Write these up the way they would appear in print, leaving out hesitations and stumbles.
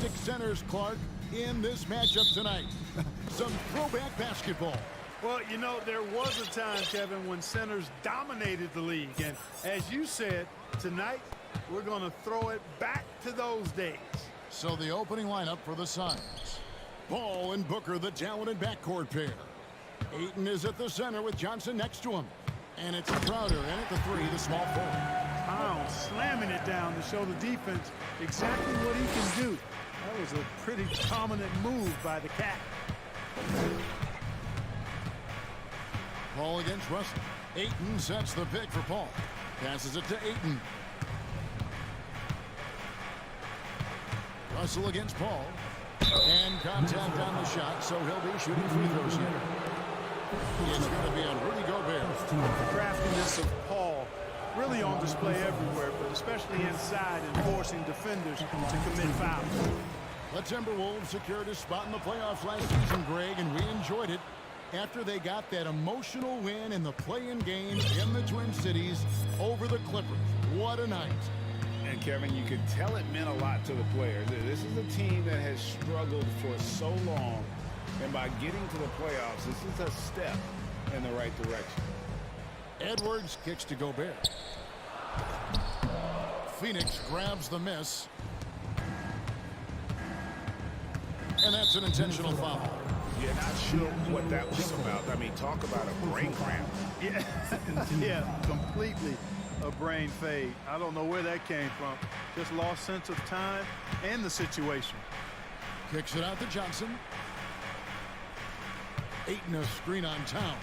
fantastic centers, Clark, in this matchup tonight. Some throwback basketball. Well, you know, there was a time, Kevin, when centers dominated the league. And as you said, tonight we're going to throw it back to those days. So the opening lineup for the Suns. Ball and Booker, the talented backcourt pair. Ayton is at the center with Johnson next to him. And it's Crowder in at the three, the small forward. Pound slamming it down to show the defense exactly what he can do. That was a pretty dominant move by the Cat. Paul against Russell. Ayton sets the pick for Paul. Passes it to Ayton. Russell against Paul. And contact on the shot, so he'll be shooting free throws here. It's going to be on Rudy Gobert. The craftiness of Paul really on display everywhere, but especially inside and forcing defenders to commit fouls. The Timberwolves secured a spot in the playoffs last season, Greg, and we enjoyed it after they got that emotional win in the play-in game in the Twin Cities over the Clippers. What a night. And, Kevin, you could tell it meant a lot to the players. This is a team that has struggled for so long, and by getting to the playoffs, this is a step in the right direction. Edwards kicks to Gobert. Phoenix grabs the miss. And that's an intentional foul. Yeah, not sure what that was about. I mean, talk about a brain cramp. Yeah, yeah, completely a brain fade. I don't know where that came from. Just lost sense of time and the situation. Kicks it out to Johnson. Ayton a screen on Towns.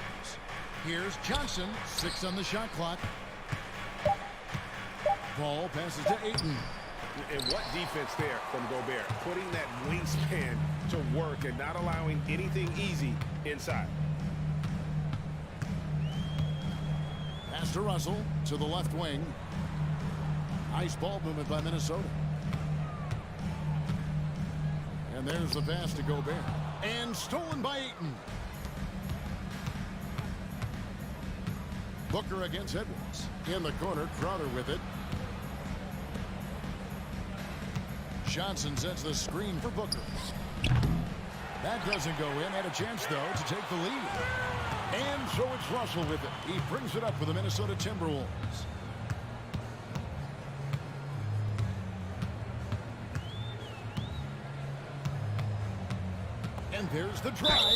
Here's Johnson, 6 on the shot clock. Ball passes to Ayton. And what defense there from Gobert, putting that wingspan to work and not allowing anything easy inside. Pass to Russell to the left wing. Nice ball movement by Minnesota. And there's the pass to Gobert. And stolen by Ayton. Booker against Edwards. In the corner, Crowder with it. Johnson sets the screen for Booker. That doesn't go in. Had a chance, though, to take the lead. And so it's Russell with it. He brings it up for the Minnesota Timberwolves. And there's the drive.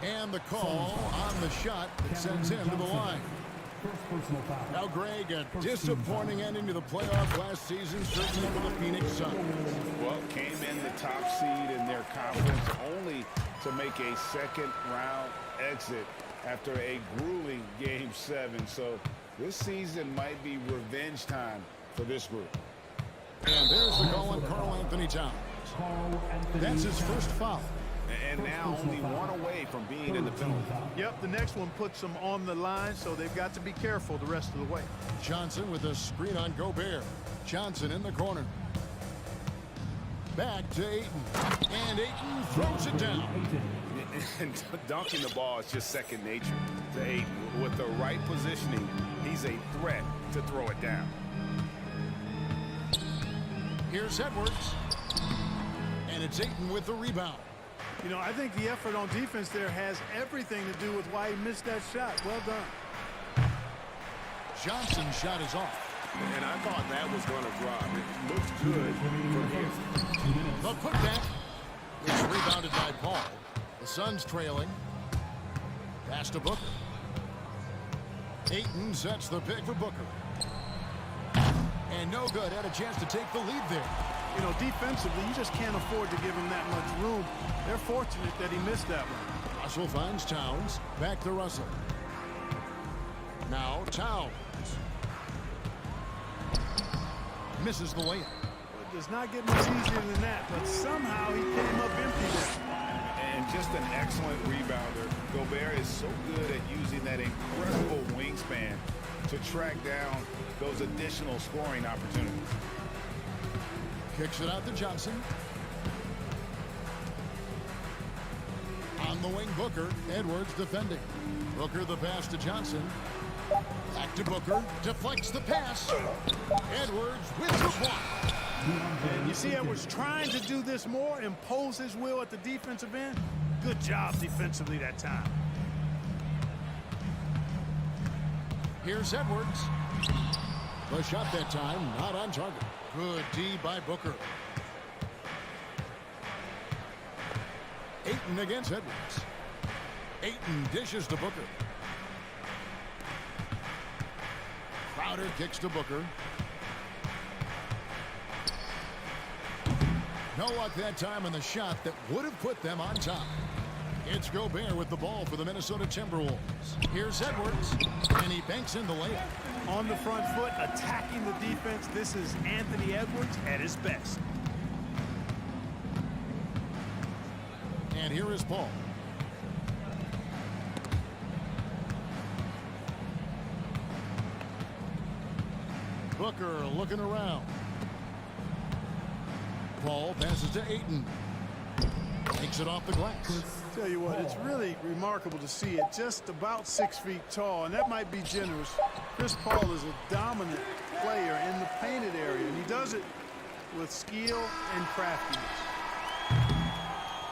And the call on the shot that sends him to the line. Now, Greg, a disappointing ending to the playoffs last season, certainly for the Phoenix Suns. Well, came in the top seed in their conference only to make a second-round exit after a grueling Game 7. So this season might be revenge time for this group. And there's the call on Karl Anthony Towns. That's his first foul. And now only one away from being in the penalty. Yep, the next one puts them on the line, so they've got to be careful the rest of the way. Johnson with a screen on Gobert. Johnson in the corner. Back to Ayton. And Ayton throws it down. And dunking the ball is just second nature to Ayton. With the right positioning, he's a threat to throw it down. Here's Edwards. And it's Ayton with the rebound. You know, I think the effort on defense there has everything to do with why he missed that shot. Well done. Johnson's shot is off. And I thought that was going to drop. It looked good from here. The putback is rebounded by Paul. The Suns trailing. Pass to Booker. Ayton sets the pick for Booker. And no good. Had a chance to take the lead there. You know, defensively, you just can't afford to give him that much room. They're fortunate that he missed that one. Russell finds Towns. Back to Russell. Now Towns. Misses the layup. Well, it does not get much easier than that, but somehow he came up empty there. And just an excellent rebounder. Gobert is so good at using that incredible wingspan to track down those additional scoring opportunities. Kicks it out to Johnson. On the wing, Booker. Edwards defending. Booker the pass to Johnson. Back to Booker. Deflects the pass. Edwards with the block. And, You see Edwards trying to do this more, impose his will at the defensive end. Good job defensively that time. Here's Edwards. The shot that time, not on target. Good D by Booker. Ayton against Edwards. Ayton dishes to Booker. Crowder kicks to Booker. No luck that time on the shot that would have put them on top. It's Gobert with the ball for the Minnesota Timberwolves. Here's Edwards, and he banks in the layup. On the front foot, attacking the defense. This is Anthony Edwards at his best. And here is Paul. Booker looking around. Paul passes to Ayton. Takes it off the glass. Tell you what, it's really remarkable to see it. Just about 6 feet tall, and that might be generous. Chris Paul is a dominant player in the painted area, and he does it with skill and craftiness.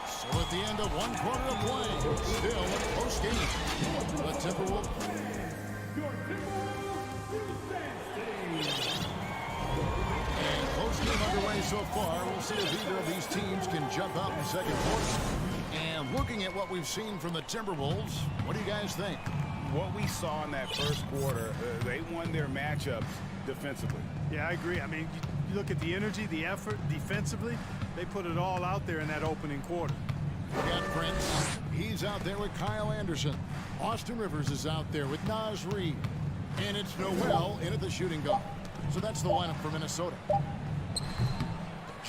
So at the end of 1 quarter of play, still a close game. The Timberwolves. And close game underway so far. We'll see if either of these teams can jump out in the second quarter. And looking at what we've seen from the Timberwolves, what do you guys think? What we saw in that first quarter, they won their matchups defensively. Yeah, I agree. I mean, you look at the energy, the effort defensively, they put it all out there in that opening quarter. We got Prince. He's out there with Kyle Anderson. Austin Rivers is out there with Naz Reid. And it's Noel in at the shooting guard. So that's the lineup for Minnesota.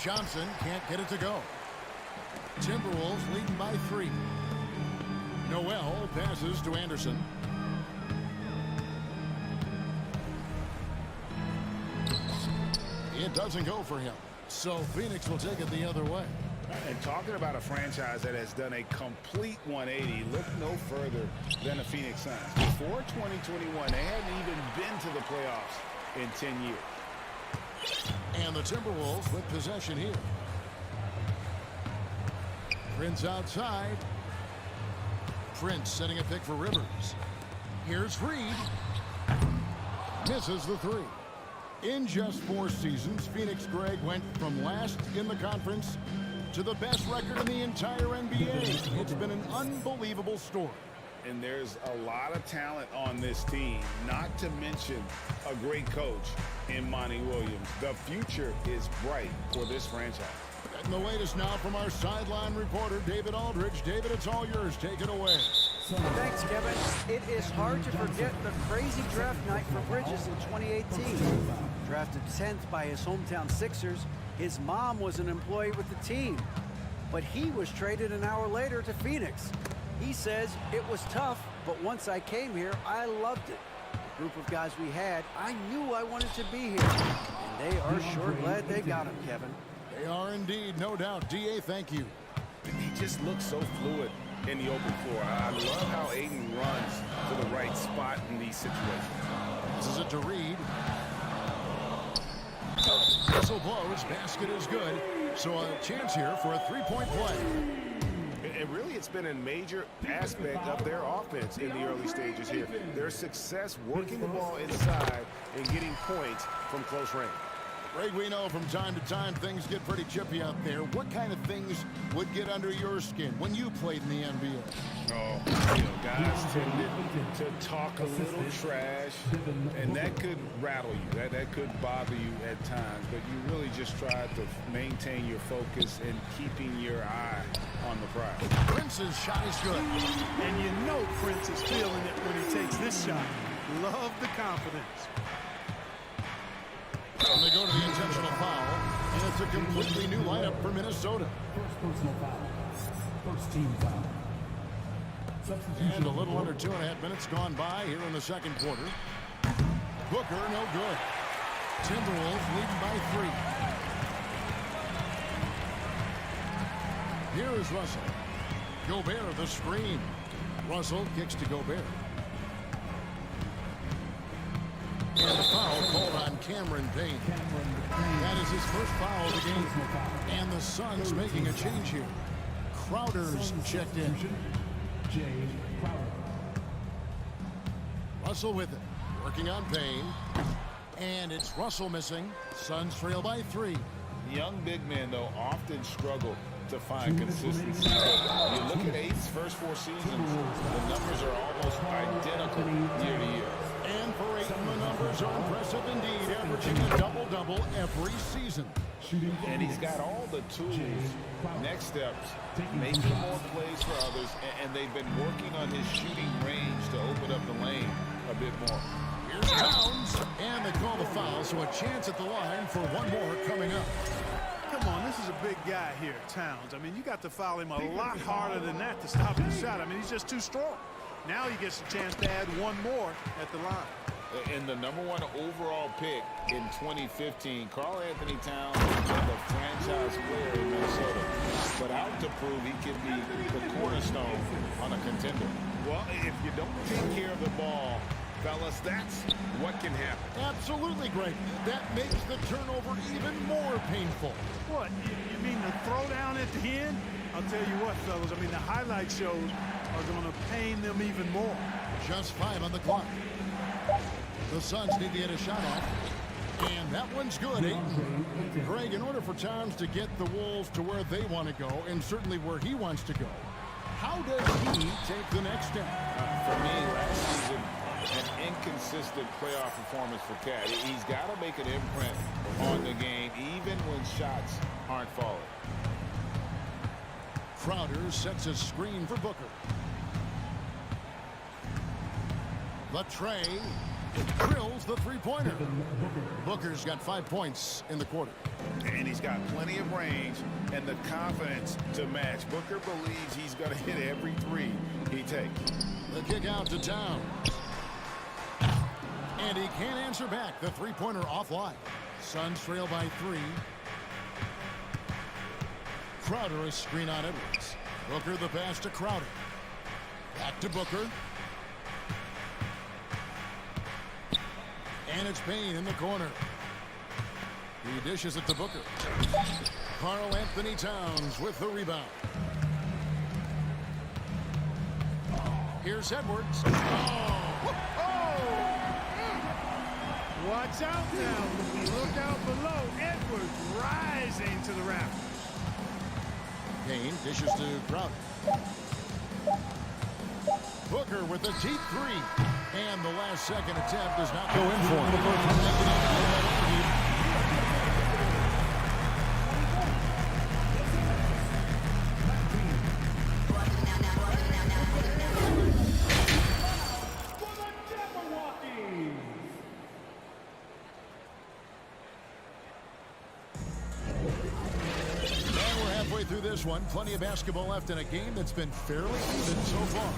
Johnson can't get it to go. Timberwolves leading by 3. Noel passes to Anderson. It doesn't go for him. So Phoenix will take it the other way. And talking about a franchise that has done a complete 180, look no further than the Phoenix Suns. Before 2021, they hadn't even been to the playoffs in 10 years. And the Timberwolves with possession here. Prince outside. Prince setting a pick for Rivers. Here's Reed. Misses the 3. In just 4 seasons, Phoenix, Greg, went from last in the conference to the best record in the entire NBA. It's been an unbelievable story. And there's a lot of talent on this team, not to mention a great coach in Monty Williams. The future is bright for this franchise. And the latest now from our sideline reporter, David Aldridge. David, it's all yours. Take it away. Thanks, Kevin. It is hard to forget the crazy draft night for Bridges in 2018. Drafted 10th by his hometown Sixers, his mom was an employee with the team. But he was traded an hour later to Phoenix. He says, it was tough, but once I came here, I loved it. The group of guys we had, I knew I wanted to be here. And they are sure glad they got him, Kevin. They are indeed, no doubt. D.A., thank you. He just looks so fluid in the open floor. I love how Ayton runs to the right spot in these situations. This is it to Reed. Whistle blows. Basket is good. So a chance here for a 3-point play. And really, it's been a major aspect of their offense in the early stages here. Their success working the ball inside and getting points from close range. Greg, we know from time to time things get pretty chippy out there. What kind of things would get under your skin when you played in the NBA? Oh, guys tended to talk a little trash, and that could rattle you. That could bother you at times, but you really just try to maintain your focus and keeping your eye on the prize. Prince's shot is good. And you know Prince is feeling it when he takes this shot. Love the confidence. And they go to the intentional foul, and it's a completely new lineup for Minnesota. First personal foul. First team foul. And a little under 2.5 minutes gone by here in the second quarter. Booker, no good. Timberwolves leading by 3. Here is Russell. Gobert, the screen. Russell kicks to Gobert. And the foul called on Cameron Payne. That is his first foul of the game. And the Suns making a change here. Crowder's checked in. Russell with it. Working on Payne. And it's Russell missing. Suns trail by 3. Young big men, though, often struggle to find consistency. You look at Ayton's first 4 seasons, the numbers are almost identical year to year. And for Ayton, the numbers are impressive indeed, averaging a double-double every season. And he's got all the tools. Next steps, making more plays for others, and they've been working on his shooting range to open up the lane a bit more. Here's Towns, and they call the foul, so a chance at the line for one more coming up. Come on, this is a big guy here, Towns. I mean, you got to foul him a lot harder than that to stop his shot. I mean, he's just too strong. Now he gets a chance to add one more at the line. And the #1 overall pick in 2015, Karl Anthony Towns was the franchise player in Minnesota. But out to prove he can be the cornerstone on a contender. Well, if you don't take care of the ball, fellas, that's what can happen. Absolutely, Greg. That makes the turnover even more painful. What, you mean the throwdown at the end? I'll tell you what, fellas, I mean, the highlight shows are going to pain them even more. Just 5 on the clock. The Suns need to get a shot off. And that one's good. Greg, in order for Towns to get the Wolves to where they want to go, and certainly where he wants to go, how does he take the next step? For me, last season, an inconsistent playoff performance for Cat. He's got to make an imprint on the game, even when shots aren't falling. Crowder sets a screen for Booker. Latrey drills the three-pointer. Booker's got 5 points in the quarter. And he's got plenty of range and the confidence to match. Booker believes he's going to hit every 3 he takes. The kick out to Towns. And he can't answer back. The three-pointer offline. Suns trail by 3. Crowder a screen on Edwards. Booker the pass to Crowder. Back to Booker. And it's Payne in the corner. He dishes it to Booker. Karl Anthony Towns with the rebound. Here's Edwards. Watch out now. Look out below. Edwards rising to the raft. Payne dishes to Crowder. Booker with a deep 3. And the last second attempt does not go in for him. Through this one, plenty of basketball left in a game that's been fairly even so far.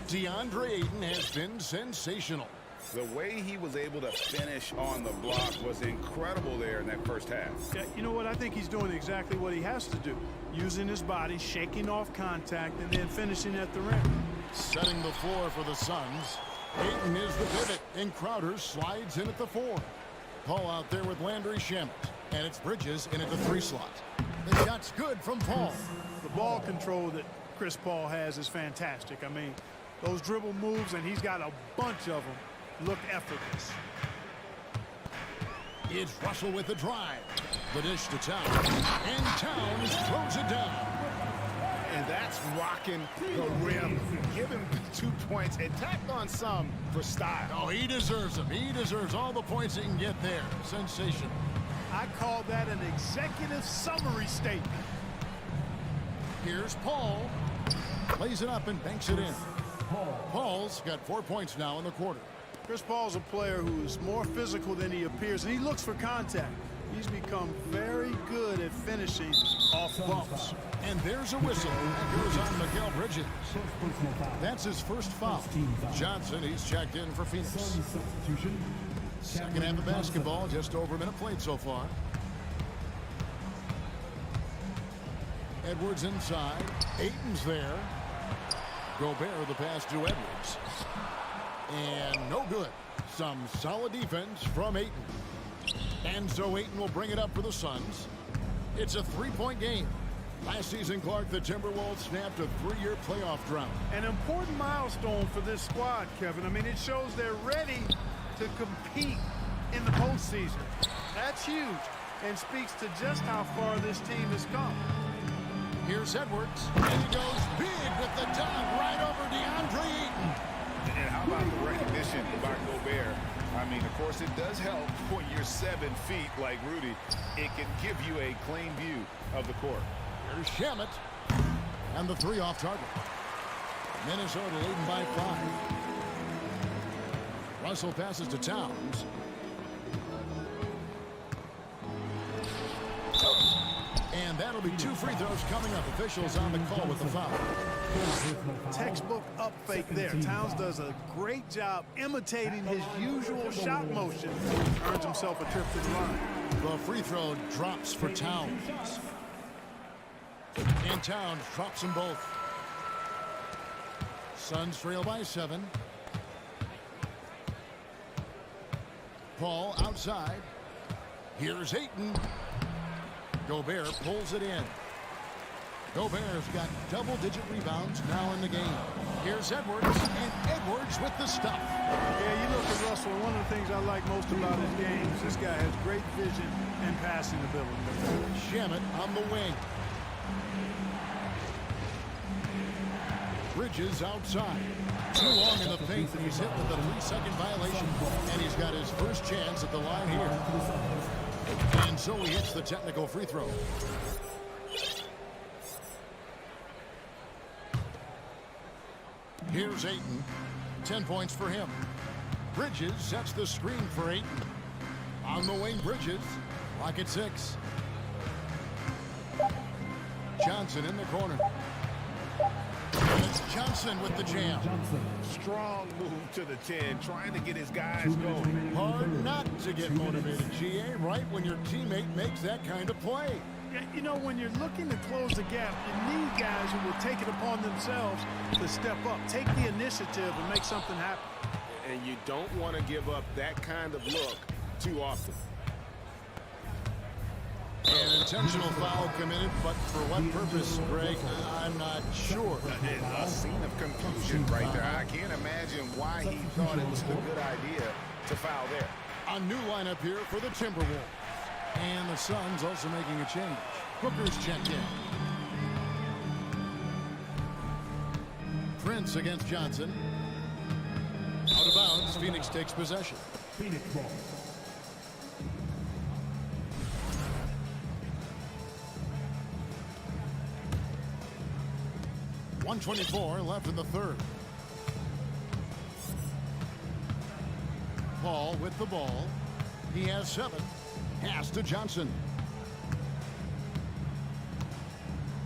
DeAndre Ayton has been sensational. The way he was able to finish on the block was incredible there in that first half. Yeah, you know what? I think he's doing exactly what he has to do. Using his body, shaking off contact, and then finishing at the rim. Setting the floor for the Suns. Ayton is the pivot, and Crowder slides in at the 4. Paul out there with Landry Shamet, and it's Bridges in at the 3 slot. The shot's good from Paul. The ball control that Chris Paul has is fantastic. I mean, those dribble moves, and he's got a bunch of them, look effortless. It's Russell with the drive. The dish to Towns. And Towns throws it down. And that's rocking the rim. Give him 2 points and tack on some for style. Oh, he deserves them. He deserves all the points he can get there. Sensational. I call that an executive summary statement. Here's Paul. Plays it up and banks it in. Paul's got 4 points now in the quarter. Chris Paul's a player who is more physical than he appears, and he looks for contact. He's become very good at finishing off bumps. And there's a whistle. That goes on Miguel Bridges. That's his first foul. Johnson, he's checked in for Phoenix. Second half of basketball, just over a minute played so far. Edwards inside. Ayton's there. Gobert the pass to Edwards. And no good. Some solid defense from Ayton. And so Ayton will bring it up for the Suns. It's a three-point game. Last season, Clark, the Timberwolves snapped a 3-year playoff drought. An important milestone for this squad, Kevin. I mean, it shows they're ready to compete in the postseason. That's huge and speaks to just how far this team has come. Here's Edwards, and he goes big with the dunk right over DeAndre Ayton. And how about the recognition by Gobert? I mean, of course, it does help when you're 7 feet like Rudy. It can give you a clean view of the court. Here's Shamet, and the 3 off target. Minnesota leading by 5. Russell passes to Towns. And that'll be 2 free throws coming up. Officials on the call with the foul. Textbook up fake there. Towns does a great job imitating his usual shot motion. Earns himself a trip to the line. The free throw drops for Towns. And Towns drops them both. Suns trail by 7. Paul outside. Here's Ayton. Gobert pulls it in. Gobert's got double-digit rebounds now in the game. Here's Edwards, and Edwards with the stuff. Yeah, you look at Russell, one of the things I like most about his game is this guy has great vision and passing ability. Shamet on the wing. Bridges outside. Too long in the paint, and he's hit with a 3-second violation. And he's got his first chance at the line here. And so he hits the technical free throw. Here's Ayton. 10 points for him. Bridges sets the screen for Ayton. On the wing, Bridges. Lock at 6. Johnson in the corner. It's Johnson with the jam. Strong move to the 10, trying to get his guys going. Hard not to get motivated, GA, right when your teammate makes that kind of play. Yeah, you know, when you're looking to close the gap, you need guys who will take it upon themselves to step up, take the initiative, and make something happen. And you don't want to give up that kind of look too often. An intentional foul committed, but for what purpose, Greg? I'm not sure. A scene of confusion right there. I can't imagine why he thought it was a good idea to foul there. A new lineup here for the Timberwolves. And the Suns also making a change. Booker's checked in. Prince against Johnson. Out of bounds, Phoenix takes possession. Phoenix ball. .124 left in the third. Paul with the ball. He has 7. Pass to Johnson.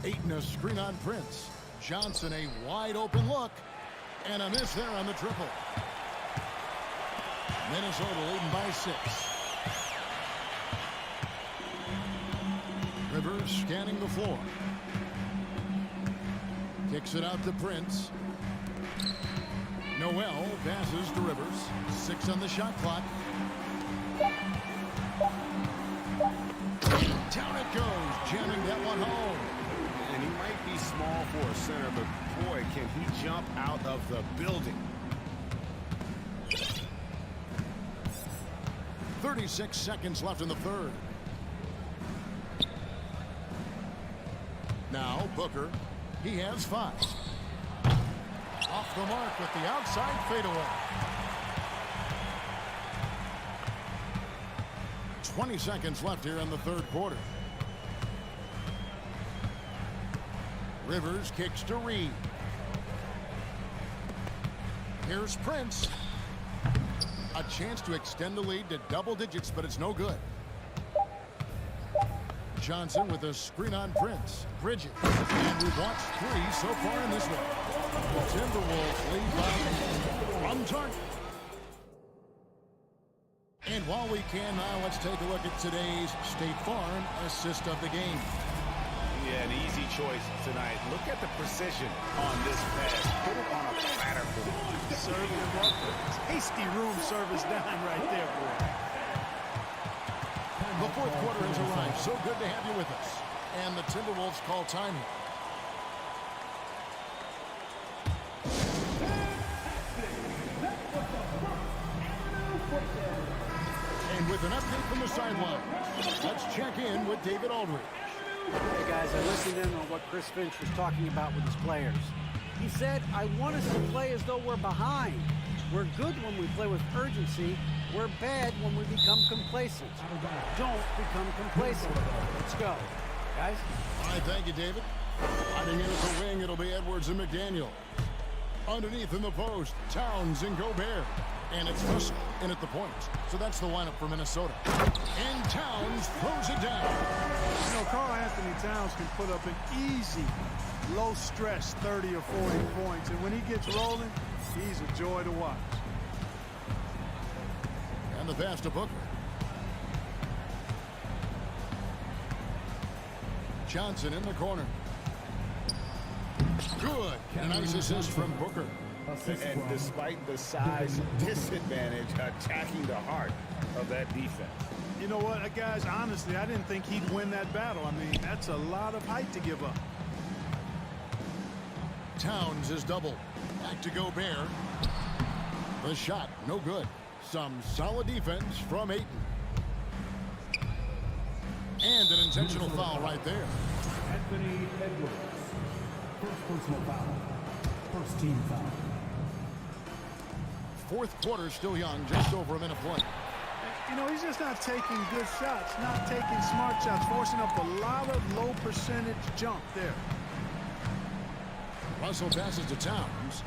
Ayton a screen on Prince. Johnson a wide open look. And a miss there on the triple. Minnesota leading by 6. Rivers scanning the floor. Kicks it out to Prince. Noel passes to Rivers. 6 on the shot clock. Down it goes, jamming that one home. And he might be small for a center, but boy, can he jump out of the building. 36 seconds left in the third. Now Booker. He has 5. Off the mark with the outside fadeaway. 20 seconds left here in the third quarter. Rivers kicks to Reed. Here's Prince. A chance to extend the lead to double digits, but it's no good. Johnson with a screen on Prince. Bridges. And we've watched 3 so far in this one. The Timberwolves lead by from target. And while we can now, let's take a look at today's State Farm assist of the game. Yeah, an easy choice tonight. Look at the precision on this pass. Put it on a platter for him. Serving him up. Tasty room service dime right there, boy. The fourth quarter has arrived. So good to have you with us. And the Timberwolves call time here. And with an update from the sideline, let's check in with David Aldridge. Hey guys, I listened in on what Chris Finch was talking about with his players. He said, I want us to play as though we're behind. We're good when we play with urgency. We're bad when we become complacent. Don't become complacent. Let's go. Guys? All right, thank you, David. Hiding in at the wing, it'll be Edwards and McDaniel. Underneath in the post, Towns and Gobert. And it's Russell in at the point. So that's the lineup for Minnesota. And Towns throws it down. You know, Karl Anthony Towns can put up an easy, low-stress 30 or 40 points. And when he gets rolling, he's a joy to watch. And the pass to Booker. Johnson in the corner. Good. A nice assist from Booker. And despite the size disadvantage, attacking the heart of that defense. You know what, guys, honestly, I didn't think he'd win that battle. I mean, that's a lot of height to give up. Towns is doubled. Back to Gobert. The shot, no good. Some solid defense from Ayton. And an intentional foul right there. Anthony Edwards. First personal foul. First team foul. Fourth quarter still young, just over a minute play. You know, he's just not taking good shots, not taking smart shots, forcing up a lot of low percentage jump there. Russell passes to Towns.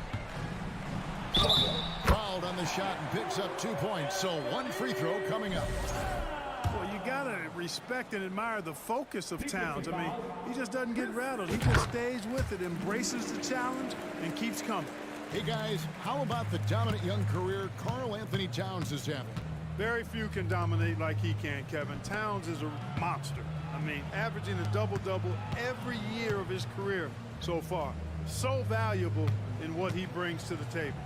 Fouled on the shot and picks up 2 points, so one free throw coming up. Well, you got to respect and admire the focus of Towns. I mean, he just doesn't get rattled. He just stays with it, embraces the challenge, and keeps coming. Hey, guys, how about the dominant young career Karl Anthony Towns is having? Very few can dominate like he can, Kevin. Towns is a monster. I mean, averaging a double-double every year of his career so far. So valuable in what he brings to the table.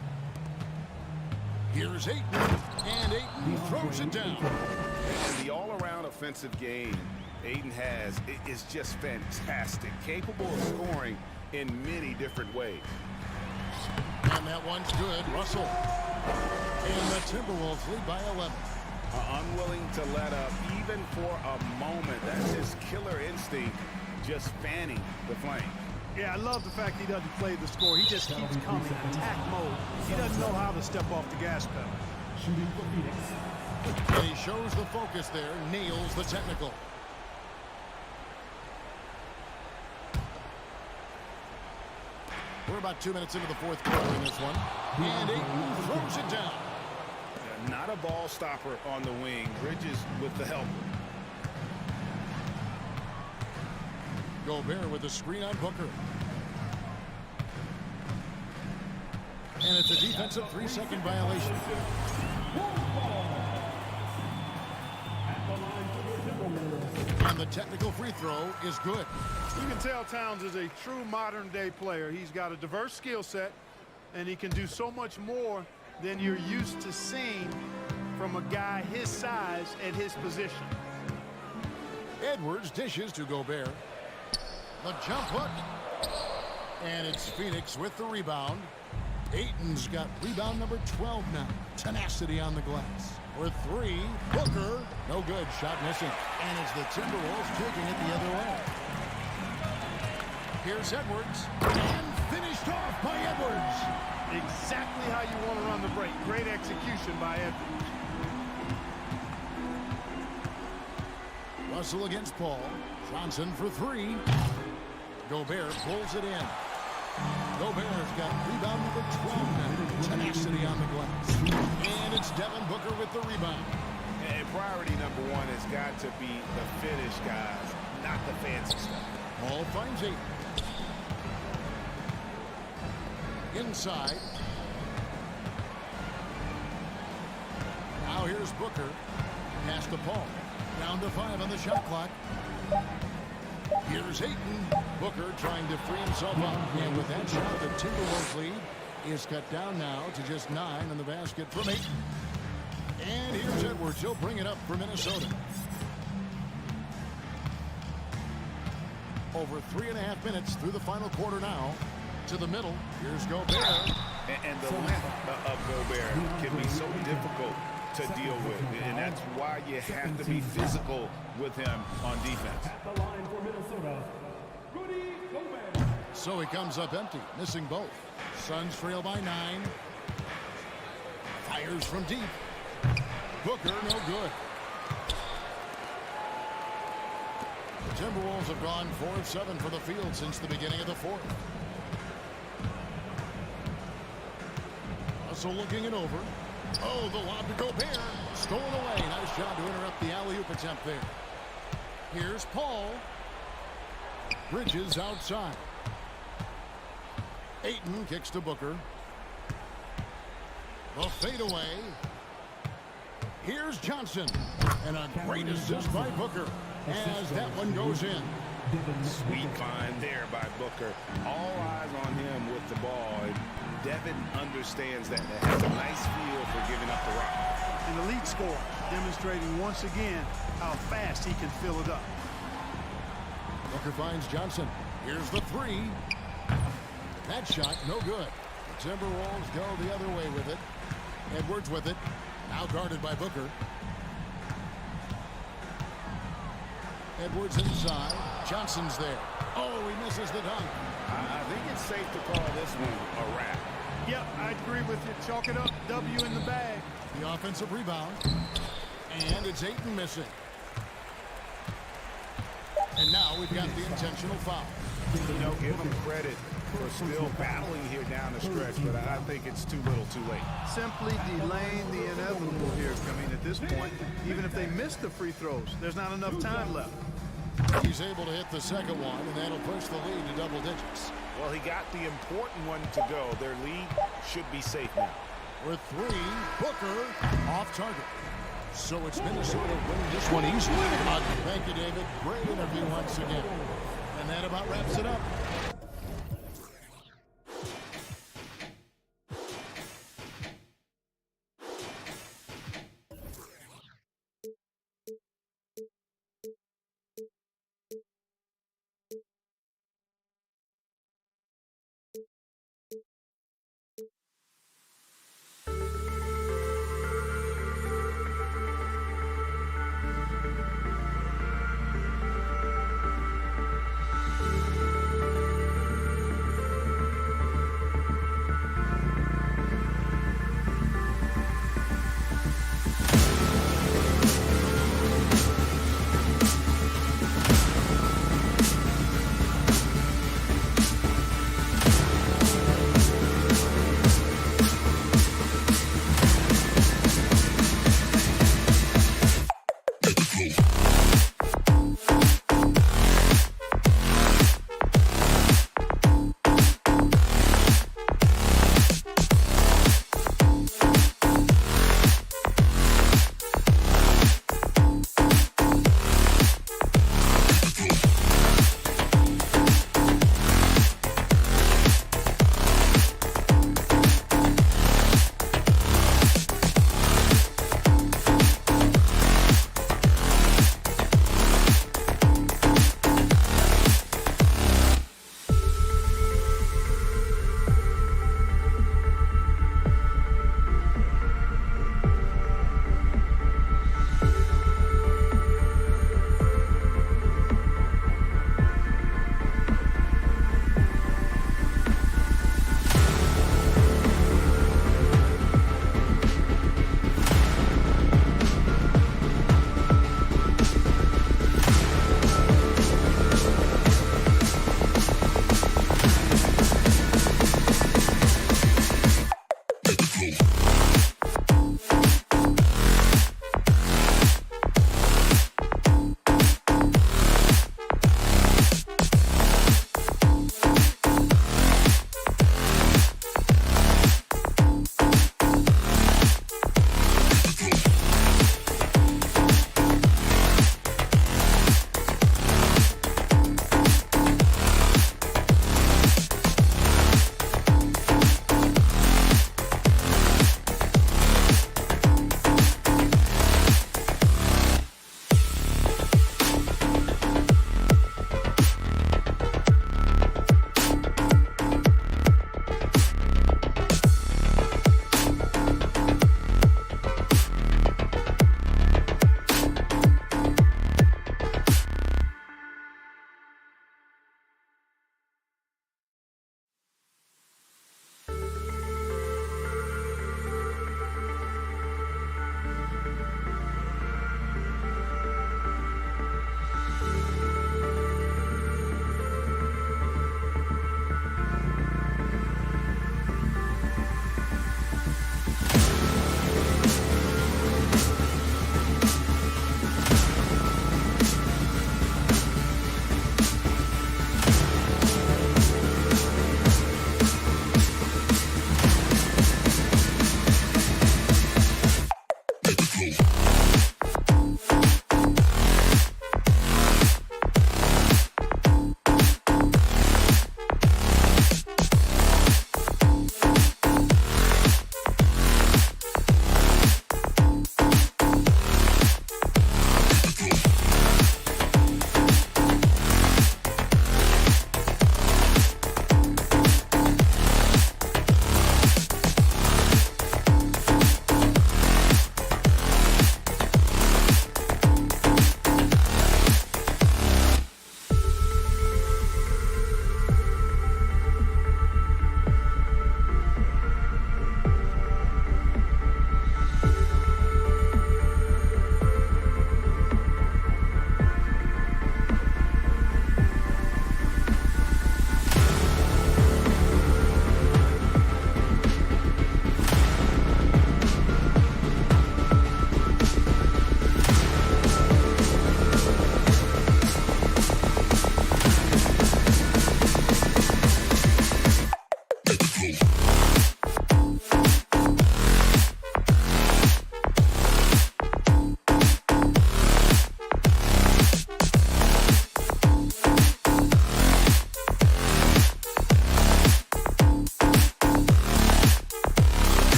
Here's Ayton, and Ayton throws it down. And the all-around offensive game Ayton has is just fantastic, capable of scoring in many different ways. And that one's good. Russell. And the Timberwolves lead by 11. Unwilling to let up even for a moment. That's his killer instinct, just fanning the flames. Yeah, I love the fact he doesn't play the score. He just keeps coming, attack mode. He doesn't know how to step off the gas pedal. Shooting for Phoenix. And he shows the focus there, nails the technical. We're about 2 minutes into the fourth quarter in this one. And Ayton throws it down. Not a ball stopper on the wing. Bridges with the help. Gobert with the screen on Booker. And it's a defensive 3-second violation. And the technical free throw is good. You can tell Towns is a true modern-day player. He's got a diverse skill set, and he can do so much more than you're used to seeing from a guy his size at his position. Edwards dishes to Gobert. The jump hook. And it's Phoenix with the rebound. Ayton's got rebound number 12 now. Tenacity on the glass. For three, Booker. No good. Shot missing. And it's the Timberwolves taking it the other way. Here's Edwards. And finished off by Edwards. Exactly how you want to run the break. Great execution by Edwards. Russell against Paul. Johnson for three. Gobert pulls it in. Gobert's got rebound number 12 now. Tenacity on the glass. And it's Devin Booker with the rebound. And priority number one has got to be the finish, guys, not the fancy stuff. Paul finds Ayton. Inside. Now here's Booker. Pass to Paul. Down to 5 on the shot clock. Here's Ayton. Booker trying to free himself up. And with that shot, the Timberwolves lead is cut down now to just 9 in the basket from Ayton. And here's Edwards. He'll bring it up for Minnesota. Over 3.5 minutes through the final quarter now. To the middle. Here's Gobert. And the length of Gobert can be so difficult to deal with. And that's why you have to be physical with him on defense. At the line for Minnesota, Rudy Gobert. So he comes up empty, missing both. Suns trail by 9. Fires from deep. Booker, no good. The Timberwolves have gone 4 of 7 for the field since the beginning of the fourth. Russell looking it over. Oh, the lob to Gobert. Stolen away. Nice job to interrupt the alley-oop attempt there. Here's Paul. Bridges outside. Ayton kicks to Booker. The fadeaway. Here's Johnson. And a great assist by Booker as that one goes in. Sweet find there by Booker. All eyes on him with the ball. And Devin understands that. That has a nice feel for giving up the rock. An elite scorer, demonstrating once again how fast he can fill it up. Booker finds Johnson. Here's the 3. That shot, no good. The Timberwolves go the other way with it. Edwards with it. Now guarded by Booker. Edwards inside. Johnson's there. Oh, he misses the dunk. I think it's safe to call this one a wrap. Yep, I agree with you. Chalk it up. W in the bag. The offensive rebound. And it's Ayton missing. And now we've got the intentional foul. You know, give him credit for still battling here down the stretch, but I think it's too little too late. Simply delaying the inevitable here. I mean, at this point, even if they miss the free throws, there's not enough time left. He's able to hit the second one, and that'll push the lead to double digits. Well, he got the important one to go. Their lead should be safe now. With 3, Booker off target. So it's Minnesota winning this one easily. Thank you, David. Great interview once again. And that about wraps it up.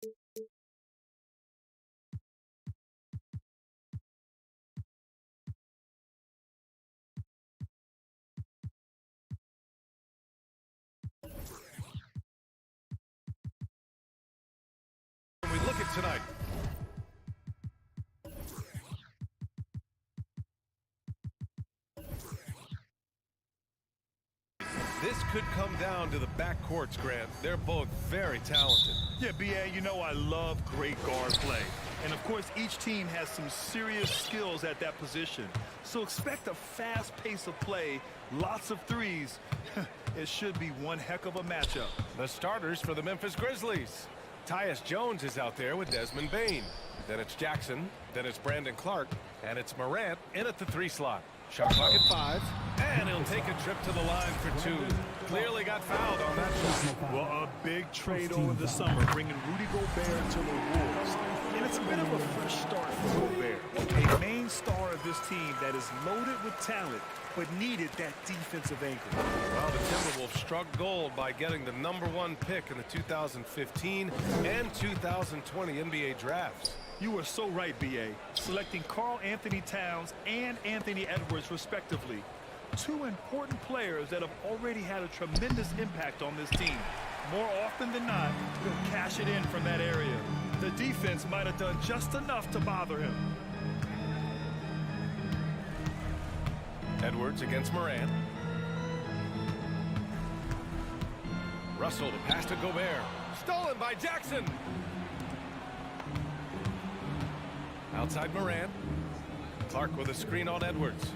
We look at tonight. This could come down to the backcourts, Grant. They're both very talented. Yeah, B.A., you know I love great guard play. And, of course, each team has some serious skills at that position. So expect a fast pace of play, lots of threes. It should be one heck of a matchup. The starters for the Memphis Grizzlies. Tyus Jones is out there with Desmond Bane. Then it's Jackson. Then it's Brandon Clark. And it's Morant in at the 3 slot. Shot clock at 5. And he'll take a trip to the line for 2. Clearly got fouled on that shot. Well, a big trade over the summer, bringing Rudy Gobert to the Wolves. And it's a bit of a fresh start for Gobert, a main star of this team that is loaded with talent, but needed that defensive anchor. Well, the Timberwolves struck gold by getting the #1 pick in the 2015 and 2020 NBA drafts. You were so right, B.A. Selecting Karl Anthony Towns and Anthony Edwards, respectively. 2 important players that have already had a tremendous impact on this team. More often than not, he'll cash it in from that area. The defense might have done just enough to bother him. Edwards against Morant. Russell to pass to Gobert. Stolen by Jackson. Outside Morant. Clark with a screen on Edwards.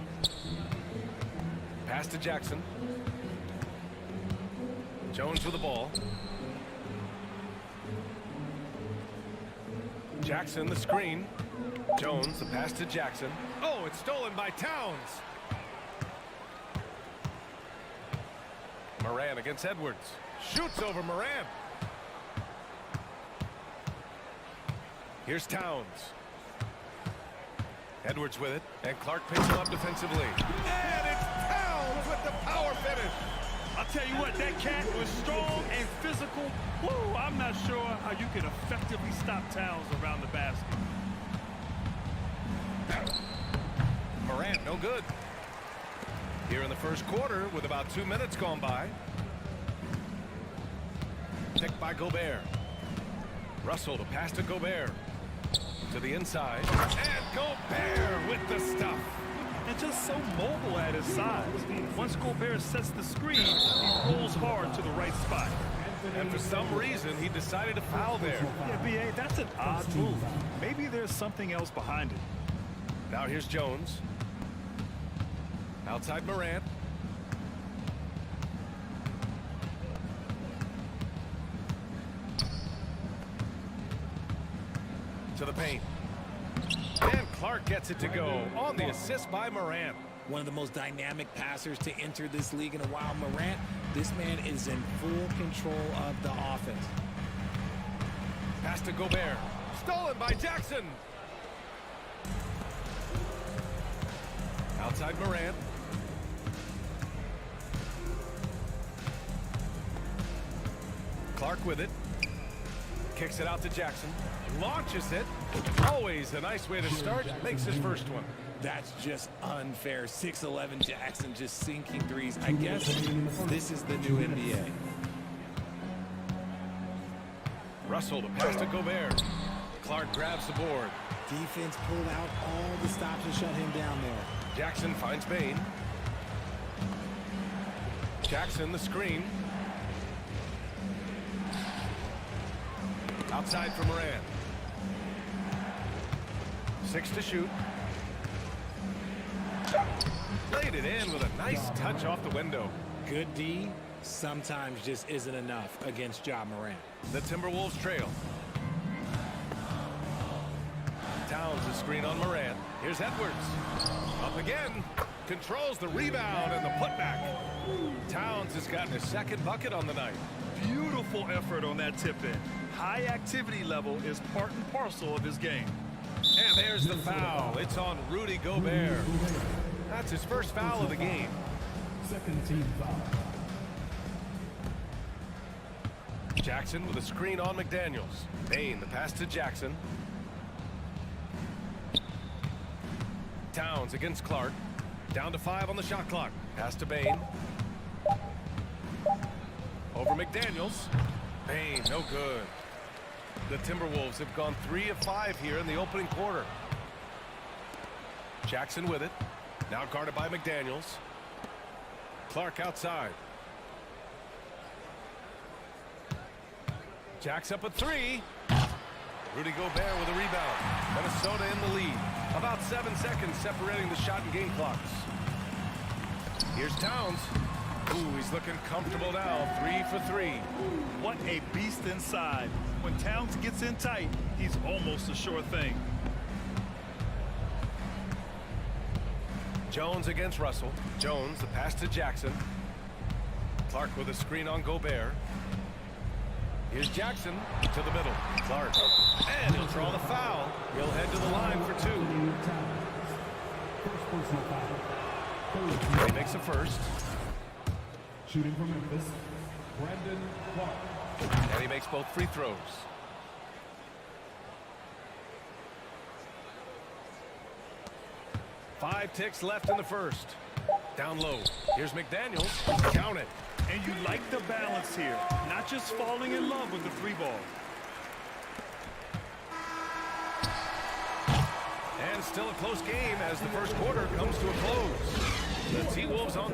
Pass to Jackson. Jones with the ball. Jackson the screen. Jones the pass to Jackson. Oh, it's stolen by Towns. Morant against Edwards. Shoots over Morant. Here's Towns. Edwards with it, and Clark picks him up defensively. And it's Towns with the power finish. I'll tell you what, that cat was strong and physical. Woo, I'm not sure how you can effectively stop Towns around the basket. Morant, no good. Here in the first quarter with about 2 minutes gone by. Picked by Gobert. Russell to pass to Gobert. To the inside. And Gobert with the stuff. And just so mobile at his size. Once Gobert sets the screen, he rolls hard to the right spot. And for some reason, he decided to foul there. Yeah, B.A., that's an odd move. Maybe there's something else behind it. Now here's Jones. Outside Morant. To the paint. And Clark gets it to go on the assist by Morant. One of the most dynamic passers to enter this league in a while. Morant, this man is in full control of the offense. Pass to Gobert. Stolen by Jackson. Outside Morant. Clark with it. Kicks it out to Jackson. Launches it. Always a nice way to start. Makes his first one. That's just unfair. 6'11" Jackson just sinking threes. I guess this is the new NBA. Russell to pass to Gobert. Clark grabs the board. Defense pulled out all the stops and shut him down there. Jackson finds Bane. Jackson the screen. Outside for Morant. 6 to shoot. Laid it in with a nice touch off the window. Good D sometimes just isn't enough against Ja Morant. The Timberwolves trail. Towns the screen on Morant. Here's Edwards. Up again. Controls the rebound and the putback. Towns has gotten his second bucket on the night. Beautiful effort on that tip-in. High activity level is part and parcel of his game. And there's the foul. It's on Rudy Gobert. That's his first foul of the game. Second team foul. Jackson with a screen on McDaniels. Bain, the pass to Jackson. Towns against Clark. Down to 5 on the shot clock. Pass to Bain. Over McDaniels. Bain, no good. The Timberwolves have gone 3 of 5 here in the opening quarter. Jackson with it. Now guarded by McDaniels. Clark outside. Jacks up a 3. Rudy Gobert with a rebound. Minnesota in the lead. About 7 seconds separating the shot and game clocks. Here's Towns. Ooh, he's looking comfortable now. 3 for 3. What a beast inside. When Towns gets in tight, he's almost a sure thing. Jones against Russell. Jones, the pass to Jackson. Clark with a screen on Gobert. Here's Jackson to the middle. Clark. And he'll draw the foul. He'll head to the line for 2. First personal foul. He makes a first. Shooting from Memphis, Brandon Clark. And he makes both free throws. Five ticks left in the first. Down low. Here's McDaniels. Count it. And you like the balance here. Not just falling in love with the 3 ball. And still a close game as the first quarter comes to a close. The T-Wolves on.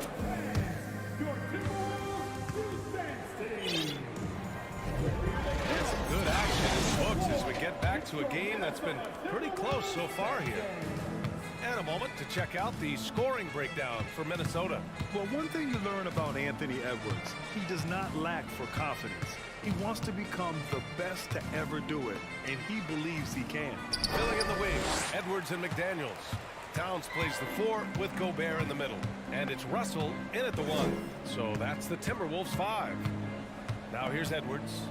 Good action in the books as we get back to a game that's been pretty close so far here. And a moment to check out the scoring breakdown for Minnesota. Well, one thing you learn about Anthony Edwards, he does not lack for confidence. He wants to become the best to ever do it, and he believes he can. Filling in the wings, Edwards and McDaniels. Towns plays the 4 with Gobert in the middle. And it's Russell in at the 1. So that's the Timberwolves 5. Now here's Edwards.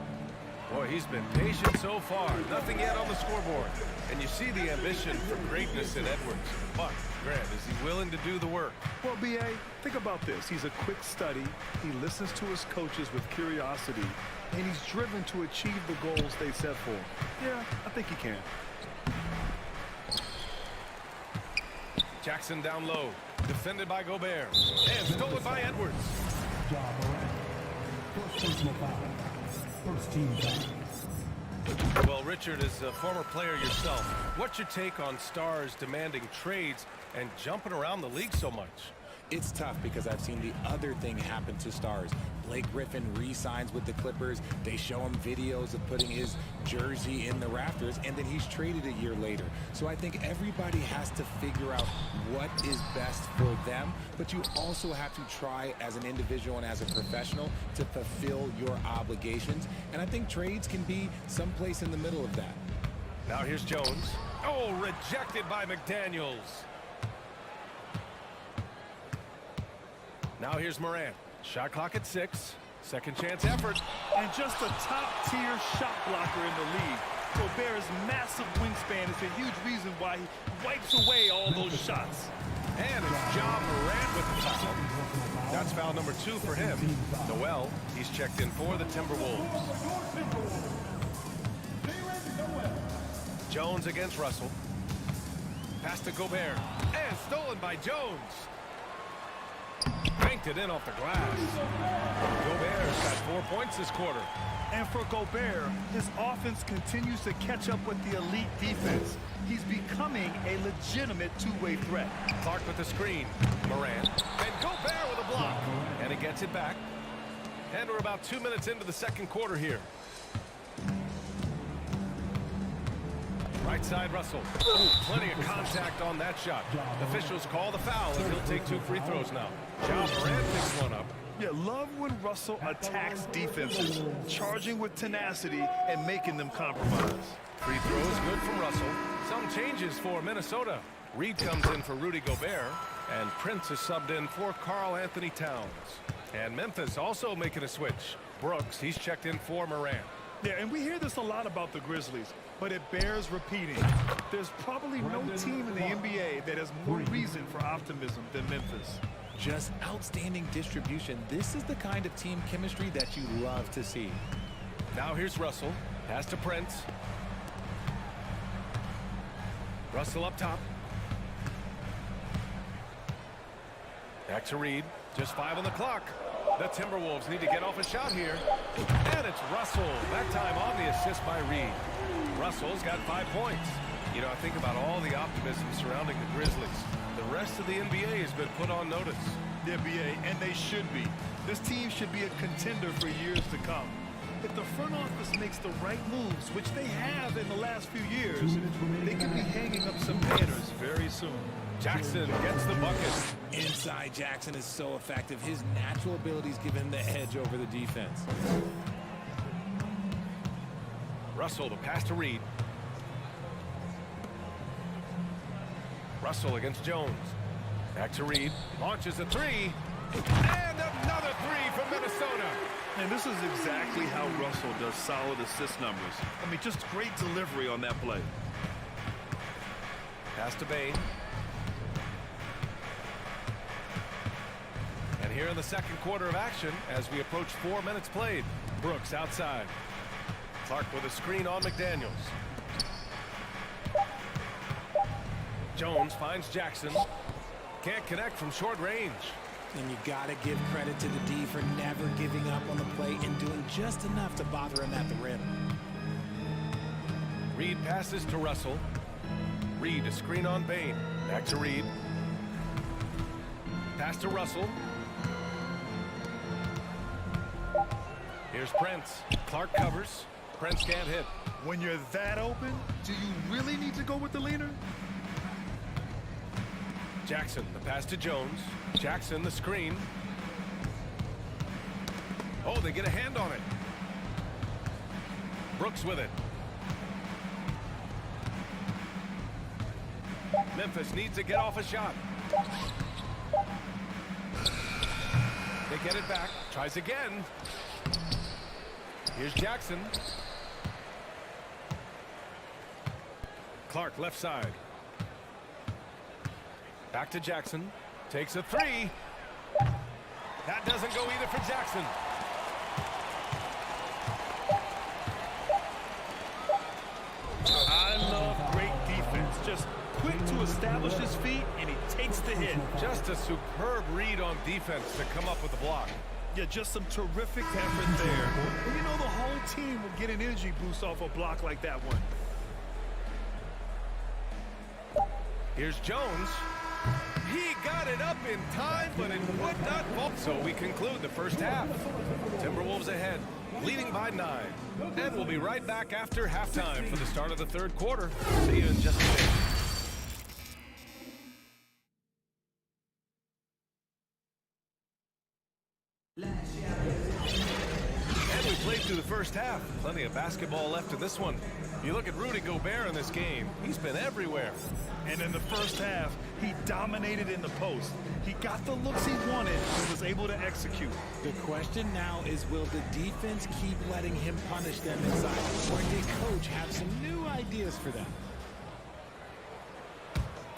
Boy, he's been patient so far. Nothing yet on the scoreboard. And you see the ambition for greatness in Edwards. But, Grant, is he willing to do the work? Well, B.A., think about this. He's a quick study. He listens to his coaches with curiosity. And he's driven to achieve the goals they set for him. Yeah, I think he can. Jackson down low. Defended by Gobert. And stolen by Edwards. Ja Morant. First personal foul. First team foul. Well, Richard, as a former player yourself, what's your take on stars demanding trades and jumping around the league so much? It's tough because I've seen the other thing happen to stars. Blake Griffin re-signs with the Clippers. They show him videos of putting his jersey in the rafters, and then he's traded a year later. So I think everybody has to figure out what is best for them, but you also have to try as an individual and as a professional to fulfill your obligations. And I think trades can be someplace in the middle of that. Now here's Jones. Oh, rejected by McDaniels. Now here's Morant. Shot clock at 6. Second chance effort. And just a top-tier shot blocker in the league. Gobert's massive wingspan is a huge reason why he wipes away all those shots. And it's Ja Morant with the foul. That's foul number 2 for him. Noel, he's checked in for the Timberwolves. Jones against Russell. Pass to Gobert. And stolen by Jones. Banked it in off the glass. Gobert's got 4 points this quarter. And for Gobert, his offense continues to catch up with the elite defense. He's becoming a legitimate two-way threat. Clark with the screen. Morant. And Gobert with a block. And he gets it back. And we're about 2 minutes into the second quarter here. Right side, Russell. Ooh, plenty of contact on that shot. Officials call the foul, and he'll take 2 free throws now. Ja Morant picks one up. Yeah, love when Russell attacks defenses, charging with tenacity and making them compromise. Free throws good from Russell. Some changes for Minnesota. Reed comes in for Rudy Gobert, and Prince is subbed in for Karl Anthony Towns. And Memphis also making a switch. Brooks, he's checked in for Morant. Yeah, and we hear this a lot about the Grizzlies, but it bears repeating. There's probably no team in the NBA that has more reason for optimism than Memphis. Just outstanding distribution. This is the kind of team chemistry that you love to see. Now here's Russell. Pass to Prince. Russell up top. Back to Reed. Just 5 on the clock. The Timberwolves need to get off a shot here. And it's Russell. That time on the assist by Reed. Russell's got 5 points. You know, I think about all the optimism surrounding the Grizzlies. The rest of the NBA has been put on notice. The NBA, and they should be. This team should be a contender for years to come. If the front office makes the right moves, which they have in the last few years, they could be hanging up some banners very soon. Jackson gets the bucket. Inside Jackson is so effective. His natural abilities give him the edge over the defense. Russell, the pass to Reed. Russell against Jones. Back to Reed. Launches a 3. And another 3 from Minnesota. And this is exactly how Russell does solid assist numbers. I mean, just great delivery on that play. Pass to Bain. And here in the second quarter of action, as we approach 4 minutes played, Brooks outside. Clark with a screen on McDaniels. Jones finds Jackson. Can't connect from short range. And you got to give credit to the D for never giving up on the play and doing just enough to bother him at the rim. Reed passes to Russell. Reed, a screen on Bain. Back to Reed. Pass to Russell. Here's Prince. Clark covers. Prince can't hit. When you're that open, do you really need to go with the leaner? Jackson, the pass to Jones. Jackson, the screen. Oh, they get a hand on it. Brooks with it. Memphis needs to get off a shot. They get it back. Tries again. Here's Jackson. Clark left side. Back to Jackson. Takes a 3. That doesn't go either for Jackson. I love great defense. Just quick to establish his feet, and he takes the hit. Just a superb read on defense to come up with the block. Yeah, just some terrific effort there. And you know the whole team will get an energy boost off a block like that one. Here's Jones. He got it up in time, but it would not fall. So we conclude the first half. Timberwolves ahead, leading by 9. And we'll be right back after halftime for the start of the third quarter. See you in just a minute. And we played through the first half. Plenty of basketball left in this one. You look at Rudy Gobert in this game. He's been everywhere. And in the first half, he dominated in the post. He got the looks he wanted and was able to execute. The question now is, will the defense keep letting him punish them inside? Or did coach have some new ideas for them?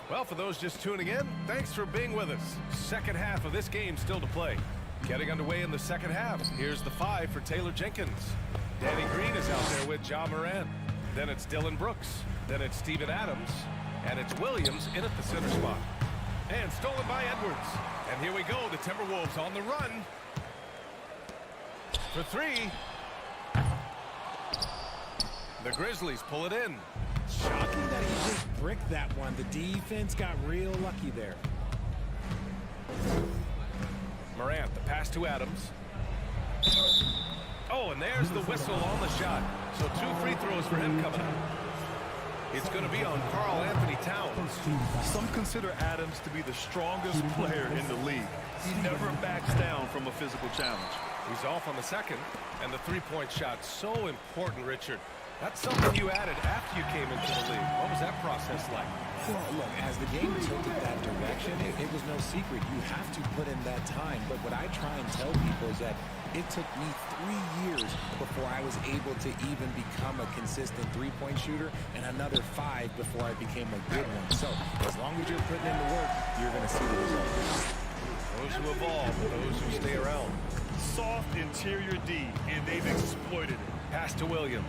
Well, for those just tuning in, thanks for being with us. Second half of this game still to play. Getting underway in the second half. Here's the 5 for Taylor Jenkins. Danny Green is out there with Ja Morant. Then it's Dylan Brooks. Then it's Steven Adams. And it's Williams in at the center spot. And stolen by Edwards. And here we go, the Timberwolves on the run. For 3. The Grizzlies pull it in. Shocking that he just bricked that one. The defense got real lucky there. Morant, the pass to Adams. Oh, and there's the whistle on the shot. So 2 free throws for him coming up. It's going to be on Karl Anthony Towns. Some consider Adams to be the strongest player in the league. He never backs down from a physical challenge. He's off on the second, and the three-point shot, so important, Richard. That's something you added after you came into the league. What was that process like? Well, look, as the game tilted that direction, it was no secret. You have to put in that time. But what I try and tell people is that it took me 3 years before I was able to even become a consistent three-point shooter, and another 5 before I became a good one. So as long as you're putting in the work, you're going to see the results. Those who evolve, those who stay around. Soft interior D, and they've exploited it. Pass to Williams.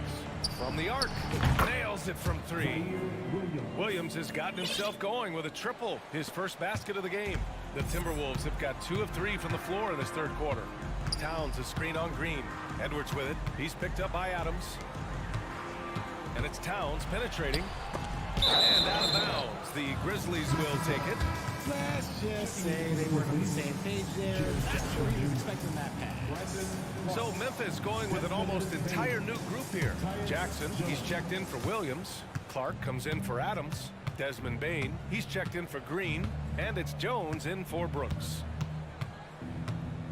From the arc. Nails it from 3. Williams has gotten himself going with a triple. His first basket of the game. The Timberwolves have got 2 of 3 from the floor in this third quarter. Towns a screen on Green. Edwards with it. He's picked up by Adams. And it's Towns penetrating. And out of bounds. The Grizzlies will take it. Let's just say they were on the same page there. That's what he was expecting that pass. So Memphis going with an almost entire new group here. Jackson, he's checked in for Williams. Clark comes in for Adams. Desmond Bane, he's checked in for Green. And it's Jones in for Brooks.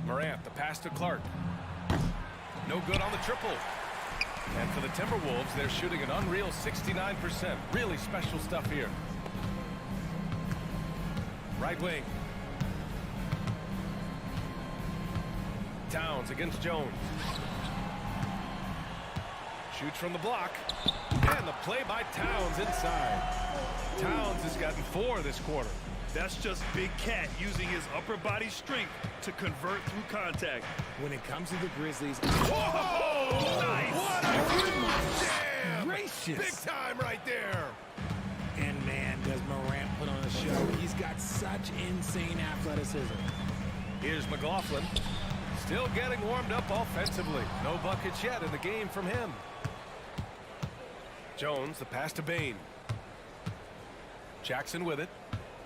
Morant, the pass to Clark. No good on the triple. And for the Timberwolves, they're shooting an unreal 69%. Really special stuff here. Right wing. Towns against Jones. Shoots from the block. And the play by Towns inside. Towns has gotten 4 this quarter. That's just Big Cat using his upper body strength to convert through contact. When it comes to the Grizzlies, Whoa! Nice. What a huge jam! gracious. Big time right there. And man, does Morant put on a show. He's got such insane athleticism. Here's McLaughlin. Still getting warmed up offensively. No buckets yet in the game from him. Jones, the pass to Bane. Jackson with it.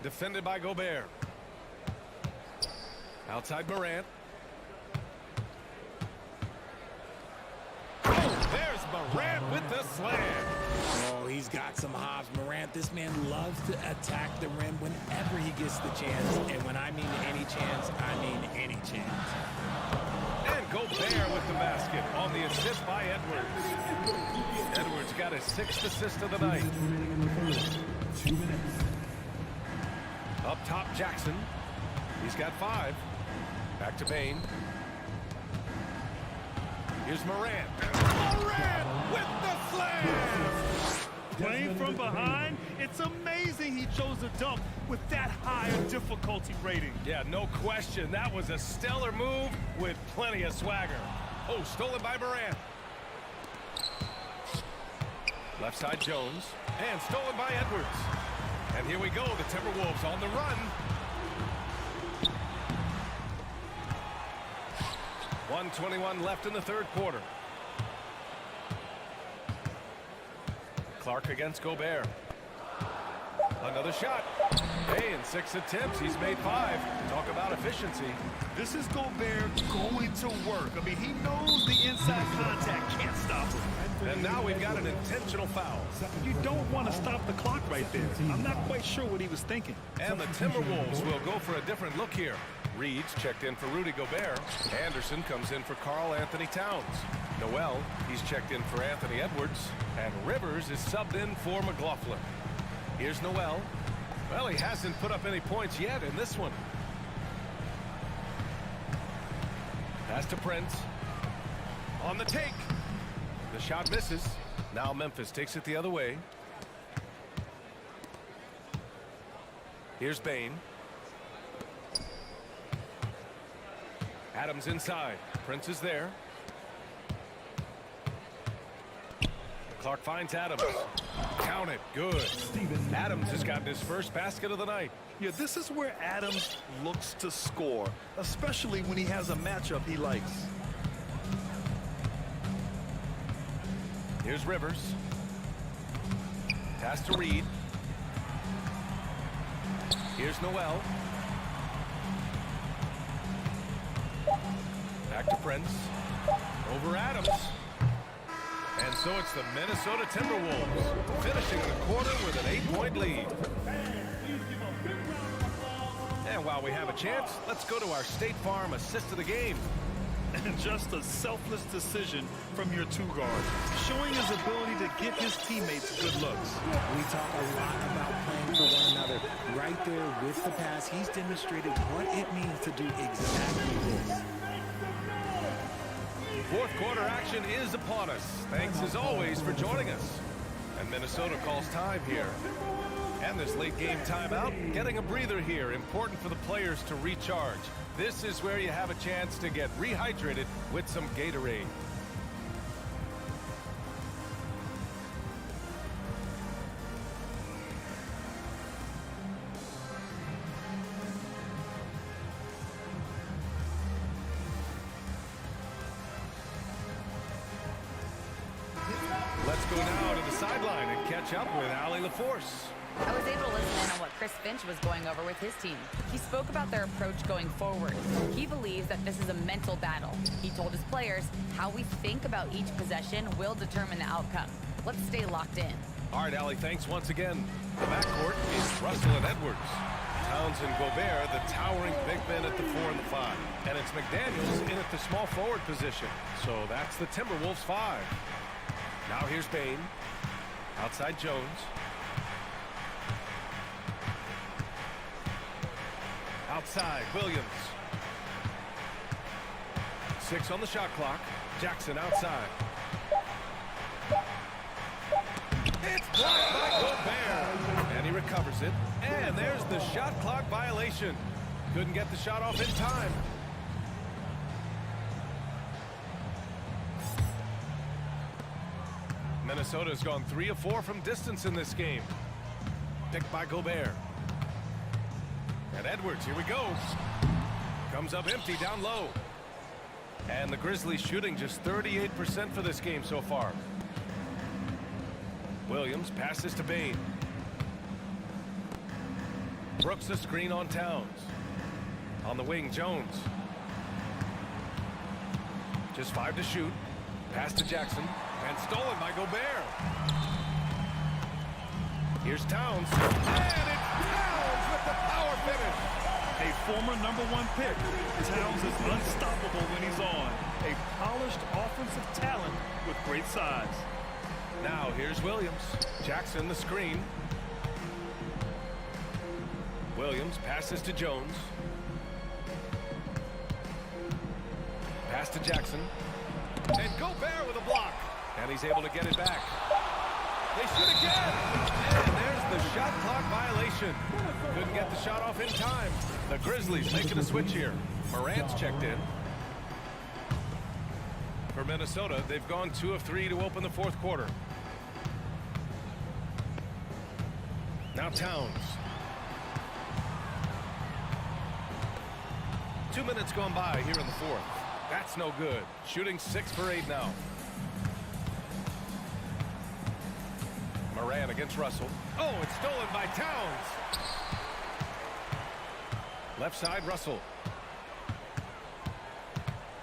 Defended by Gobert. Outside Morant. Oh, there's Morant with the slam. Oh, he's got some hops. Morant, this man loves to attack the rim whenever he gets the chance. And when I mean any chance, I mean any chance. And Gobert with the basket on the assist by Edwards. Edwards got his 6th assist of the night. 2 minutes. Up top, Jackson. He's got 5. Back to Bane. Here's Morant. Morant with the slam! Playing from behind, it's amazing he chose to dunk with that higher difficulty rating. Yeah, no question. That was a stellar move with plenty of swagger. Oh, stolen by Morant. Left side, Jones. And stolen by Edwards. And here we go, the Timberwolves on the run. 1:21 left in the third quarter. Clark against Gobert. Another shot. Hey, in 6 attempts, he's made 5. Talk about efficiency. This is Gobert going to work. I mean, he knows the inside contact can't stop him. And now we've got an intentional foul. You don't want to stop the clock right there. I'm not quite sure what he was thinking. And the Timberwolves will go for a different look here. Reed's checked in for Rudy Gobert. Anderson comes in for Karl Anthony Towns. Noel, he's checked in for Anthony Edwards. And Rivers is subbed in for McLaughlin. Here's Noel. Well, he hasn't put up any points yet in this one. Pass to Prince. On the take. The shot misses. Now Memphis takes it the other way. Here's Bane. Adams inside. Prince is there. Clark finds Adams. Count it. Good. Adams has gotten his first basket of the night. Yeah, this is where Adams looks to score, especially when he has a matchup he likes. Here's Rivers. Pass to Reed. Here's Noel. Back to Prince. Over Adams. And so it's the Minnesota Timberwolves finishing the quarter with an 8-point lead. And while we have a chance, let's go to our State Farm assist of the game. And just a selfless decision from your 2 guard, showing his ability to give his teammates good looks. We talk a lot about playing for one another. Right there with the pass, he's demonstrated what it means to do exactly this. Fourth quarter action is upon us. Thanks as always for joining us. And Minnesota calls time here. And this late game timeout, getting a breather here. Important for the players to recharge. This is where you have a chance to get rehydrated with some Gatorade. go now to the sideline and catch up with Allie LaForce. I was able to listen in on what Chris Finch was going over with his team. He spoke about their approach going forward. He believes that this is a mental battle. He told his players how we think about each possession will determine the outcome. Let's stay locked in. All right, Allie, thanks once again. The backcourt is Russell and Edwards. Towns and Gobert, the towering big men at the 4 and the 5. And it's McDaniels in at the small forward position. So that's the Timberwolves 5. Now here's Bain. Outside Jones. Outside Williams. 6 on the shot clock. Jackson outside. It's blocked by Gobert. And he recovers it. And there's the shot clock violation. Couldn't get the shot off in time. Minnesota's gone 3 of 4 from distance in this game. Picked by Gobert. And Edwards, here we go. Comes up empty down low. And the Grizzlies shooting just 38% for this game so far. Williams passes to Bain. Brooks a screen on Towns. On the wing, Jones. Just 5 to shoot. Pass to Jackson. And stolen by Gobert. Here's Towns. And it's Towns with the power finish. A former #1 pick. Towns is unstoppable when he's on. A polished offensive talent with great size. Now here's Williams. Jackson the screen. Williams passes to Jones. Pass to Jackson. And Gobert with a block. And he's able to get it back. They shoot again. And there's the shot clock violation. Couldn't get the shot off in time. The Grizzlies making a switch here. Morant's checked in. For Minnesota, they've gone 2 of 3 to open the 4th quarter. Now Towns. 2 minutes gone by here in the 4th. That's no good. Shooting 6 for 8 now. Morant against Russell. Oh, it's stolen by Towns. Left side, Russell.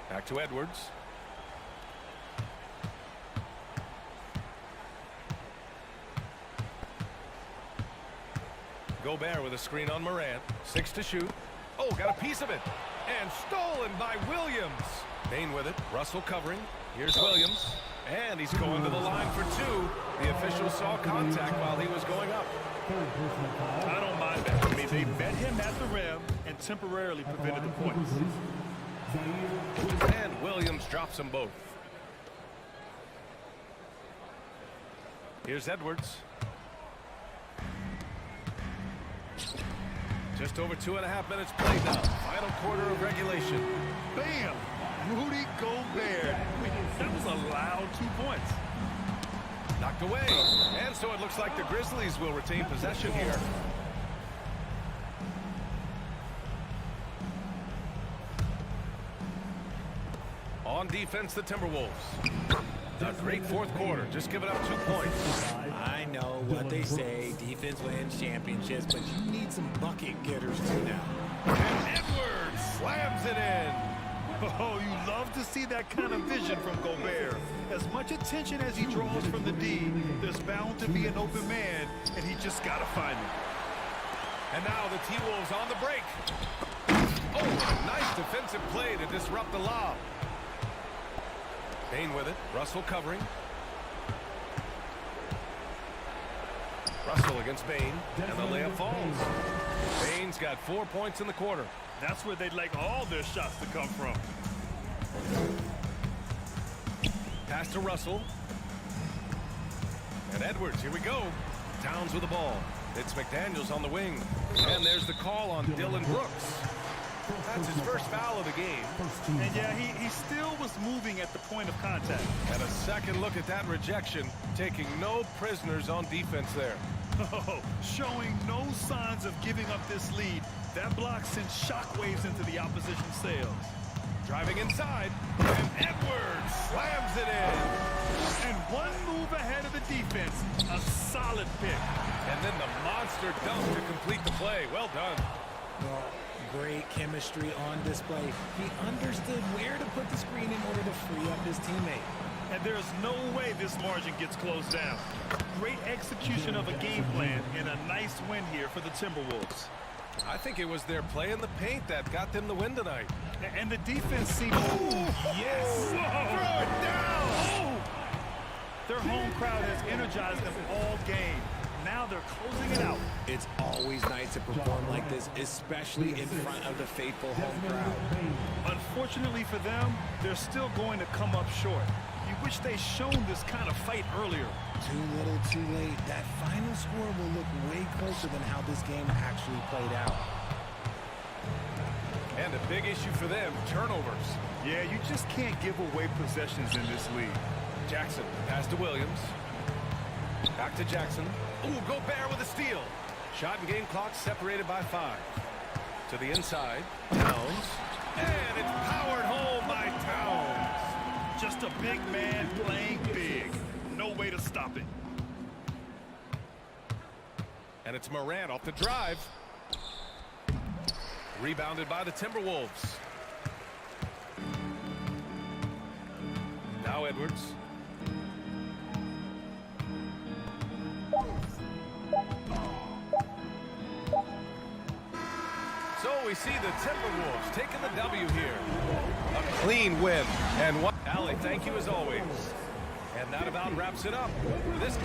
Back to Edwards. Gobert with a screen on Morant. 6 to shoot. Oh, got a piece of it. And stolen by Williams. Bain with it. Russell covering. Here's Williams. And he's going to the line for 2. The official saw contact while he was going up. I don't mind that. I mean, they met him at the rim and temporarily prevented the points. And Williams drops them both. Here's Edwards. Just over 2.5 minutes played now. Final quarter of regulation. Bam! Rudy Gobert. I mean, that was a loud 2 points. Knocked away. And so it looks like the Grizzlies will retain possession here. On defense, the Timberwolves. A great 4th quarter. Just giving up 2 points. I know what they say. Defense wins championships, but you need some bucket getters too now. And Edwards slams it in. Oh, you love to see that kind of vision from Gobert. As much attention as he draws from the D, there's bound to be an open man, and he just got to find it. And now the T-Wolves on the break. Oh, a nice defensive play to disrupt the lob. Bain with it. Russell covering. Russell against Bain, and the layup falls. Bain's got 4 points in the quarter. That's where they'd like all their shots to come from. Pass to Russell. And Edwards, here we go. Towns with the ball. It's McDaniels on the wing. And there's the call on Dylan Brooks. That's his first foul of the game. And yeah, he still was moving at the point of contact. And a second look at that rejection, taking no prisoners on defense there. Oh, showing no signs of giving up this lead. That block sent shockwaves into the opposition sails. Driving inside, and Edwards slams it in. And one move ahead of the defense. A solid pick. And then the monster dunk to complete the play. Well done. Well, great chemistry on display. He understood where to put the screen in order to free up his teammate. And there's no way this margin gets closed down. Great execution of a game plan and a nice win here for the Timberwolves. I think it was their play in the paint that got them the win tonight. And the defense seemed... Yes! Throw it down! Oh! Their home crowd has energized them all game. Now they're closing it out. It's always nice to perform like this, especially in front of the faithful home crowd. Unfortunately for them, they're still going to come up short. You wish they'd shown this kind of fight earlier. Too little, too late. That final score will look way closer than how this game actually played out. And a big issue for them, turnovers. Yeah, you just can't give away possessions in this league. Jackson, pass to Williams. Back to Jackson. Ooh, Gobert with a steal. Shot and game clock separated by 5. To the inside, Towns. And it's powered home by Towns. Just a big man playing big. No way to stop it. And it's Morant off the drive. Rebounded by the Timberwolves. Now Edwards. So we see the Timberwolves taking the W here. A clean win. And what? Allie, thank you as always. And that about wraps it up for this.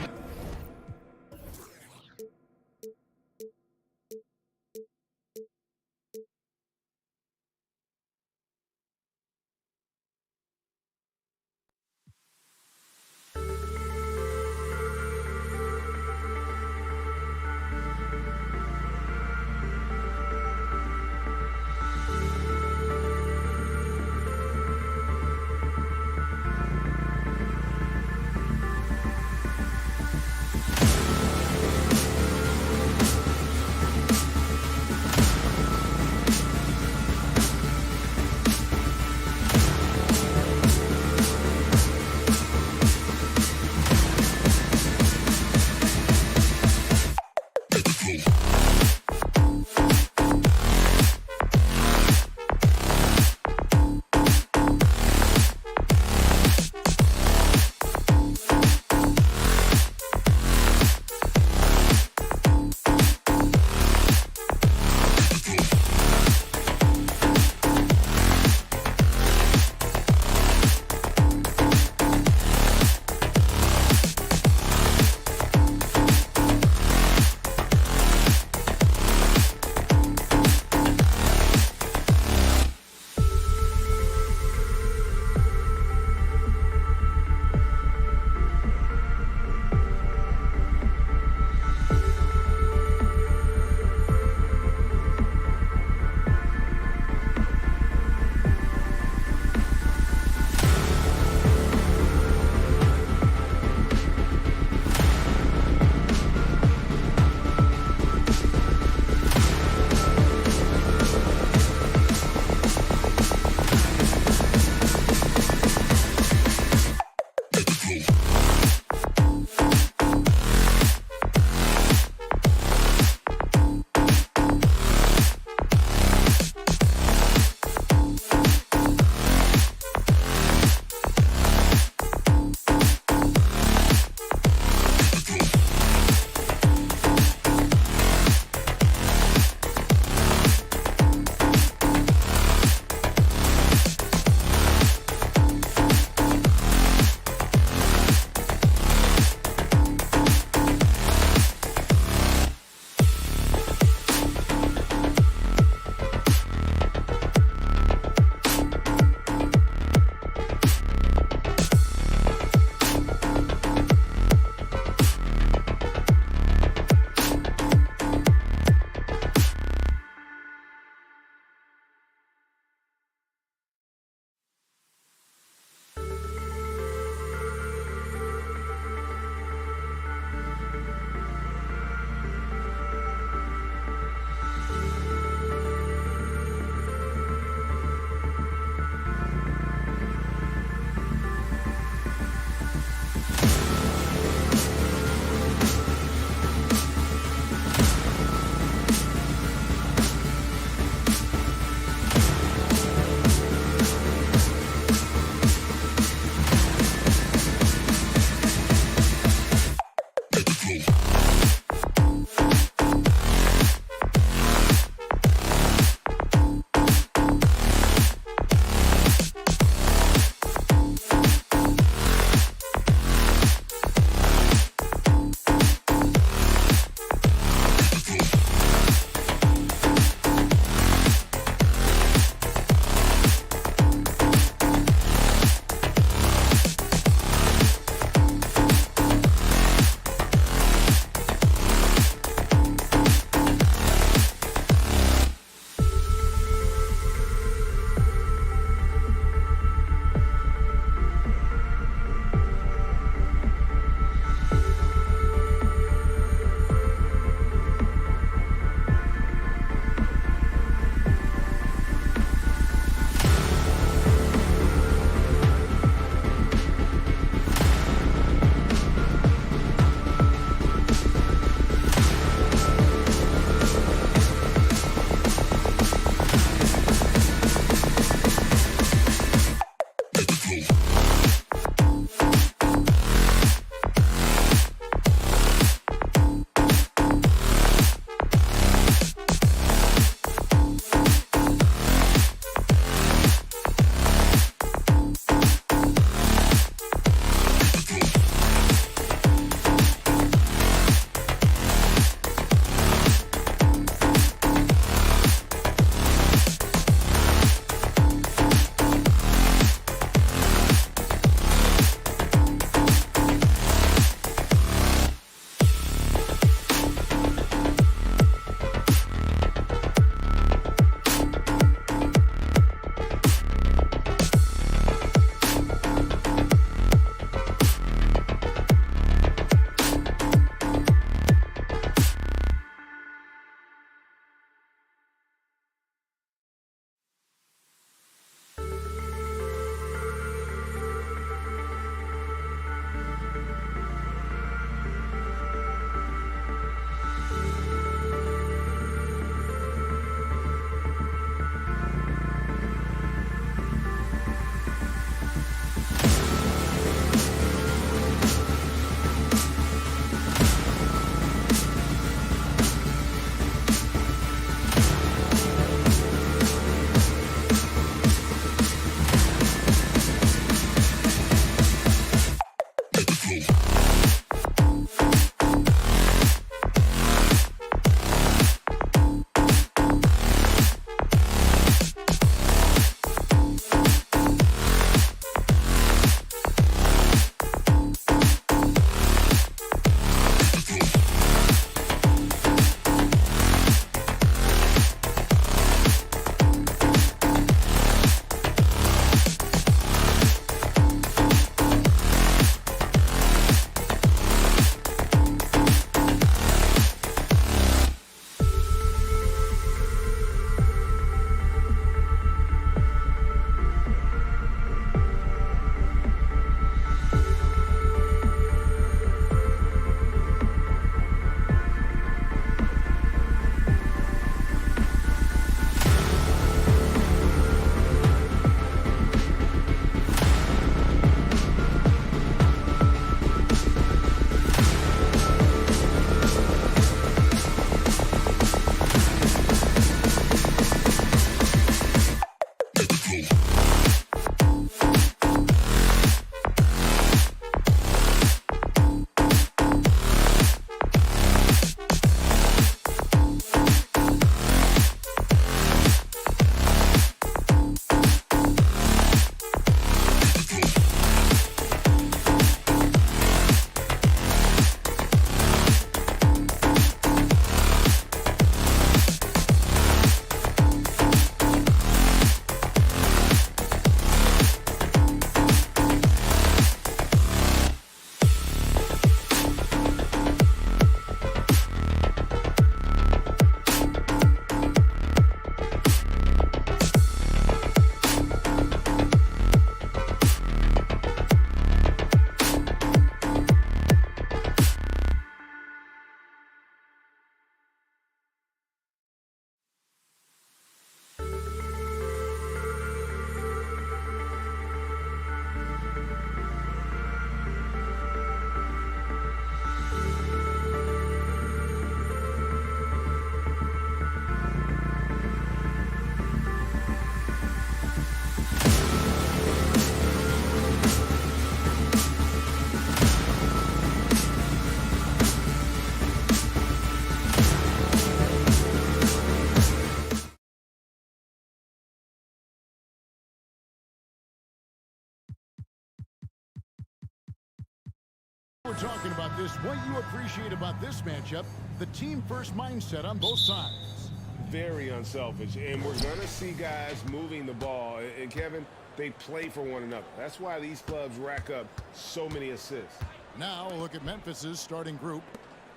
We're talking about this. What you appreciate about this matchup, the team-first mindset on both sides. Very unselfish, and we're going to see guys moving the ball. And, Kevin, they play for one another. That's why these clubs rack up so many assists. Now look at Memphis's starting group.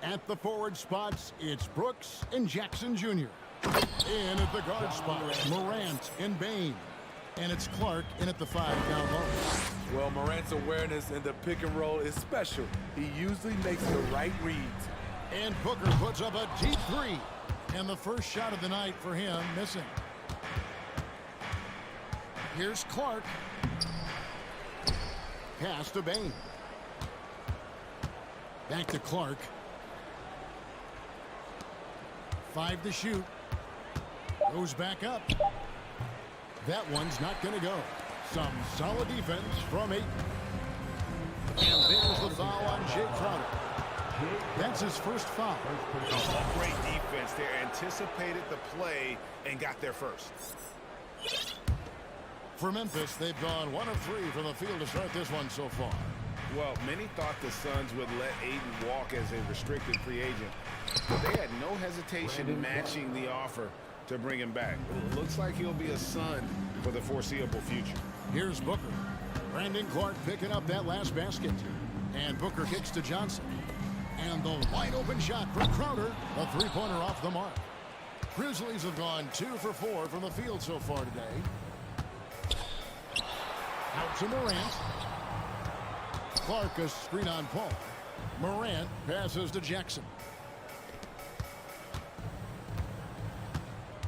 At the forward spots, it's Brooks and Jackson Jr. In at the guard spots, Morant and Bane. And it's Clark in at the 5 down low. Well, Morant's awareness in the pick and roll is special. He usually makes the right reads. And Booker puts up a deep 3. And the first shot of the night for him missing. Here's Clark. Pass to Bane. Back to Clark. 5 to shoot. Goes back up. That one's not going to go. Some solid defense from Ayton. And there's the foul on Jay Crowder. That's his first foul. Oh, great defense there. Anticipated the play and got there first. For Memphis, they've gone 1 of 3 from the field to start this one so far. Well, many thought the Suns would let Ayton walk as a restricted free agent, but they had no hesitation matching the offer to bring him back. Looks like he'll be a Sun for the foreseeable future. Here's Booker. Brandon Clark picking up that last basket. And Booker kicks to Johnson. And the wide open shot from Crowder. A 3-pointer off the mark. Grizzlies have gone 2 for 4 from the field so far today. Out to Morant. Clark a screen on Paul. Morant passes to Jackson.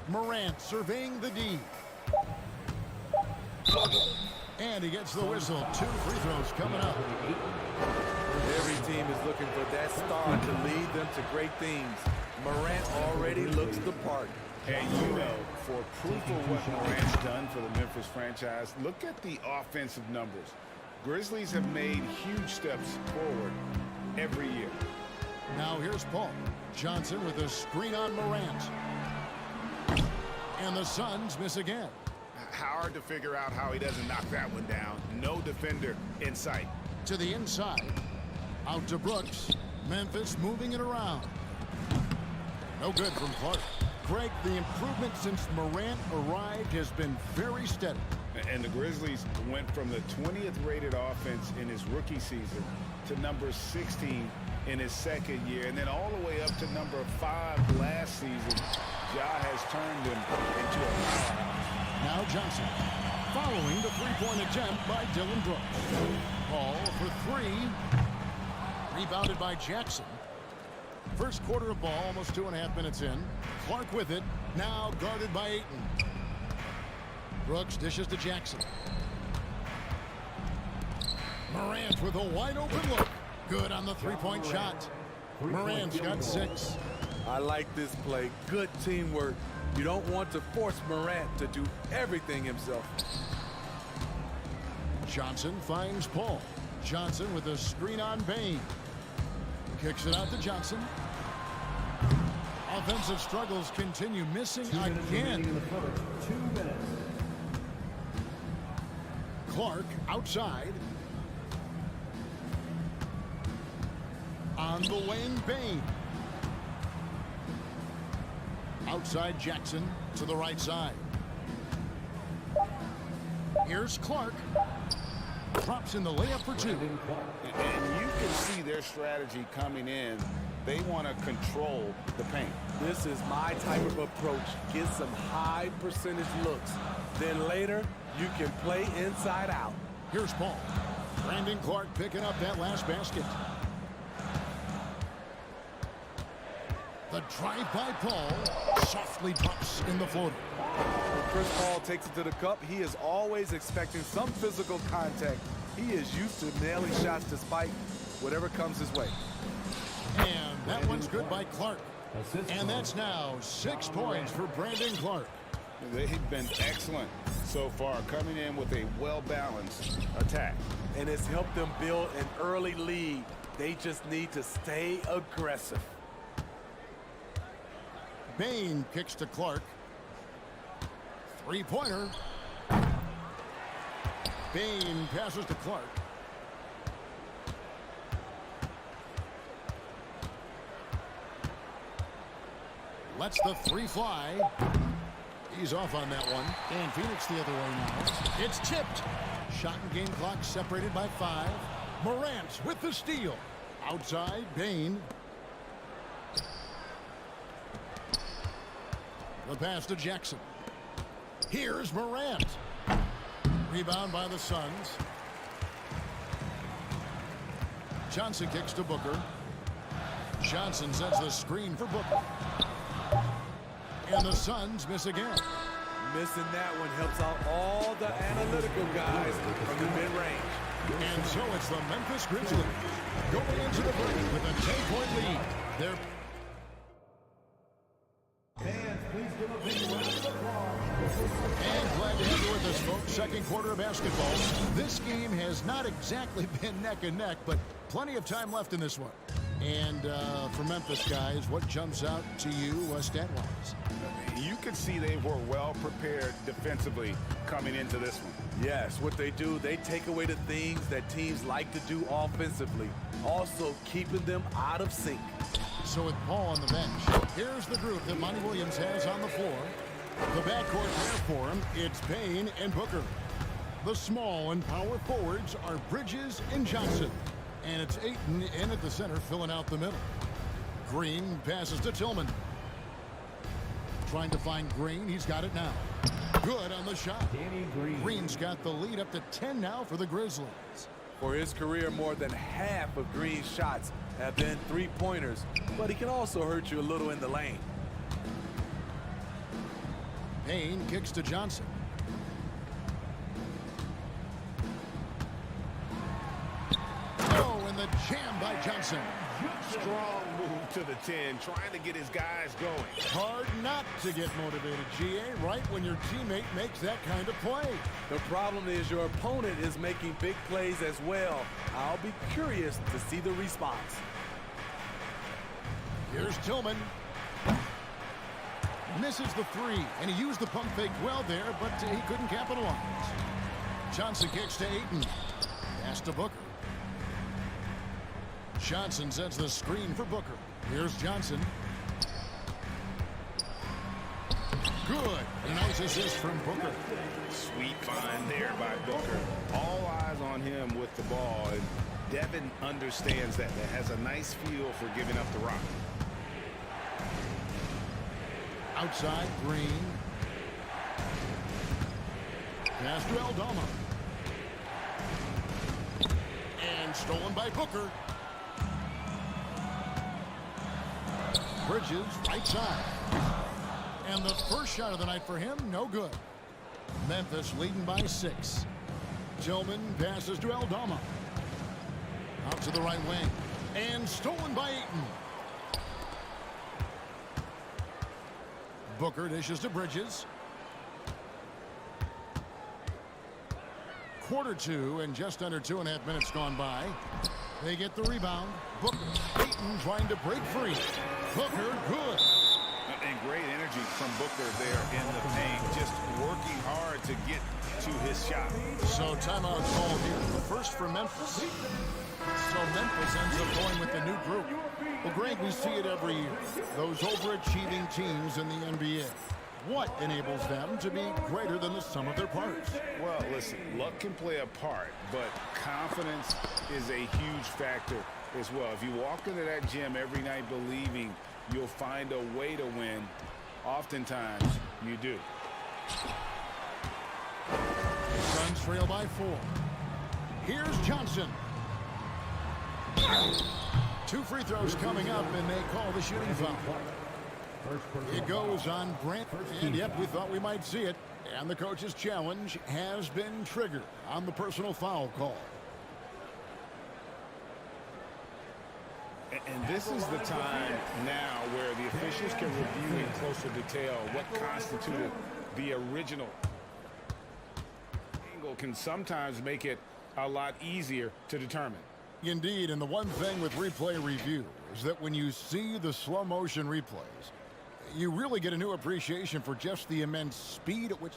Morant surveying the D. And he gets the whistle. 2 free throws coming up. Every team is looking for that star to lead them to great things. Morant already looks the part. And you know, for proof of what Morant's done for the Memphis franchise, look at the offensive numbers. Grizzlies have made huge steps forward every year. Now here's Paul. Johnson with a screen on Morant. And the Suns miss again. Hard to figure out how he doesn't knock that one down. No defender in sight. To the inside. Out to Brooks. Memphis moving it around. No good from Clark. Greg, the improvement since Morant arrived has been very steady. And the Grizzlies went from the 20th rated offense in his rookie season to number 16 in his second year, and then all the way up to number 5 last season. Ja has turned him into a powerhouse. Now Johnson following the 3-point attempt by Dylan Brooks. Ball for 3. Rebounded by Jackson. First quarter of ball, almost 2.5 minutes in. Clark with it, now guarded by Ayton. Brooks dishes to Jackson. Morant with a wide open look. Good on the 3-point shot. Morant's got 6. I like this play. Good teamwork. You don't want to force Morant to do everything himself. Johnson finds Paul. Johnson with a screen on Bane. Kicks it out to Johnson. Offensive struggles continue, missing again. Clark outside. On the wing, Bane. Outside Jackson to the right side. Here's Clark. Drops in the layup for 2. And you can see their strategy coming in. They want to control the paint. This is my type of approach. Get some high percentage looks. Then later, you can play inside out. Here's Paul. Brandon Clark picking up that last basket. The drive by Paul softly drops in the floater. When Chris Paul takes it to the cup, he is always expecting some physical contact. He is used to nailing shots despite whatever comes his way. And that one's good by Clark. And that's now 6 points for Brandon Clark. They've been excellent so far, coming in with a well-balanced attack. And it's helped them build an early lead. They just need to stay aggressive. Bane kicks to Clark. 3-pointer. Bane passes to Clark. Lets the three fly. He's off on that one. And Phoenix the other way now. It's tipped. Shot and game clock separated by 5. Morant with the steal. Outside, Bane. The pass to Jackson. Here's Morant. Rebound by the Suns. Johnson kicks to Booker. Johnson sets the screen for Booker. And the Suns miss again. Missing that one helps out all the analytical guys from the mid-range. And so it's the Memphis Grizzlies going into the break with a 10-point lead. They're and glad to have you with us, folks. Second quarter of basketball. This game has not exactly been neck and neck, but plenty of time left in this one. And for Memphis, guys, what jumps out to you stat-wise? You could see they were well prepared defensively coming into this one. Yes, what they do, they take away the things that teams like to do offensively, also keeping them out of sync. So with Paul on the bench, here's the group that Monty Williams has on the floor. The backcourt there for him, it's Payne and Booker. The small and power forwards are Bridges and Johnson. And it's Ayton in at the center, filling out the middle. Green passes to Tillman. Trying to find Green. He's got it now. Good on the shot. Green's got the lead up to 10 now for the Grizzlies. For his career, more than half of Green's shots have been three-pointers, but he can also hurt you a little in the lane. Payne kicks to Johnson. Oh, and the jam by Johnson. Strong move to the 10, trying to get his guys going. Hard not to get motivated, GA, right when your teammate makes that kind of play. The problem is your opponent is making big plays as well. I'll be curious to see the response. Here's Tillman. Misses the three, and he used the pump fake well there, but he couldn't capitalize. Johnson kicks to Ayton. Pass to Booker. Johnson sets the screen for Booker. Here's Johnson. Good. A nice assist from Booker. Sweet find there by Booker. All eyes on him with the ball. And Devin understands that. That has a nice feel for giving up the rock. Outside, Green. Pass to Eldorado. And stolen by Booker. Bridges, right side. And the first shot of the night for him, no good. Memphis leading by 6. Tillman passes to Eldorado. Out to the right wing. And stolen by Ayton. Booker dishes to Bridges. Quarter 2 and just under 2.5 minutes gone by. They get the rebound. Booker. Ayton trying to break free. Booker, good. And great energy from Booker there in the paint. Just working hard to get to his shot. So timeout call here. The first for Memphis. So Memphis ends up going with the new group. Well, Greg, we see it every year. Those overachieving teams in the NBA. What enables them to be greater than the sum of their parts? Well, listen, luck can play a part, but confidence is a huge factor as well. If you walk into that gym every night believing you'll find a way to win, oftentimes you do. The Suns trail by 4. Here's Johnson. 2 free throws coming up, and they call the shooting foul. It goes on Brent, and yep, we thought we might see it. And the coach's challenge has been triggered on the personal foul call. And this is the time now where the officials can review in closer detail what constituted the original. Angle can sometimes make it a lot easier to determine. Indeed, and the one thing with replay review is that when you see the slow motion replays, you really get a new appreciation for just the immense speed at which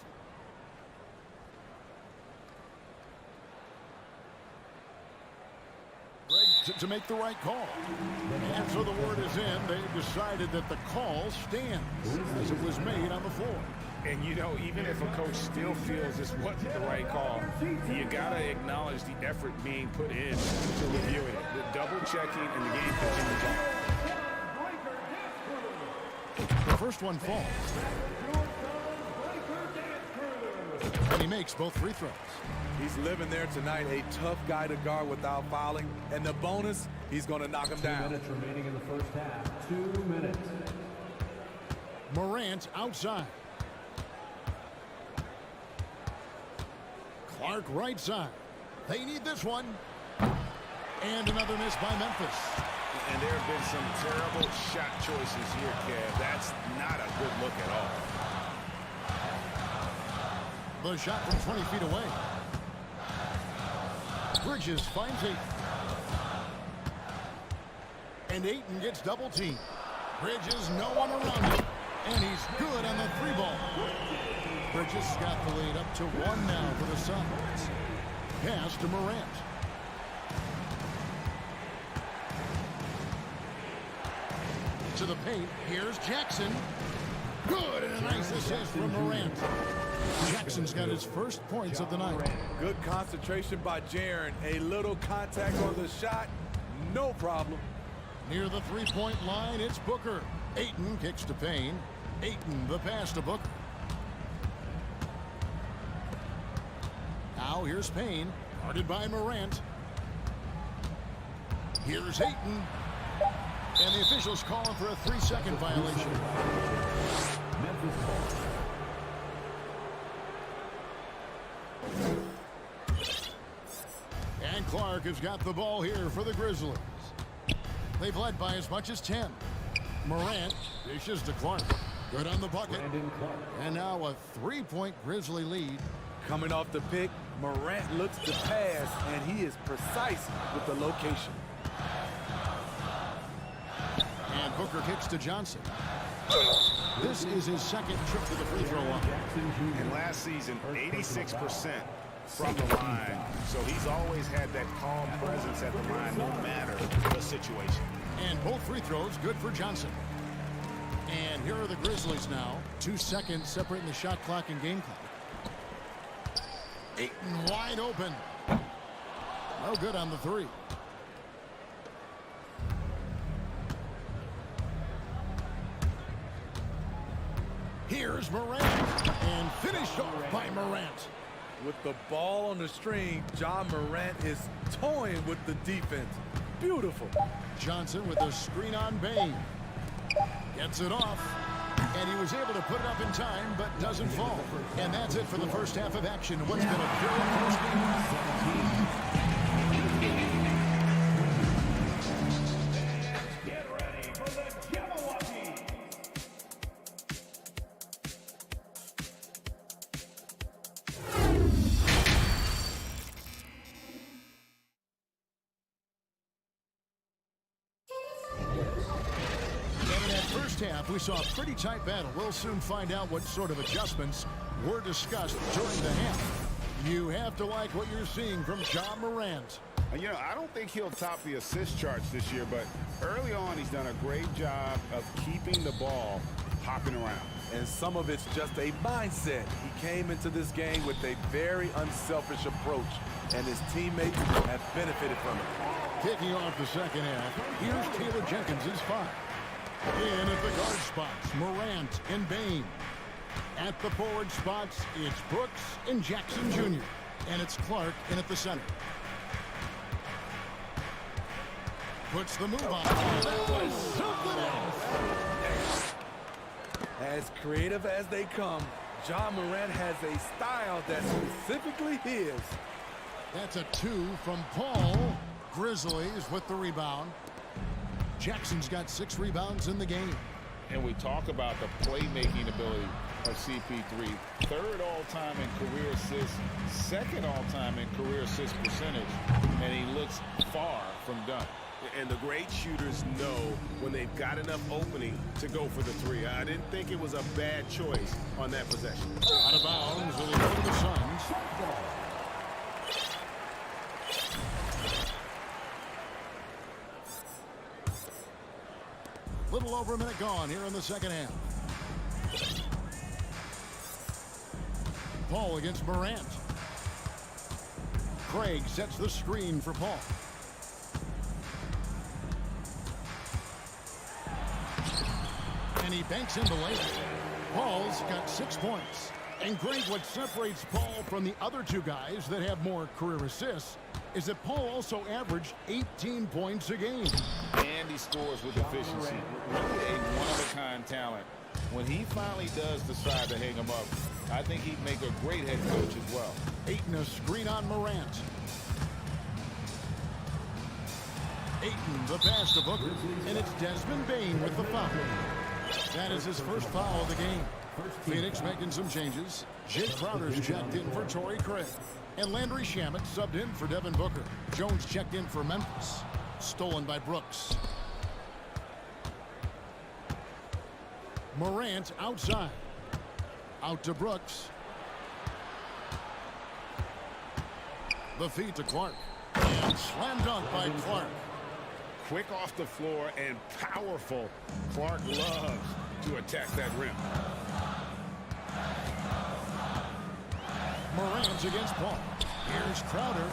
Greg to make the right call. And so the word is in. They've decided that the call stands as it was made on the floor. And, you know, even if a coach still feels this wasn't the right call, you got to acknowledge the effort being put in to reviewing it. The double-checking and the game continues on. The first one falls. And he makes both free throws. He's living there tonight, a tough guy to guard without fouling. And the bonus, he's going to knock him down. 2 minutes remaining in the first half. 2 minutes. Morant outside. Clark right side. They need this one. And another miss by Memphis. And there have been some terrible shot choices here, Kev. That's not a good look at all. The shot from 20 feet away. Bridges finds Ayton. And Ayton gets double teamed. Bridges, no one around him. And he's good on the 3-ball. Bridges got the lead up to 1 now for the Suns. Pass to Morant. To the paint. Here's Jackson. Good, and a nice assist from Morant. Jackson's got his first points of the night. Good concentration by Jaren. A little contact on the shot, no problem. Near the three-point line, it's Booker. Ayton kicks to Payne. Ayton, the pass to Booker. Now here's Payne, guarded by Morant. Here's Ayton. And the officials calling for a 3-second violation. And Clark has got the ball here for the Grizzlies. They've led by as much as 10. Morant dishes to Clark. Good on the bucket. And now a 3-point Grizzly lead. Coming off the pick, Morant looks to pass, and he is precise with the location. And Booker kicks to Johnson. This is his second trip to the free throw line. And last season, 86% from the line. So he's always had that calm presence at the line no matter the situation. And both free throws good for Johnson. And here are the Grizzlies now. 2 seconds separating the shot clock and game clock. Ayton wide open. No good on the 3. Here's Morant. And finished off by Morant. With the ball on the string, John Morant is toying with the defense. Beautiful. Johnson with the screen on Bane. Gets it off. And he was able to put it up in time, but doesn't fall. And that's it for the first half of action. What's been a very close game. Get ready for the Jabberwocky. Half, we saw a pretty tight battle. We'll soon find out what sort of adjustments were discussed during the half. You have to like what you're seeing from John Morant. You know, I don't think he'll top the assist charts this year, but early on he's done a great job of keeping the ball hopping around. And some of it's just a mindset. He came into this game with a very unselfish approach, and his teammates have benefited from it. Kicking off the second half, here's Taylor Jenkins' 5. In at the guard spots, Morant and Bane. At the forward spots, it's Brooks and Jackson Jr. And it's Clark in at the center. Puts the move on. That was something else. As creative as they come, John Morant has a style that's specifically his. That's a 2 from Paul. Grizzlies with the rebound. Jackson's got 6 rebounds in the game. And we talk about the playmaking ability of CP3. 3rd all-time in career assists, 2nd all-time in career assist percentage, and he looks far from done. And the great shooters know when they've got enough opening to go for the 3. I didn't think it was a bad choice on that possession. Out of bounds, it'll go to the Suns. little over a minute gone here in the second half. Paul against Morant. Craig sets the screen for Paul. And he banks in the lane. Paul's got 6 points. And Greg, what separates Paul from the other two guys that have more career assists is that Paul also averaged 18 points a game. And he scores with efficiency. Really a one-of-a-kind talent. When he finally does decide to hang him up, I think he'd make a great head coach as well. Ayton a screen on Morant. Ayton the pass to Booker. And it's Desmond Bane with the foul. That is his first foul of the game. Phoenix making some changes. Jake Crowder's checked in for Torrey Craig. And Landry Shamet subbed in for Devin Booker. Jones checked in for Memphis. Stolen by Brooks. Morant outside. Out to Brooks. The feed to Clark. And slam dunk by Clark. Quick off the floor and powerful. Clark loves to attack that rim. Morant against Paul. Here's Crowder.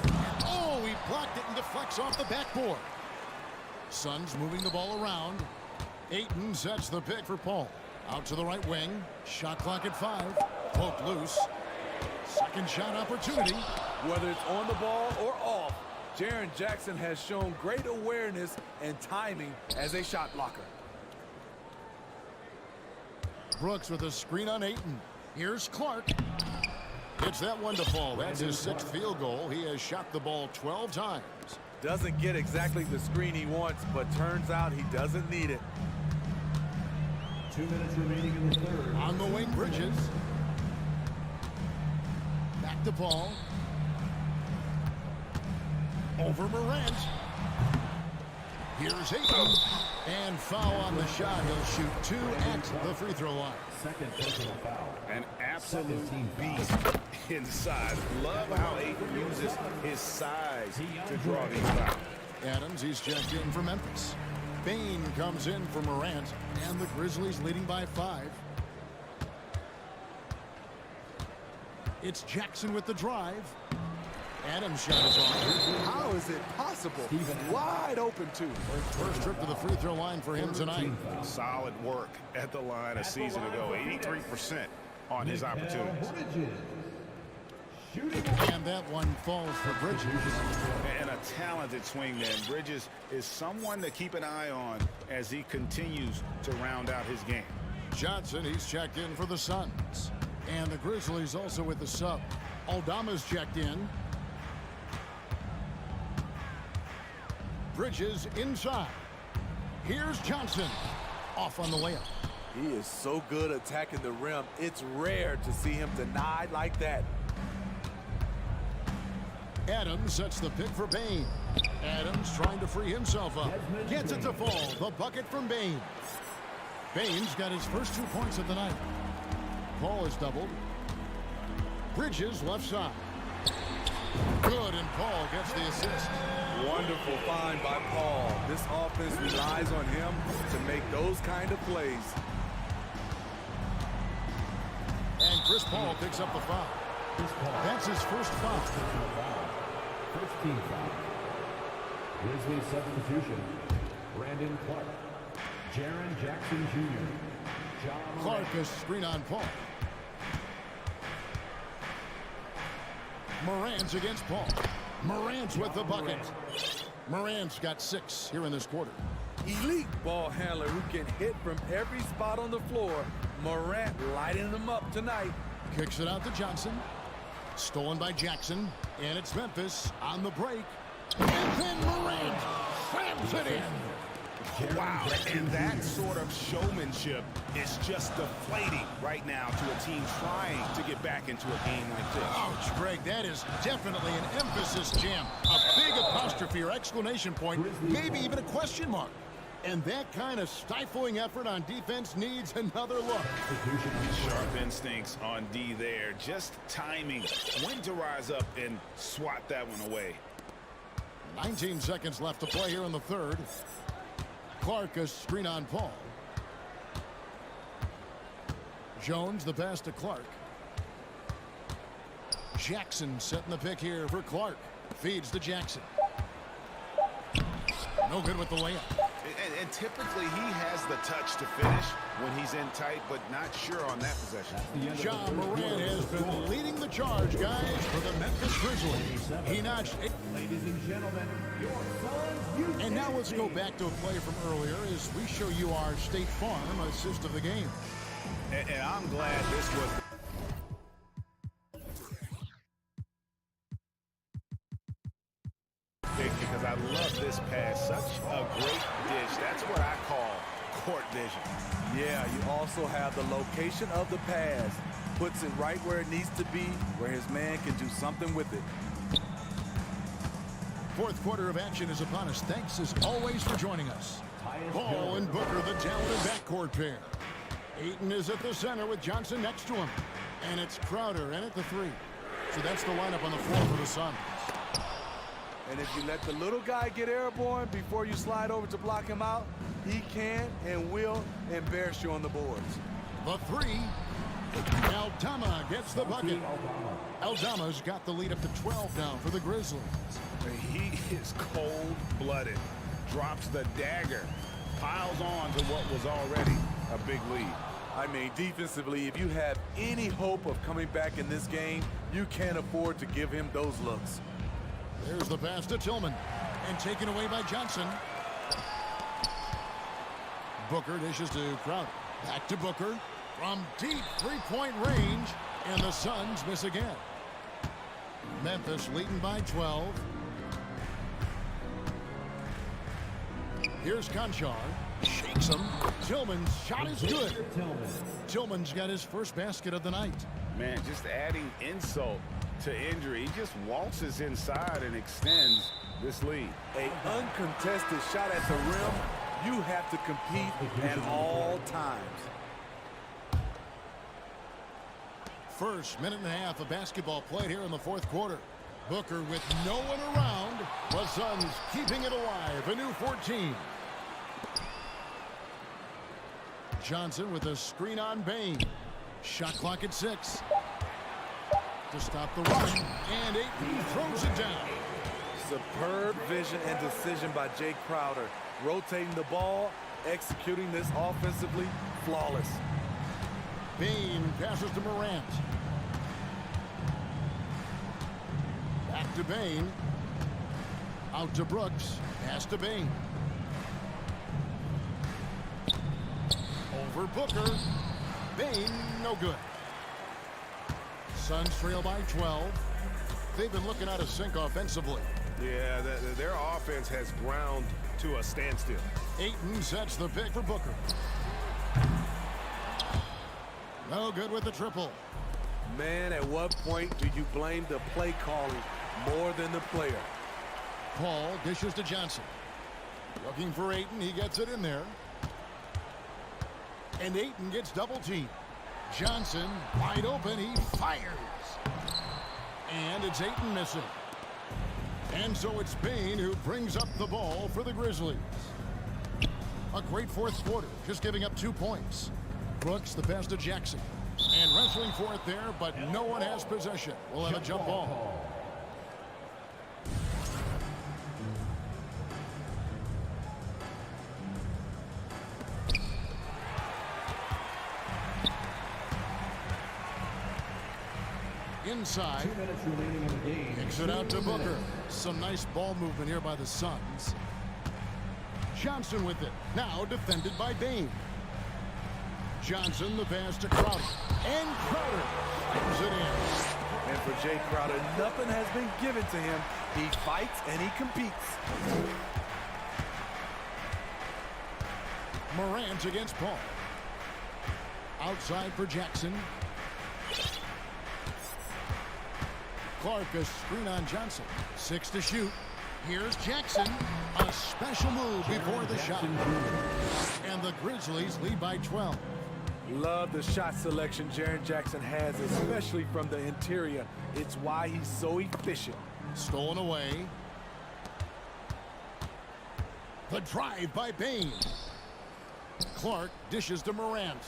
Oh, he blocked it and deflects off the backboard. Suns moving the ball around. Ayton sets the pick for Paul. Out to the right wing. Shot clock at 5. Poked loose. Second shot opportunity. Whether it's on the ball or off, Jaren Jackson has shown great awareness and timing as a shot blocker. Brooks with a screen on Ayton. Here's Clark. It's that one to fall. That's his 6th field goal. He has shot the ball 12 times. Doesn't get exactly the screen he wants, but turns out he doesn't need it. 2 minutes remaining in the third. On the wing, Bridges. Back to Paul. Over Morant. Here's Ayton. And foul on the shot. He'll shoot 2 at the free throw line. Second personal foul. An absolute beast inside. Love how Ayton uses his size to draw these fouls. Adams, he's checked in for Memphis. Bane comes in for Morant. And the Grizzlies leading by 5. It's Jackson with the drive. Adams shot is on. How is it possible? Wide open, too. First trip to the free throw line for him tonight. Solid work at the line a season ago. 83% on his opportunities. And that one falls for Bridges. And a talented swingman. Bridges is someone to keep an eye on as he continues to round out his game. Johnson, he's checked in for the Suns. And the Grizzlies also with the sub. Aldama's checked in. Bridges inside. Here's Johnson. Off on the layup. He is so good attacking the rim. It's rare to see him denied like that. Adams sets the pick for Bane. Adams trying to free himself up. Gets it to fall. The bucket from Bane. Bane's got his first 2 points of the night. Paul is doubled. Bridges left side. Good, and Paul gets the assist. Wonderful find by Paul. This offense relies on him to make those kind of plays. And Chris Paul picks up the foul. That's his first foul. First team foul. Grizzlies substitution. Brandon Clark. Jaren Jackson Jr. John Clark a screen on Paul. Morant's against Paul. Morant's with the bucket. Morant's got 6 here in this quarter. Elite ball handler who can hit from every spot on the floor. Morant lighting them up tonight. Kicks it out to Johnson. Stolen by Jackson. And it's Memphis on the break. And then Morant slams it in. Wow, and that sort of showmanship is just deflating right now to a team trying to get back into a game like this. Ouch, Greg, that is definitely an emphasis jam. A big apostrophe or exclamation point, maybe even a question mark. And that kind of stifling effort on defense needs another look. Sharp instincts on D there. Just timing when to rise up and swat that one away. 19 seconds left to play here in the third. Clark a screen on Paul. Jones, the pass to Clark. Jackson setting the pick here for Clark. Feeds to Jackson. No good with the layup. And typically he has the touch to finish when he's in tight, but not sure on that possession. Ja Morant has been leading the charge, guys, for the Memphis Grizzlies. He notched it. Ladies and gentlemen, your Suns. And now let's go back to a play from earlier as we show you our State Farm assist of the game. And I'm glad this was... because I love this pass. Such a great dish. That's what I call court vision. Yeah, you also have the location of the pass. Puts it right where it needs to be, where his man can do something with it. Fourth quarter of action is upon us. Thanks as always for joining us. Ball and Booker, the talented backcourt pair. Ayton is at the center with Johnson next to him. And it's Crowder in at the three. So that's the lineup on the floor for the Suns. And if you let the little guy get airborne before you slide over to block him out, he can and will embarrass you on the boards. The three. Aldama gets the bucket. Aldama's got the lead up to 12 now for the Grizzlies. He is cold-blooded. Drops the dagger. Piles on to what was already a big lead. I mean, defensively, if you have any hope of coming back in this game, you can't afford to give him those looks. There's the pass to Tillman. And taken away by Johnson. Booker dishes to Crowder. Back to Booker. From deep three-point range. And the Suns miss again. Memphis leading by 12. Here's Conchar. Shakes him. Tillman's shot is good. Tillman's got his first basket of the night. Man, just adding insult to injury. He just waltzes inside and extends this lead. An uncontested shot at the rim, you have to compete at all times. First minute and a half of basketball played here in the fourth quarter. Booker with no one around. The Suns keeping it alive. A new 14. Johnson with a screen on Bain. Shot clock at 6. To stop the run. And Ayton throws it down. Superb vision and decision by Jay Crowder. Rotating the ball, executing this offensively, flawless. Bain passes to Morant. Back to Bain. Out to Brooks. Pass to Bain. Over Booker. Bain, no good. Suns trail by 12. They've been looking out of sync offensively. Yeah, their offense has ground to a standstill. Ayton sets the pick for Booker. No good with the triple. Man, at what point do you blame the play calling more than the player? Paul dishes to Johnson. Looking for Ayton. He gets it in there. And Ayton gets double teamed. Johnson wide open. He fires. And it's Ayton missing. And so it's Bain who brings up the ball for the Grizzlies. A great fourth quarter, just giving up 2 points. Brooks, the pass to Jackson. And wrestling for it there, but no one has possession. We'll have a jump ball. Inside. 2 minutes remaining in the game. Kicks it out to Booker. Some nice ball movement here by the Suns. Johnson with it. Now defended by Bain. Johnson, the pass to Crowder. And Crowder slams it in. And for Jay Crowder, nothing has been given to him. He fights and he competes. Morant against Paul. Outside for Jackson. Clark, a screen on Johnson. 6 to shoot. Here's Jackson. A special move before the shot. And the Grizzlies lead by 12. Love the shot selection Jaren Jackson has, especially from the interior. It's why he's so efficient. Stolen away. The drive by Bain. Clark dishes to Morant.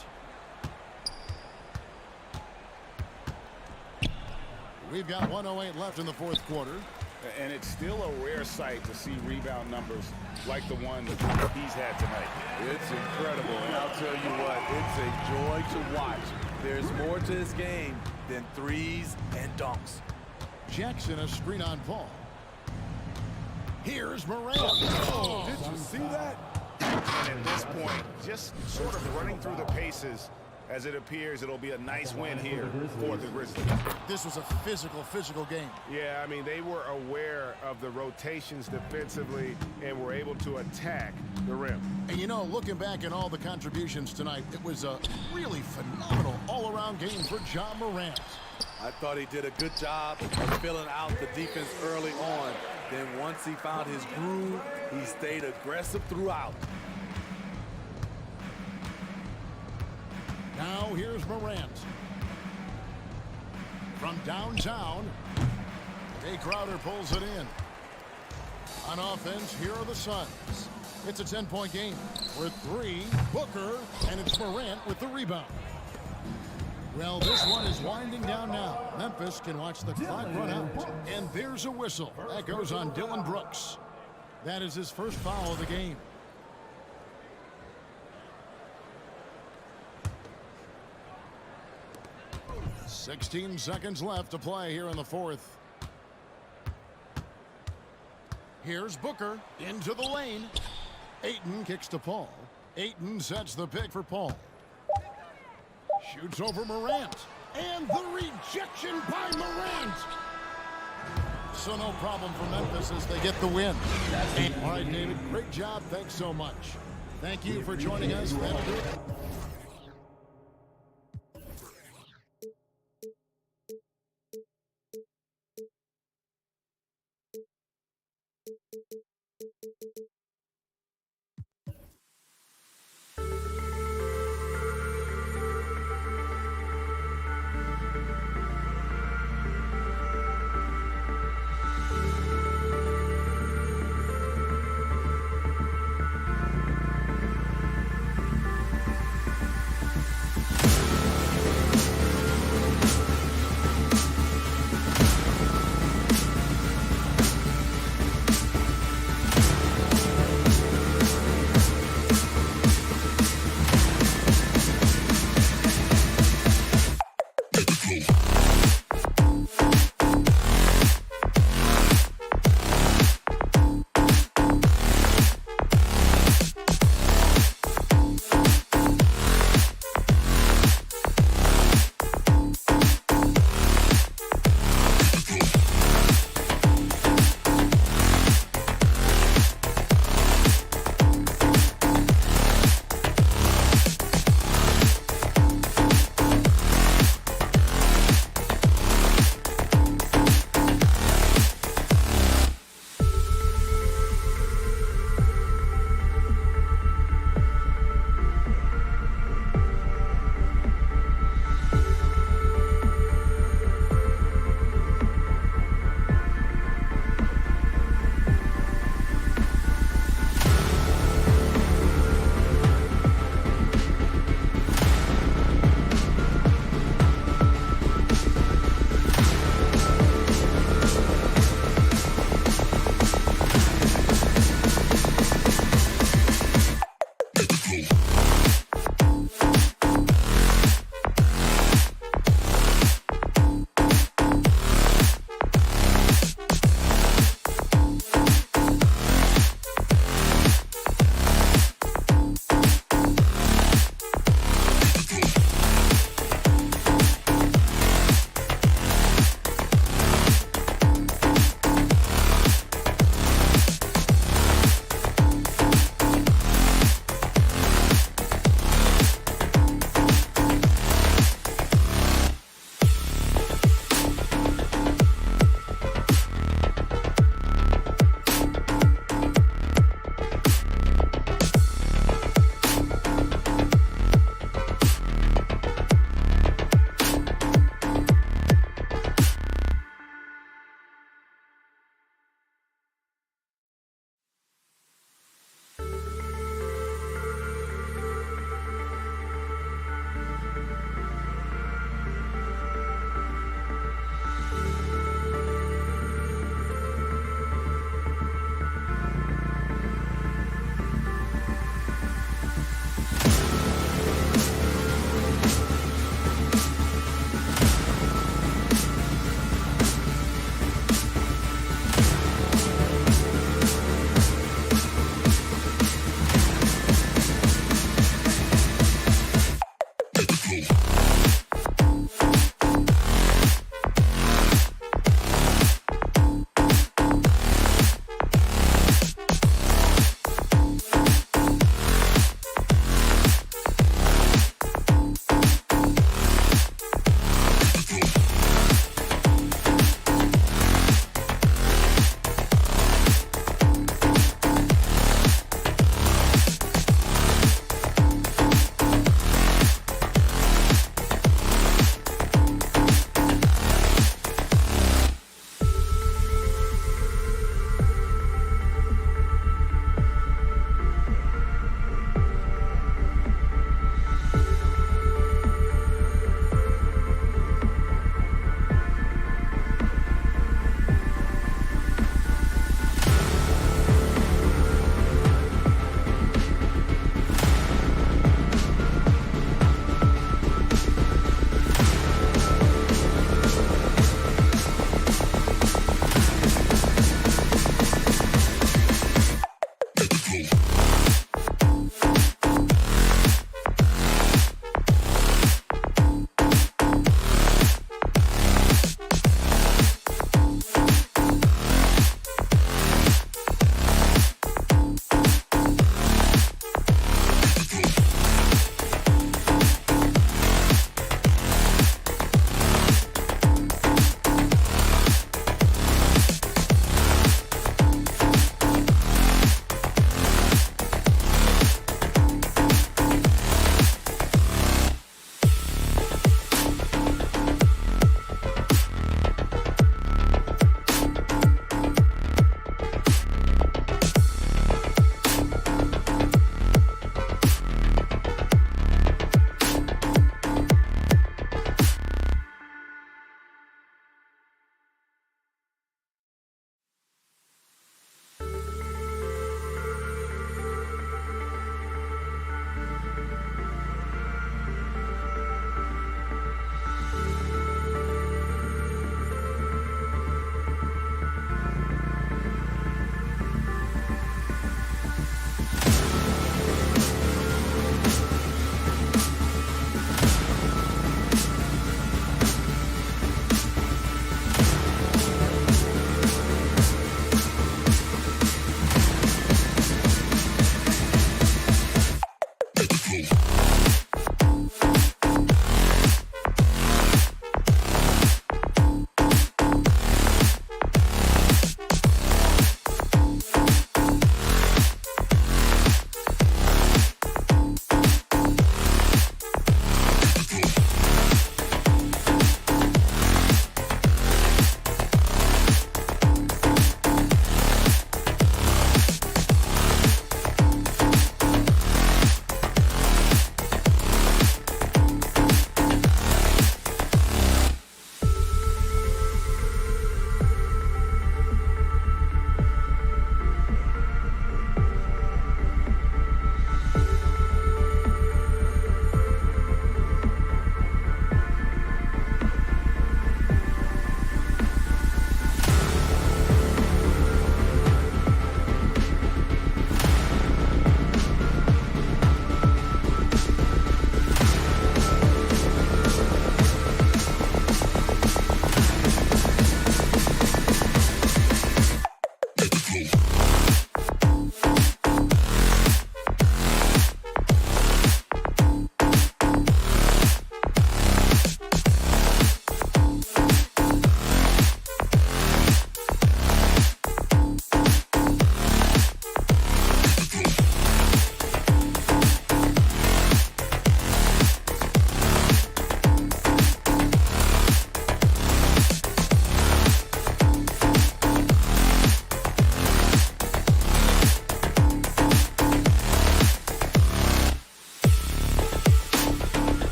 We've got 1:08 left in the fourth quarter. And it's still a rare sight to see rebound numbers like the one he's had tonight. It's incredible, and I'll tell you what, it's a joy to watch. There's more to this game than threes and dunks. Jackson, a screen on Paul. Here's Morant. Oh, did you see that? And at this point, just sort of running through the paces, as it appears it'll be a nice win here for the Grizzlies. This was a physical game. Yeah, I mean, they were aware of the rotations defensively and were able to attack the rim. And you know, looking back at all the contributions tonight, it was a really phenomenal all-around game for Ja Morant. I thought he did a good job of filling out the defense early on. Then once he found his groove, he stayed aggressive throughout. Now here's Morant. From downtown, Jay Crowder pulls it in. On offense, here are the Suns. It's a 10-point game. For three, Booker, and it's Morant with the rebound. Well, this one is winding down now. Memphis can watch the clock run out. And there's a whistle. That goes on Dylan Brooks. That is his first foul of the game. "16 seconds left to play here in the fourth. Here's Booker into the lane. Ayton kicks to Paul. Ayton sets the pick for Paul. Shoots over Morant. And the rejection by Morant. So no problem for Memphis as they get the win. All right, David, great job. Thanks so much. Thank you for joining us. That'll do it.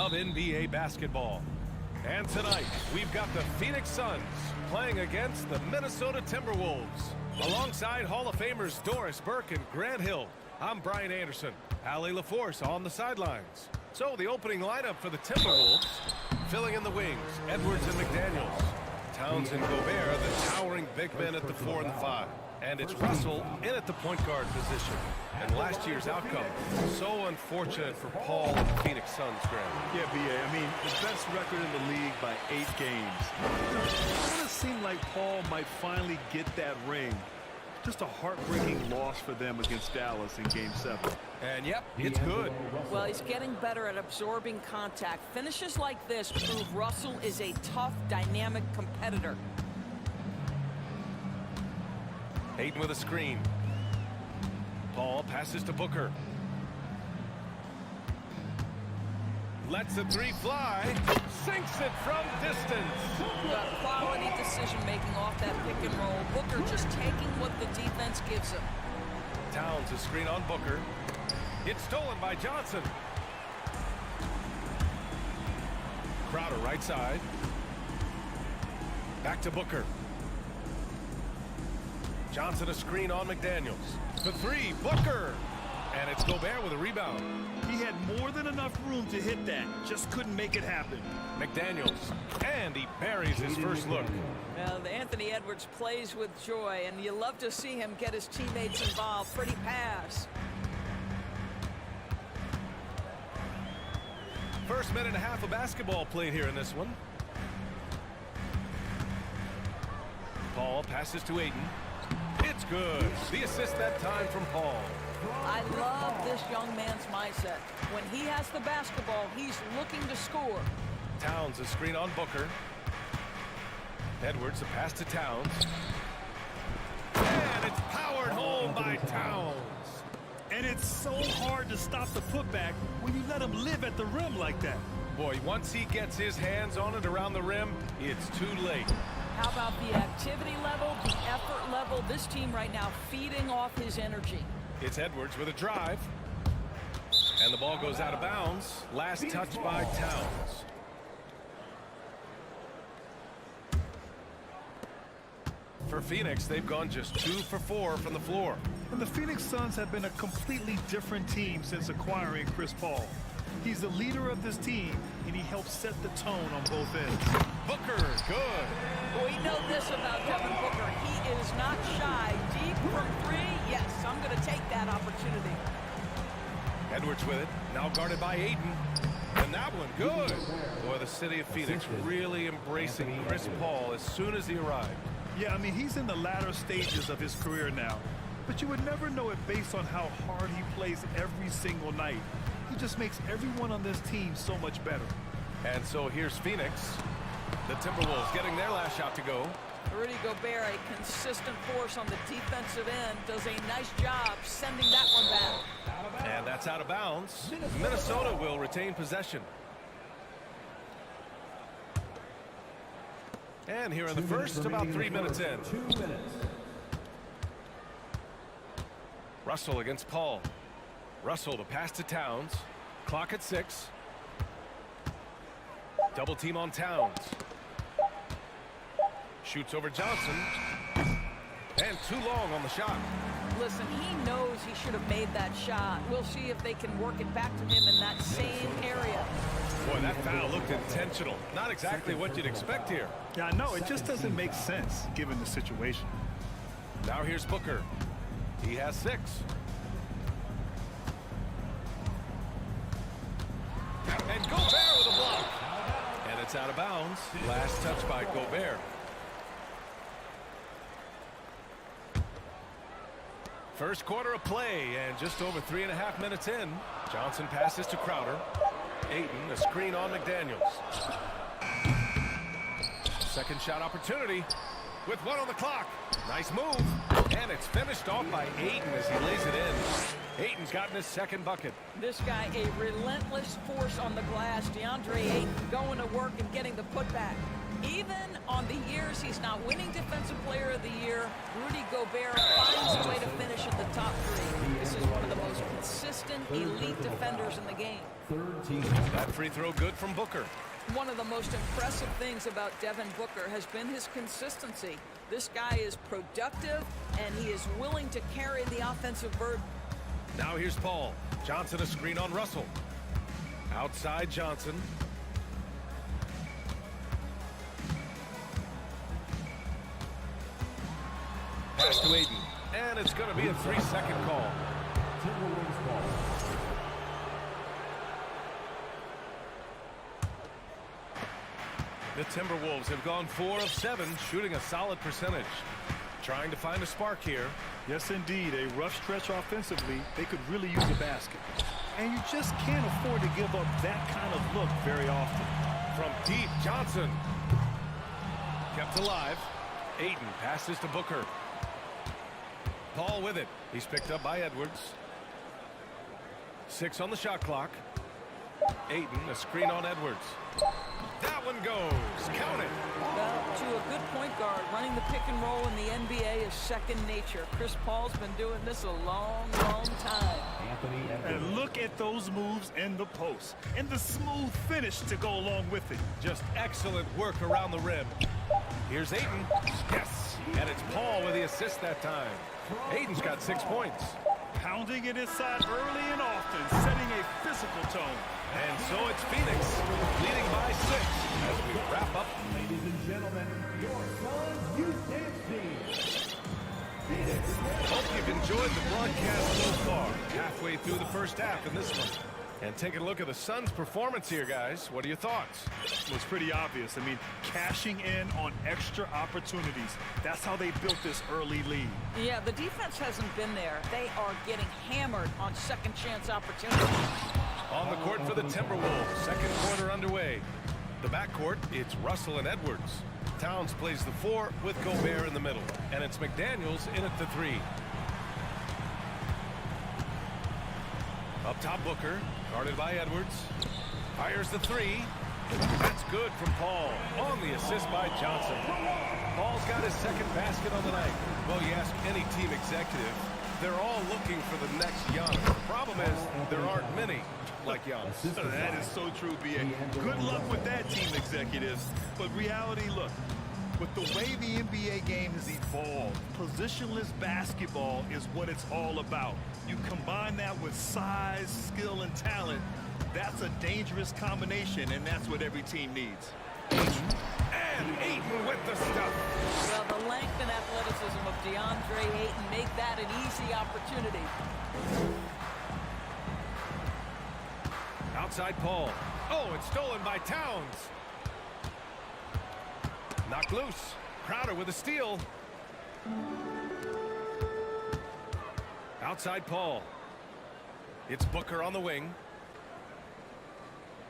of NBA basketball. And tonight, we've got the Phoenix Suns playing against the Minnesota Timberwolves. Alongside Hall of Famers Doris Burke and Grant Hill, I'm Brian Anderson. Allie LaForce on the sidelines. So the opening lineup for the Timberwolves, filling in the wings, Edwards and McDaniels. Towns and Gobert, the towering big men at the 4 and the 5. And it's Russell in at the point guard position. And last year's outcome, so unfortunate for Paul and the Phoenix Suns, Grant. Yeah, B.A. I mean, the best record in the league by 8 games. It kind of seemed like Paul might finally get that ring. Just a heartbreaking loss for them against Dallas in Game 7. And yep, it's good. Well, he's getting better at absorbing contact. Finishes like this prove Russell is a tough, dynamic competitor. Ayton with a screen. Paul passes to Booker. Lets the 3 fly. Sinks it from distance. Quality decision-making off that pick and roll. Booker just taking what the defense gives him. Towns a screen on Booker. It's stolen by Johnson. Crowder right side. Back to Booker. Johnson a screen on McDaniels. The 3, Booker. And it's Gobert with a rebound. He had more than enough room to hit that. Just couldn't make it happen. McDaniels. And he buries his first look. Well, Anthony Edwards plays with joy, and you love to see him get his teammates involved. Pretty pass. First minute and a half of basketball played here in this one. Paul passes to Ayton. It's good. The assist that time from Paul. I love this young man's mindset. When he has the basketball, he's looking to score. Towns a screen on Booker. Edwards a pass to Towns. And it's powered home by Towns. And it's so hard to stop the putback when you let him live at the rim like that. Boy, once he gets his hands on it around the rim, it's too late. How about the activity level, the effort level? This team right now feeding off his energy. It's Edwards with a drive. And the ball goes out of bounds. Last touch by Towns. For Phoenix, they've gone just 2 for 4 from the floor. And the Phoenix Suns have been a completely different team since acquiring Chris Paul. He's the leader of this team, and he helps set the tone on both ends. Booker, good. We know this about Devin Booker. He is not shy. Deep from 3, yes, I'm going to take that opportunity. Edwards with it, now guarded by Ayton. And that one, good. Boy, the city of Phoenix really embracing Chris Paul as soon as he arrived. Yeah, I mean, he's in the latter stages of his career now. But you would never know it based on how hard he plays every single night. He just makes everyone on this team so much better. And so here's Phoenix. The Timberwolves getting their last shot to go. Rudy Gobert, a consistent force on the defensive end, does a nice job sending that one back. And that's out of bounds. Minnesota will retain possession. And here in the first, about 3 minutes in. 2 minutes. Russell against Paul. Russell to pass to Towns. Clock at 6. Double team on Towns. Shoots over Johnson. And too long on the shot. Listen, he knows he should have made that shot. We'll see if they can work it back to him in that same area. Boy, that foul looked intentional. Not exactly what you'd expect here. Yeah, I know. It just doesn't make sense given the situation. Now here's Booker. He has 6. And Gobert with a block. And it's out of bounds. Last touch by Gobert. First quarter of play and just over 3.5 minutes in. Johnson passes to Crowder. Ayton, a screen on McDaniels. Second shot opportunity with 1 on the clock. Nice move. And it's finished off by Ayton as he lays it in. Ayton's gotten his second bucket. This guy, a relentless force on the glass. DeAndre Ayton going to work and getting the putback. Even on the years he's not winning Defensive Player of the Year, Rudy Gobert finds a way to finish in the top 3. This is one of the most consistent, elite defenders in the game. That free throw good from Booker. One of the most impressive things about Devin Booker has been his consistency. This guy is productive, and he is willing to carry the offensive burden. Now here's Paul. Johnson a screen on Russell. Outside Johnson. Pass to Aiden. And it's going to be a 3-second call. Timberwolves ball. The Timberwolves have gone 4 of 7, shooting a solid percentage. Trying to find a spark here. Yes, indeed. A rough stretch offensively. They could really use a basket. And you just can't afford to give up that kind of look very often. From deep, Johnson. Kept alive. Aiden passes to Booker. Paul with it. He's picked up by Edwards. 6 on the shot clock. Aiden, a screen on Edwards. That one goes. Count it. Well, to a good point guard, running the pick and roll in the NBA is second nature. Chris Paul's been doing this a long, long time. And look at those moves in the post. And the smooth finish to go along with it. Just excellent work around the rim. Here's Aiden. Yes. And it's Paul with the assist that time. Aiden's got 6 points. Pounding it inside early and often, setting a physical tone. And so it's Phoenix leading by 6 as we wrap up. Ladies and gentlemen, your Suns Youth Dance Team. Hope you've enjoyed the broadcast so far. Halfway through the first half in this one. And taking a look at the Suns' performance here, guys. What are your thoughts? It was pretty obvious. I mean, cashing in on extra opportunities. That's how they built this early lead. Yeah, the defense hasn't been there. They are getting hammered on second chance opportunities. On the court for the Timberwolves. Second quarter underway. The backcourt, it's Russell and Edwards. Towns plays the 4 with Gobert in the middle. And it's McDaniels in at the 3. Up top, Booker, guarded by Edwards. Fires the 3. That's good from Paul. On the assist by Johnson. Paul's got his second basket on the night. Well, you ask any team executive, they're all looking for the next Giannis. The problem is there aren't many like Giannis. That is so true, B.A. Good luck with that, team executives. But reality, look, with the way the NBA game has evolved, positionless basketball is what it's all about. You combine that with size, skill, and talent, that's a dangerous combination, and that's what every team needs. And Ayton with the stuff. Well, the length and athleticism of DeAndre Ayton make that an easy opportunity. Outside Paul. Oh, it's stolen by Towns. Knocked loose. Crowder with a steal. Outside Paul. It's Booker on the wing.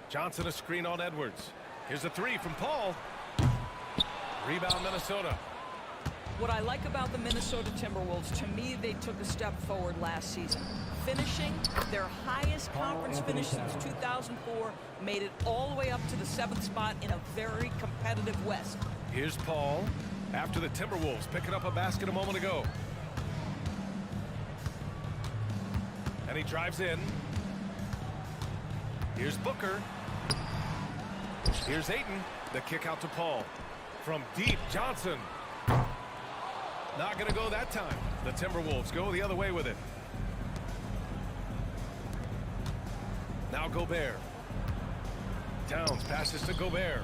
Johnson a screen on Edwards. Here's a 3 from Paul. Rebound Minnesota. What I like about the Minnesota Timberwolves, to me, they took a step forward last season. Finishing their highest conference finish since 2004, made it all the way up to the 7th spot in a very competitive West. Here's Paul after the Timberwolves picking up a basket a moment ago. And he drives in. Here's Booker. Here's Ayton. The kick out to Paul. From deep, Johnson. Not going to go that time. The Timberwolves go the other way with it. Now Gobert. Towns passes to Gobert.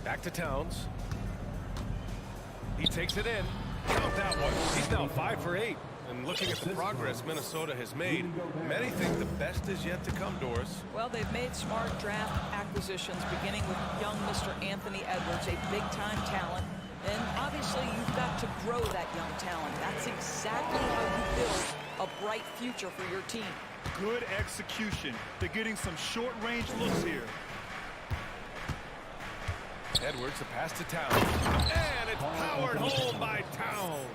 Back to Towns. He takes it in. Count that one. He's now 5 for 8. And looking at the progress Minnesota has made, many think the best is yet to come, Doris. Well, they've made smart draft acquisitions, beginning with young Mr. Anthony Edwards, a big-time talent. And obviously, you've got to grow that young talent. That's exactly how you build a bright future for your team. Good execution. They're getting some short-range looks here. Edwards, a pass to Towns. And it's powered home by Towns.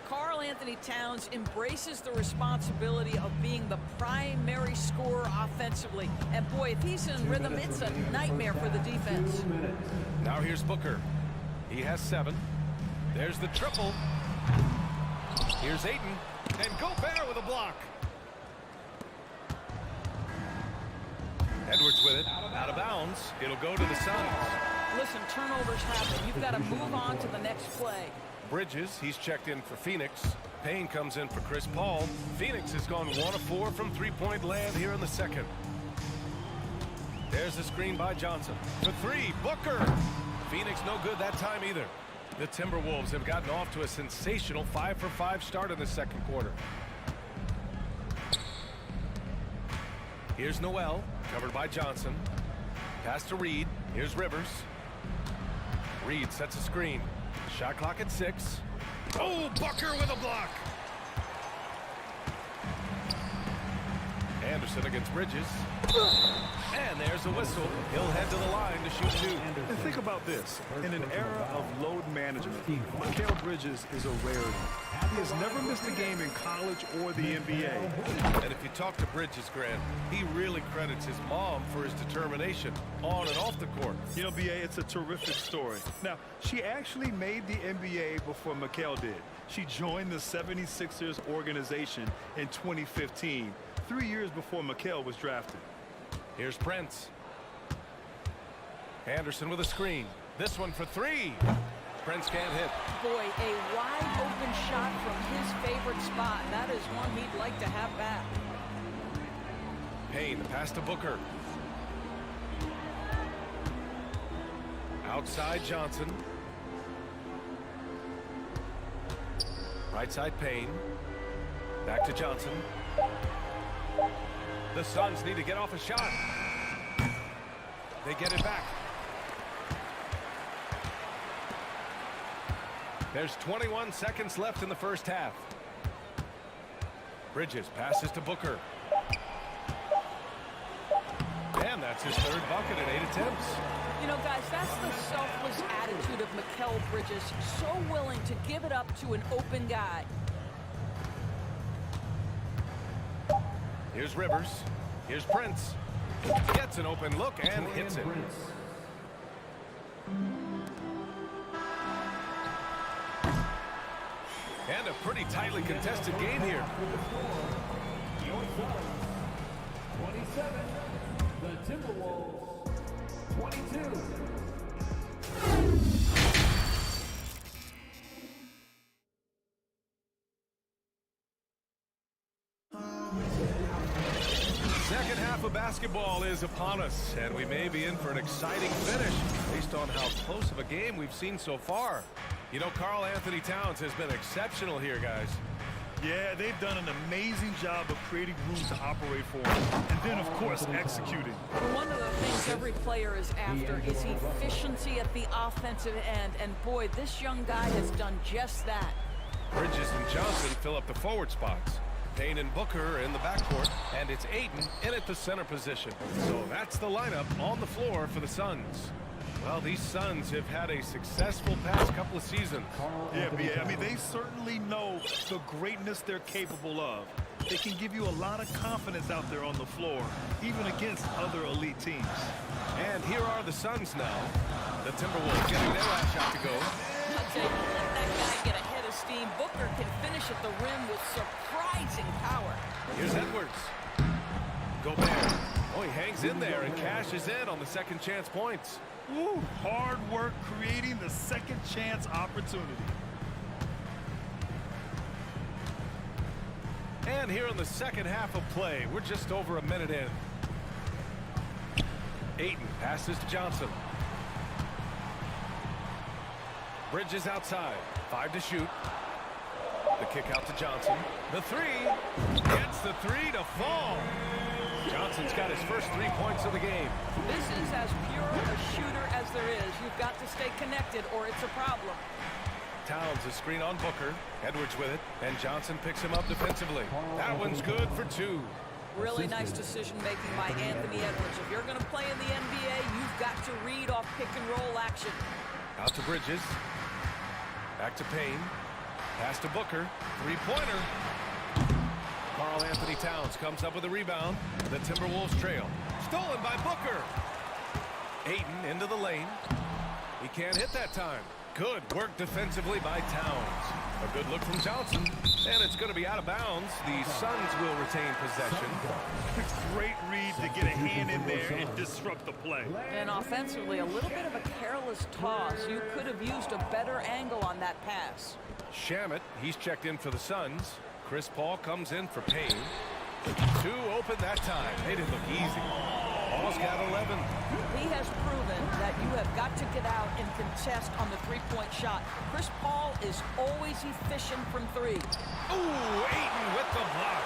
Carl Anthony Towns embraces the responsibility of being the primary scorer offensively. And boy, if he's in rhythm, it's a nightmare for the defense. Now here's Booker. He has 7. There's the triple. Here's Ayton. And Gobert with a block. Edwards with it. Out of bounds. It'll go to the Suns. Listen, turnovers happen. You've got to move on to the next play. Bridges, he's checked in for Phoenix. Payne comes in for Chris Paul. Phoenix has gone 1 of 4 from three-point land here in the second. There's a screen by Johnson. For 3, Booker. Phoenix no good that time either. The Timberwolves have gotten off to a sensational 5-for-5 start in the second quarter. Here's Noel, covered by Johnson. Pass to Reed. Here's Rivers. Reed sets a screen. Shot clock at 6. Oh, Booker with a block. Anderson against Bridges. And there's a whistle. He'll head to the line to shoot 2. And think about this. In an era of load management, Mikal Bridges is a rarity. He has never missed a game in college or the NBA. And if you talk to Bridges, Grant, he really credits his mom for his determination on and off the court. You know, B.A., it's a terrific story. Now, she actually made the NBA before Mikal did. She joined the 76ers organization in 2015, 3 years before Mikal was drafted. Here's Prince. Anderson with a screen. This one for 3. Prince can't hit. Boy, a wide open shot from his favorite spot. That is one he'd like to have back. Payne, the pass to Booker. Outside Johnson. Right side Payne. Back to Johnson. The Suns need to get off a shot. They get it back. There's 21 seconds left in the first half. Bridges passes to Booker. And that's his 3rd bucket in 8 attempts. You know, guys, that's the selfless attitude of Mikal Bridges. So willing to give it up to an open guy. Here's Rivers. Here's Prince. Gets an open look and hits it. And a pretty tightly contested game here. 27. The Timberwolves. 22. Second half of basketball is upon us, and we may be in for an exciting finish based on how close of a game we've seen so far. You know, Karl Anthony Towns has been exceptional here, guys. Yeah, they've done an amazing job of creating room to operate for him. And then, of course, executing. One of the things every player is after is efficiency at the offensive end. And boy, this young guy has done just that. Bridges and Johnson fill up the forward spots. Payne and Booker in the backcourt, and it's Ayton in at the center position. So that's the lineup on the floor for the Suns. Well, these Suns have had a successful past couple of seasons. Yeah, I mean, they certainly know the greatness they're capable of. They can give you a lot of confidence out there on the floor, even against other elite teams. And here are the Suns now. The Timberwolves getting their last shot to go. I'll tell you, let that guy get ahead of steam. Booker can finish at the rim with surprising power. Here's Edwards. Gobert. Oh, he hangs in there and cashes in on the second chance points. Ooh, hard work creating the second chance opportunity. And here in the second half of play, we're just over a minute in. Ayton passes to Johnson. Bridges outside. 5 to shoot. The kick out to Johnson. The 3. Gets the 3 to fall. Johnson's got his first 3 points of the game. This is as pure a shooter as there is. You've got to stay connected or it's a problem. Towns a screen on Booker. Edwards with it. And Johnson picks him up defensively. That one's good for 2. Really nice decision-making by Anthony Edwards. If you're going to play in the NBA, you've got to read off pick-and-roll action. Out to Bridges. Back to Payne. Pass to Booker. Three-pointer. Karl Anthony Towns comes up with a rebound. The Timberwolves trail. Stolen by Booker. Ayton into the lane. He can't hit that time. Good work defensively by Towns. A good look from Johnson. And it's going to be out of bounds. The Suns will retain possession. Great read to get a hand in there and disrupt the play. And offensively, a little bit of a careless toss. You could have used a better angle on that pass. Shamet, he's checked in for the Suns. Chris Paul comes in for Payne. Two open that time. Made it look easy. Paul's got 11. He has proven that you have got to get out and contest on the three-point shot. Chris Paul is always efficient from three. Ooh, Ayton with the block.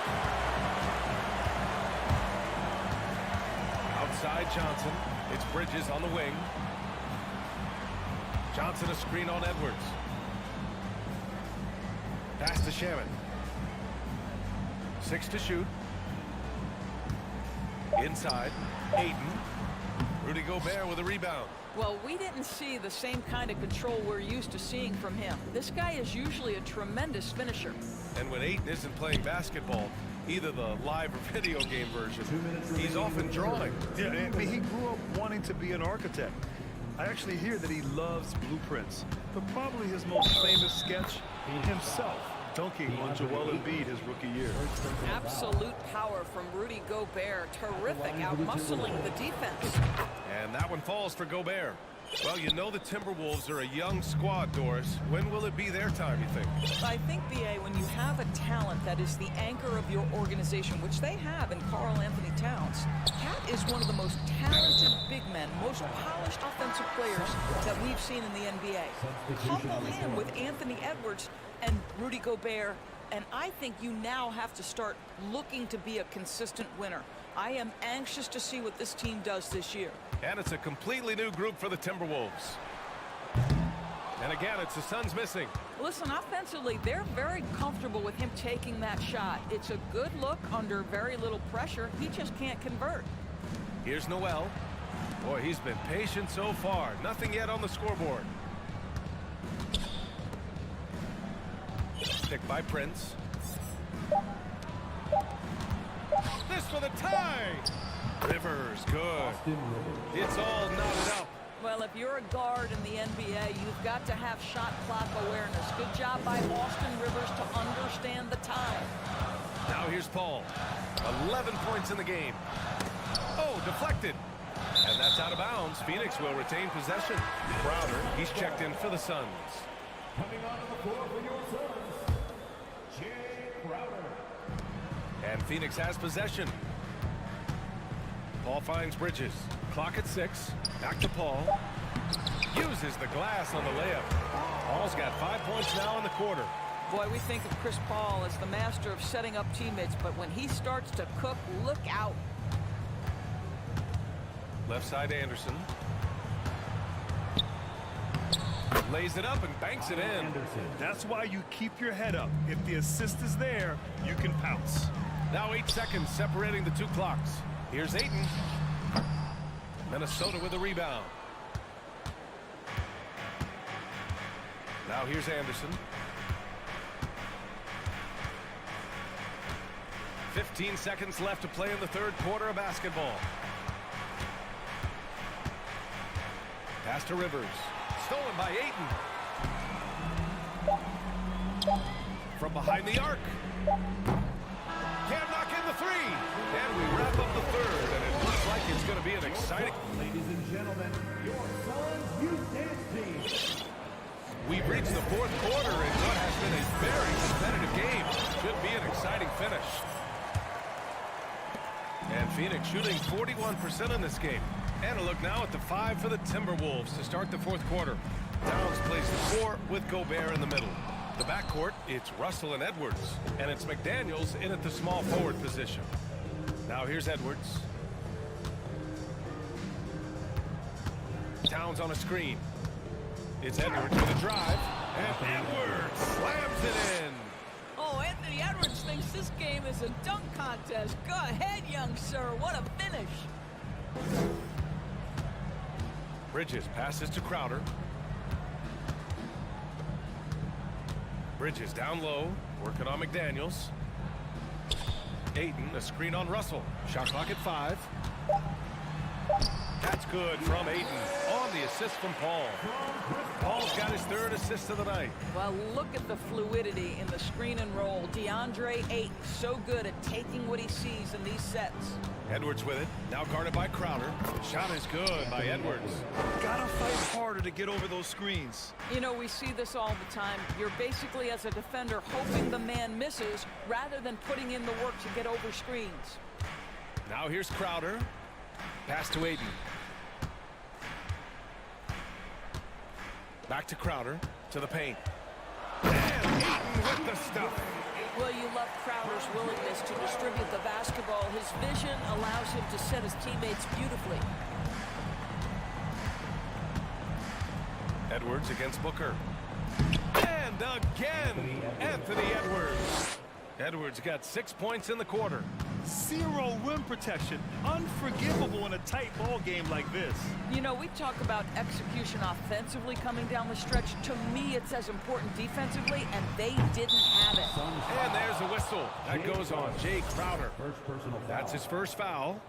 Outside Johnson. It's Bridges on the wing. Johnson a screen on Edwards. Pass to Shamet. 6 to shoot. Inside. Ayton. Rudy Gobert with a rebound. Well, we didn't see the same kind of control we're used to seeing from him. This guy is usually a tremendous finisher. And when Ayton isn't playing basketball, either the live or video game version, he's often drawing. Yeah, I mean, he grew up wanting to be an architect. I actually hear that he loves blueprints, but probably his most famous sketch, himself dunking on Joel Embiid his rookie year. Absolute power from Rudy Gobert. Terrific, out-muscling the defense. And that one falls for Gobert. Well, you know the Timberwolves are a young squad, Doris. When will it be their time, you think? I think, B.A., when you have a talent that is the anchor of your organization, which they have in Karl Anthony Towns, Cat is one of the most talented big men, most polished offensive players that we've seen in the NBA. Couple him with Anthony Edwards and Rudy Gobert, and I think you now have to start looking to be a consistent winner. I am anxious to see what this team does this year. And it's a completely new group for the Timberwolves. And again, it's the Suns missing. Listen, offensively, they're very comfortable with him taking that shot. It's a good look under very little pressure. He just can't convert. Here's Noel. Boy, he's been patient so far. Nothing yet on the scoreboard. Picked by Prince. This for the tie. Rivers, good. It's all knotted up. Well, if you're a guard in the NBA, you've got to have shot clock awareness. Good job by Austin Rivers to understand the time. Now here's Paul. 11 points in the game. Oh, deflected. And that's out of bounds. Phoenix will retain possession. Crowder, he's checked in for the Suns. Coming onto the floor for your Suns, Jay Crowder. And Phoenix has possession. Paul finds Bridges. Clock at 6. Back to Paul. Uses the glass on the layup. Paul's got 5 points now in the quarter. Boy, we think of Chris Paul as the master of setting up teammates, but when he starts to cook, look out. Left side Anderson. Lays it up and banks it in. That's why you keep your head up. If the assist is there, you can pounce. Now 8 seconds separating the two clocks. Here's Ayton. Minnesota with a rebound. Now here's Anderson. 15 seconds left to play in the third quarter of basketball. Pass to Rivers. Stolen by Ayton. From behind the arc. Can't knock in the three. And we wrap up the third, and it looks like it's going to be an exciting... Ladies and gentlemen, your Suns Youth Dance Team. We've reached the fourth quarter in what has been a very competitive game. Should be an exciting finish. And Phoenix shooting 41% in this game. And a look now at the 5 for the Timberwolves to start the fourth quarter. Towns plays the 4 with Gobert in the middle. The backcourt, it's Russell and Edwards. And it's McDaniels in at the small forward position. Now here's Edwards. Towns on a screen. It's Edwards with a drive. And Edwards slams it in. Oh, Anthony Edwards thinks this game is a dunk contest. Go ahead, young sir. What a finish. Bridges passes to Crowder. Bridges down low, working on McDaniels. Ayton, a screen on Russell. Shot clock at 5. That's good from Ayton on the assist from Paul. Paul's got his 3rd assist of the night. Well, look at the fluidity in the screen and roll. DeAndre Ayton, so good at taking what he sees in these sets. Edwards with it, now guarded by Crowder. Shot is good by Edwards. Gotta fight harder to get over those screens. You know, we see this all the time. You're basically, as a defender, hoping the man misses rather than putting in the work to get over screens. Now here's Crowder. Pass to Ayton. Back to Crowder, to the paint. And Ayton with the stuff. Well, you love Crowder's willingness to distribute the basketball. His vision allows him to set his teammates beautifully. Edwards against Booker. And again, Anthony Edwards. Edwards got 6 points in the quarter. 0 rim protection. Unforgivable in a tight ball game like this. You know, we talk about execution offensively coming down the stretch. To me, it's as important defensively, and they didn't have it. And there's a whistle. That goes on Jay Crowder. That's his first foul.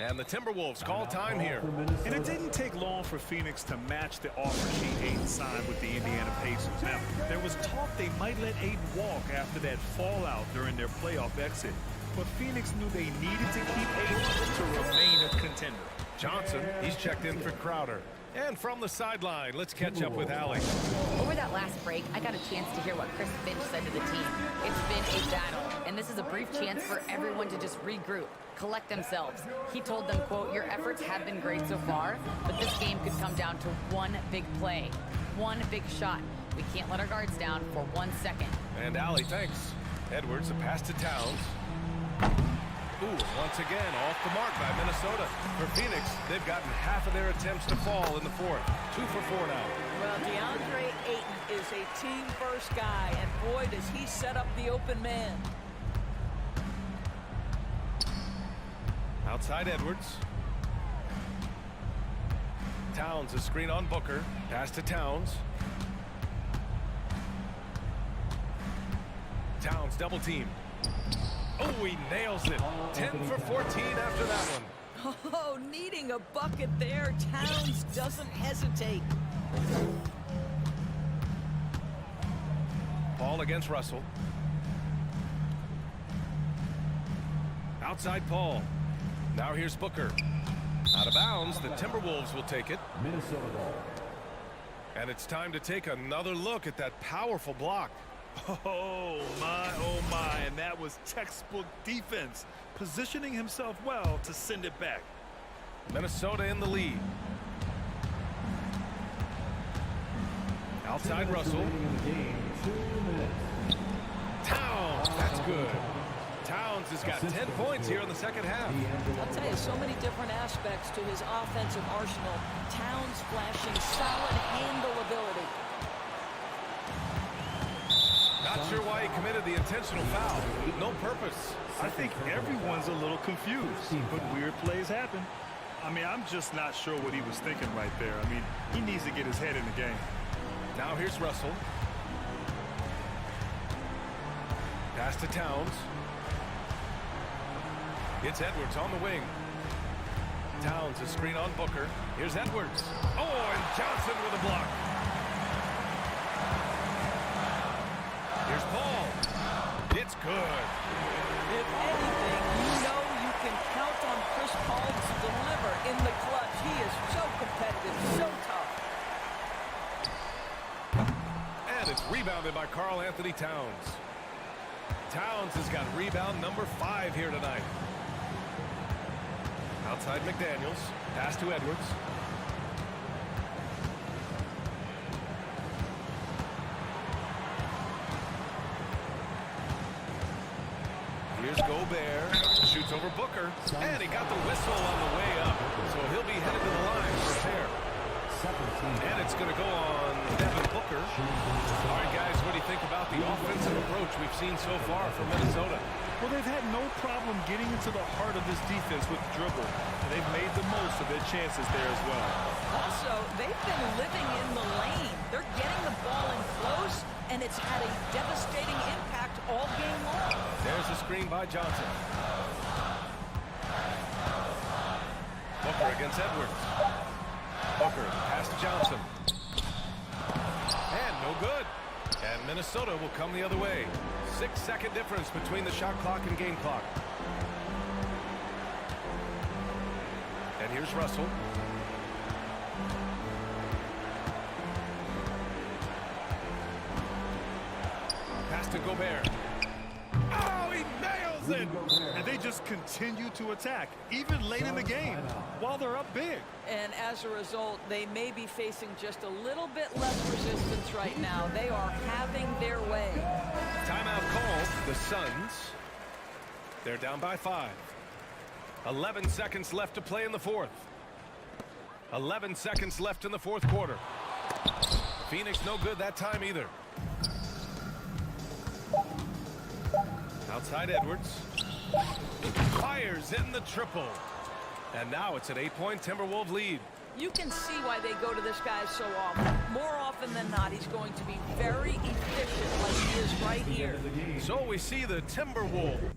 And the Timberwolves call time here. And it didn't take long for Phoenix to match the offer sheet Ayton signed with the Indiana Pacers. Now, there was talk they might let Ayton walk after that fallout during their playoff exit. But Phoenix knew they needed to keep Ayton to remain a contender. Johnson, he's checked in for Crowder. And from the sideline, let's catch up with Allie. Over that last break, I got a chance to hear what Chris Finch said to the team. It's been a battle, and this is a brief chance for everyone to just regroup, collect themselves. He told them, quote, "Your efforts have been great so far, but this game could come down to one big play, one big shot. We can't let our guards down for 1 second." And Allie, thanks. Edwards, a pass to Towns. Ooh, once again, off the mark by Minnesota. For Phoenix, they've gotten half of their attempts to fall in the 4th. 2 for 4 now. Well, DeAndre Ayton is a team-first guy, and boy, does he set up the open man. Outside Edwards. Towns, a screen on Booker. Pass to Towns. Towns, double team. Oh, he nails it. 10 for 14 after that one. Oh, needing a bucket there. Towns doesn't hesitate. Paul against Russell. Outside Paul. Now here's Booker. Out of bounds, the Timberwolves will take it. Minnesota ball. And it's time to take another look at that powerful block. Oh my, and that was textbook defense, positioning himself well to send it back. Minnesota in the lead. Outside Russell. Towns, that's good. Towns has got 10 points here in the second half. I'll tell you, so many different aspects to his offensive arsenal. Towns flashing solid handle ability. Not sure why he committed the intentional foul. No purpose. I think everyone's a little confused, but weird plays happen. I mean, I'm just not sure what he was thinking right there. I mean, he needs to get his head in the game. Now here's Russell. Pass to Towns. It's Edwards on the wing. Towns, a screen on Booker. Here's Edwards. Oh, and Johnson with a block. Here's Paul. It's good. If anything, you know you can count on Chris Paul to deliver in the clutch. He is so competitive, so tough. And it's rebounded by Karl Anthony Towns. Towns has got rebound number 5 here tonight. Outside McDaniels. Pass to Edwards. Here's Gobert. Shoots over Booker. And he got the whistle on the way up. So he'll be headed to the line for a pair. And it's going to go on Devin Booker. All right, guys, what do you think about the offensive approach we've seen so far from Minnesota? Well, they've had no problem getting into the heart of this defense with the dribble, and they've made the most of their chances there as well. Also, they've been living in the lane. They're getting the ball in close, and it's had a devastating impact all game long. There's a screen by Johnson. Booker against Edwards. Booker, pass to Johnson. And no good. And Minnesota will come the other way. 6-second difference between the shot clock and game clock. And here's Russell. Pass to Gobert. Oh, he nails it! And they just continue to attack, even late in the game, while they're up big. And as a result, they may be facing just a little bit less resistance right now. They are having their way. Timeout called. The Suns. They're down by 5. 11 seconds left to play in the fourth. 11 seconds left in the fourth quarter. Phoenix no good that time either. Outside Edwards. Fires in the triple. And now it's an 8-point Timberwolves lead. You can see why they go to this guy so often. More often than not, he's going to be very efficient like he is right here. So we see the Timberwolves.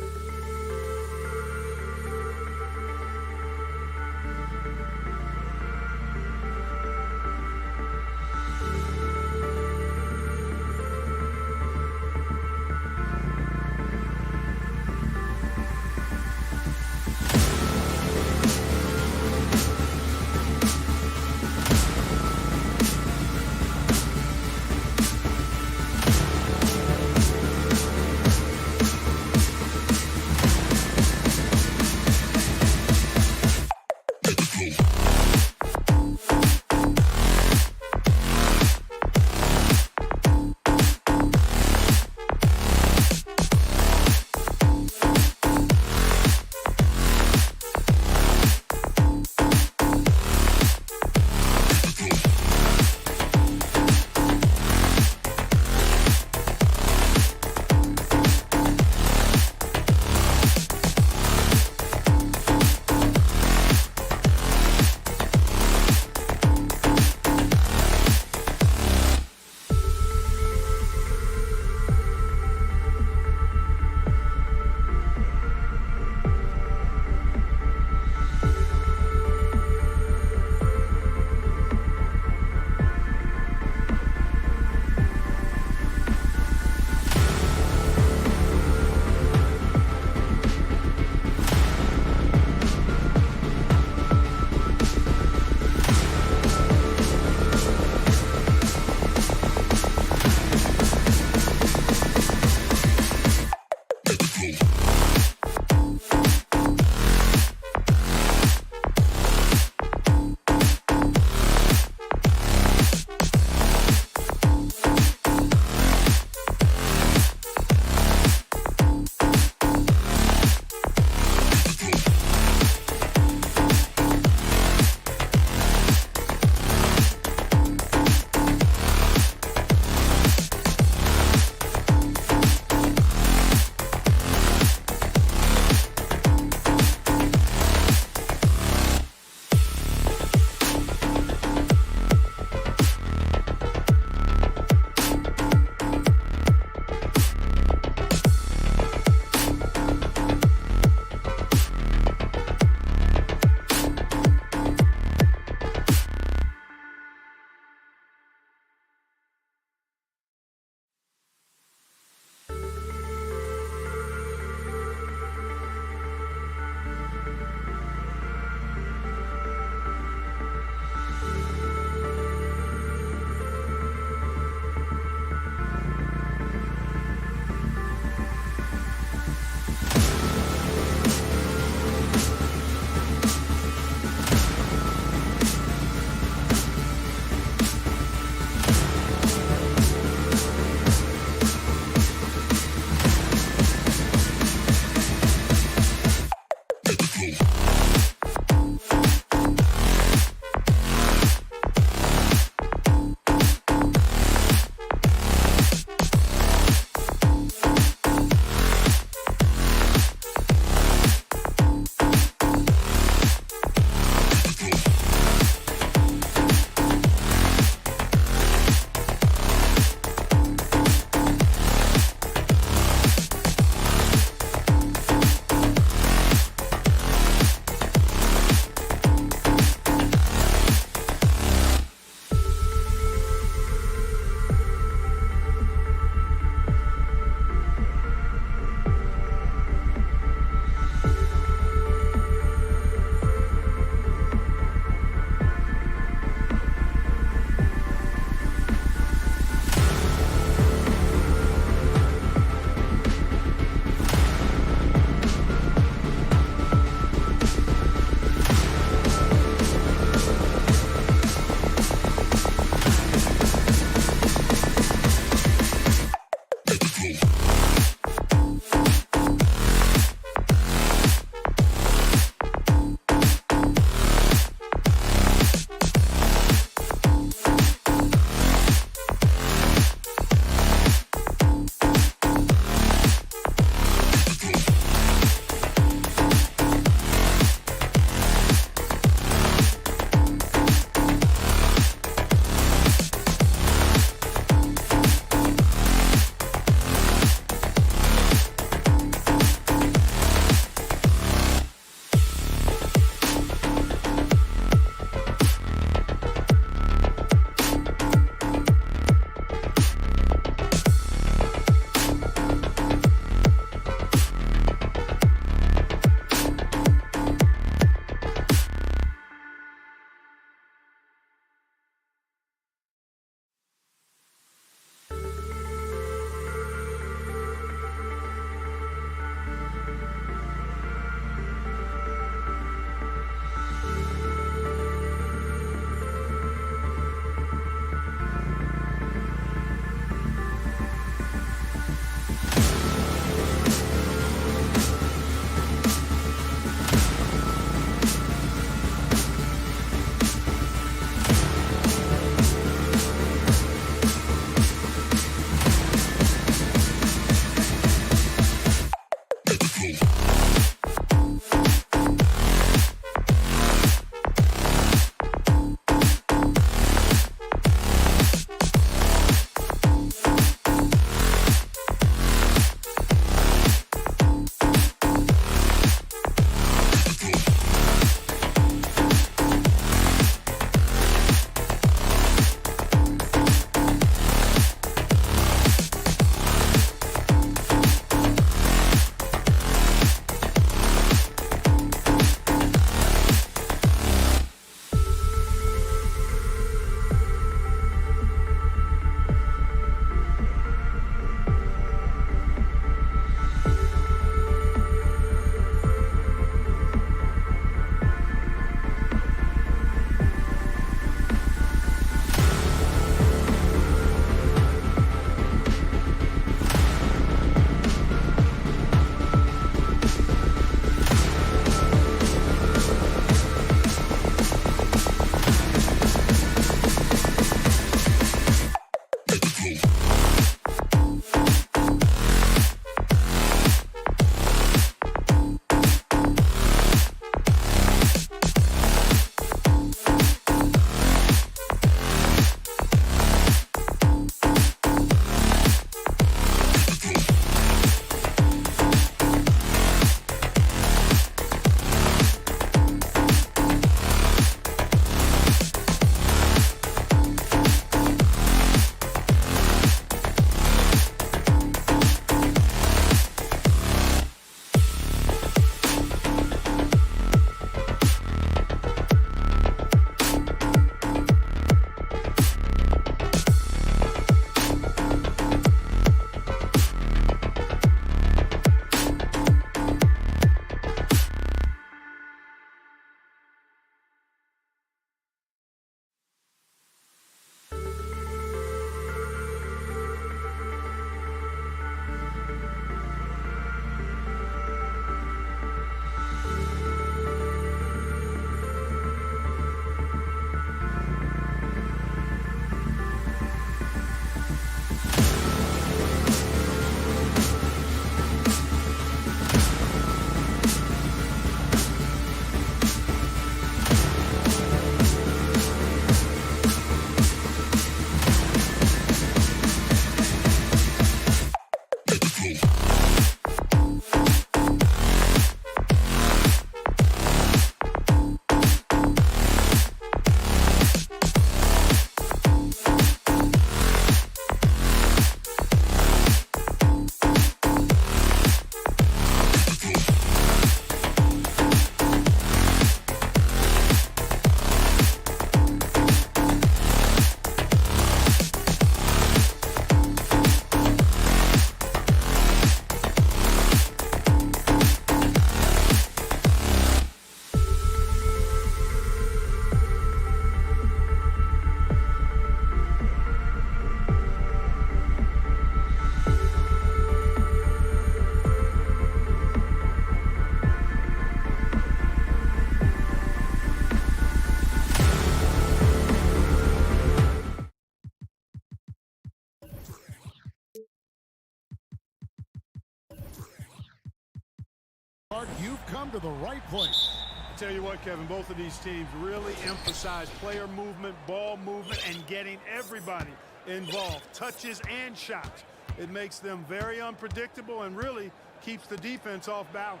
You've come to the right place. I tell you what, Kevin, both of these teams really emphasize player movement, ball movement, and getting everybody involved, touches and shots. It makes them very unpredictable and really keeps the defense off balance.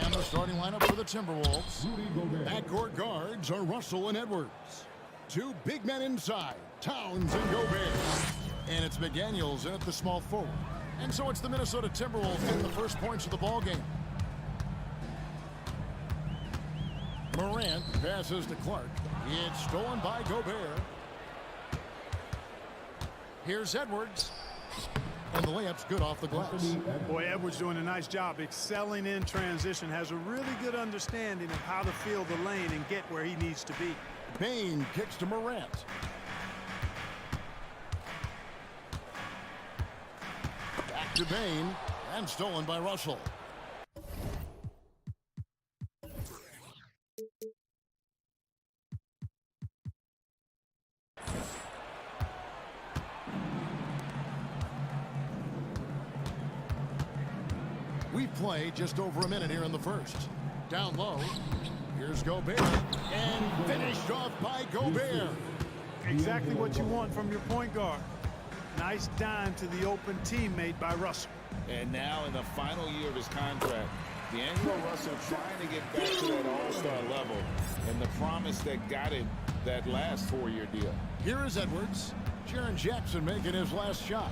And the starting lineup for the Timberwolves. Backcourt guards are Russell and Edwards. Two big men inside, Towns and Gobert. And it's McDaniels in at the small forward. And so it's the Minnesota Timberwolves getting the first points of the ball game. Morant passes to Clark. It's stolen by Gobert. Here's Edwards. And the layup's good off the glass. Boy, Edwards doing a nice job excelling in transition. Has a really good understanding of how to fill the lane and get where he needs to be. Bane kicks to Morant. Back to Bane. And stolen by Russell. We've played just over a minute here in the first. Down low. Here's Gobert. And finished off by Gobert. Exactly what you want from your point guard. Nice dime to the open teammate by Russell. And now in the final year of his contract, D'Angelo Russell trying to get back to that all-star level and the promise that got him that last 4-year deal. Here is Edwards. Jaren Jackson making his last shot.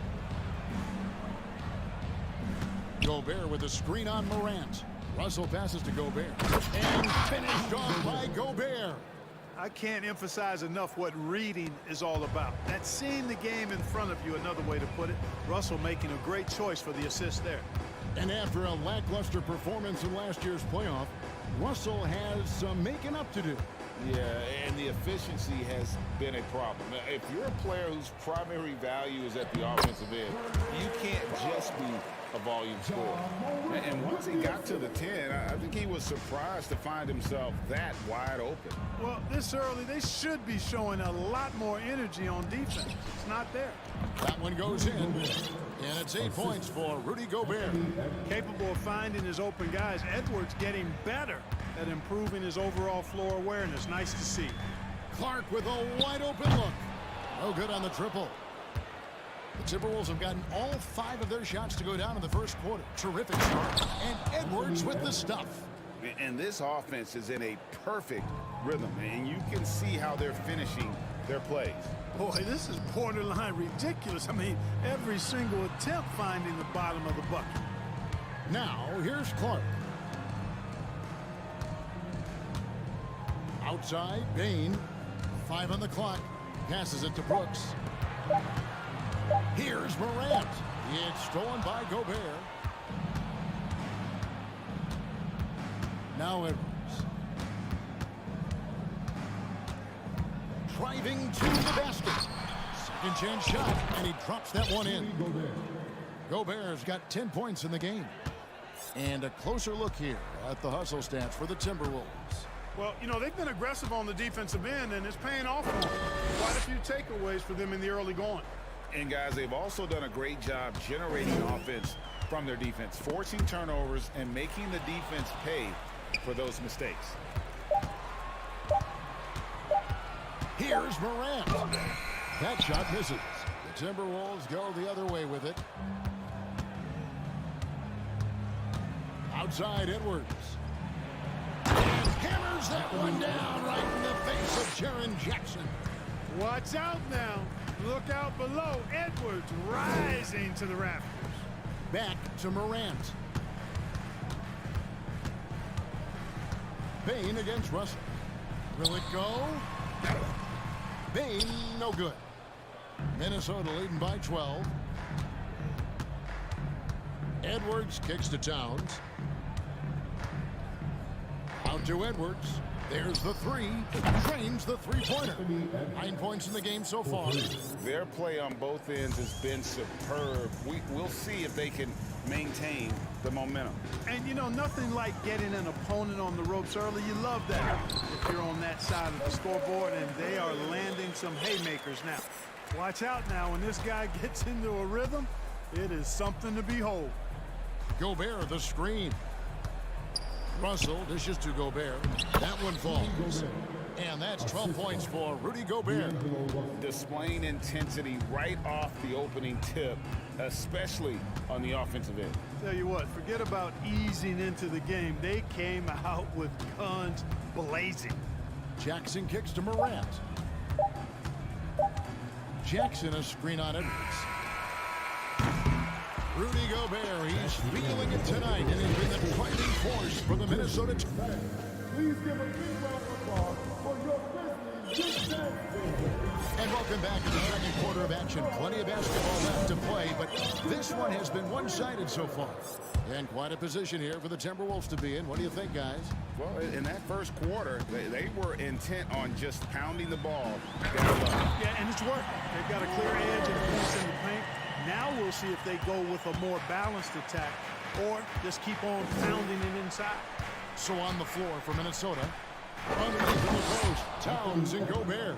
Gobert with a screen on Morant. Russell passes to Gobert. And finished off by Gobert. I can't emphasize enough what reading is all about. That's seeing the game in front of you, another way to put it. Russell making a great choice for the assist there. And after a lackluster performance in last year's playoff, Russell has some making up to do. Yeah, and the efficiency has been a problem. Now, if you're a player whose primary value is at the offensive end, you can't just be a volume scorer. And once he got to the 10, I think he was surprised to find himself that wide open. Well, this early, they should be showing a lot more energy on defense. It's not there. That one one goes in, and it's 8 points for Rudy Gobert. Capable of finding his open guys. Edwards getting better at improving his overall floor awareness. Nice to see. Clark with a wide open look. No good on the triple. The Timberwolves have gotten all 5 of their shots to go down in the first quarter. Terrific start. And Edwards with the stuff. And this offense is in a perfect rhythm, and you can see how they're finishing their plays. Boy, this is borderline ridiculous. I mean, every single attempt finding the bottom of the bucket. Now, here's Clark. Outside, Bane. 5 on the clock. Passes it to Brooks. Here's Morant. It's stolen by Gobert. Now Edwards. Driving to the basket. Second chance shot, and he drops that one in. Gobert's got 10 points in the game. And a closer look here at the hustle stats for the Timberwolves. Well, you know, they've been aggressive on the defensive end, and it's paying off for them. Quite a few takeaways for them in the early going. And, guys, they've also done a great job generating offense from their defense, forcing turnovers and making the defense pay for those mistakes. Here's Morant. That shot misses. The Timberwolves go the other way with it. Outside, Edwards. And hammers that one down right in the face of Jaren Jackson. Watch out now. Look out below. Edwards rising to the rafters. Back to Morant. Bane against Russell. Will it go? Bane, no good. Minnesota leading by 12. Edwards kicks to Towns. Out to Edwards. There's the three. Drains the three-pointer. 9 points in the game so far. Their play on both ends has been superb. We'll see if they can maintain the momentum. And, you know, nothing like getting an opponent on the ropes early. You love that if you're on that side of the scoreboard, and they are landing some haymakers now. Watch out now. When this guy gets into a rhythm, it is something to behold. Gobert, the screen. Russell dishes to Gobert. That one falls. And that's 12 points for Rudy Gobert. Displaying intensity right off the opening tip, especially on the offensive end. Tell you what, forget about easing into the game. They came out with guns blazing. Jackson kicks to Morant. Jackson a screen on Edwards. Rudy Gobert, he's feeling it tonight, and he's been the driving force for the Minnesota. Please give a big round of applause for your Grizzlies. And welcome back to the second quarter of action. Plenty of basketball left to play, but this one has been one-sided so far. And quite a position here for the Timberwolves to be in. What do you think, guys? Well, in that first quarter, they were intent on just pounding the ball down low. Yeah, and it's working. They've got a clear edge and points in the paint. Now we'll see if they go with a more balanced attack or just keep on pounding it inside. So on the floor for Minnesota. Underneath in the post, Towns and Gobert.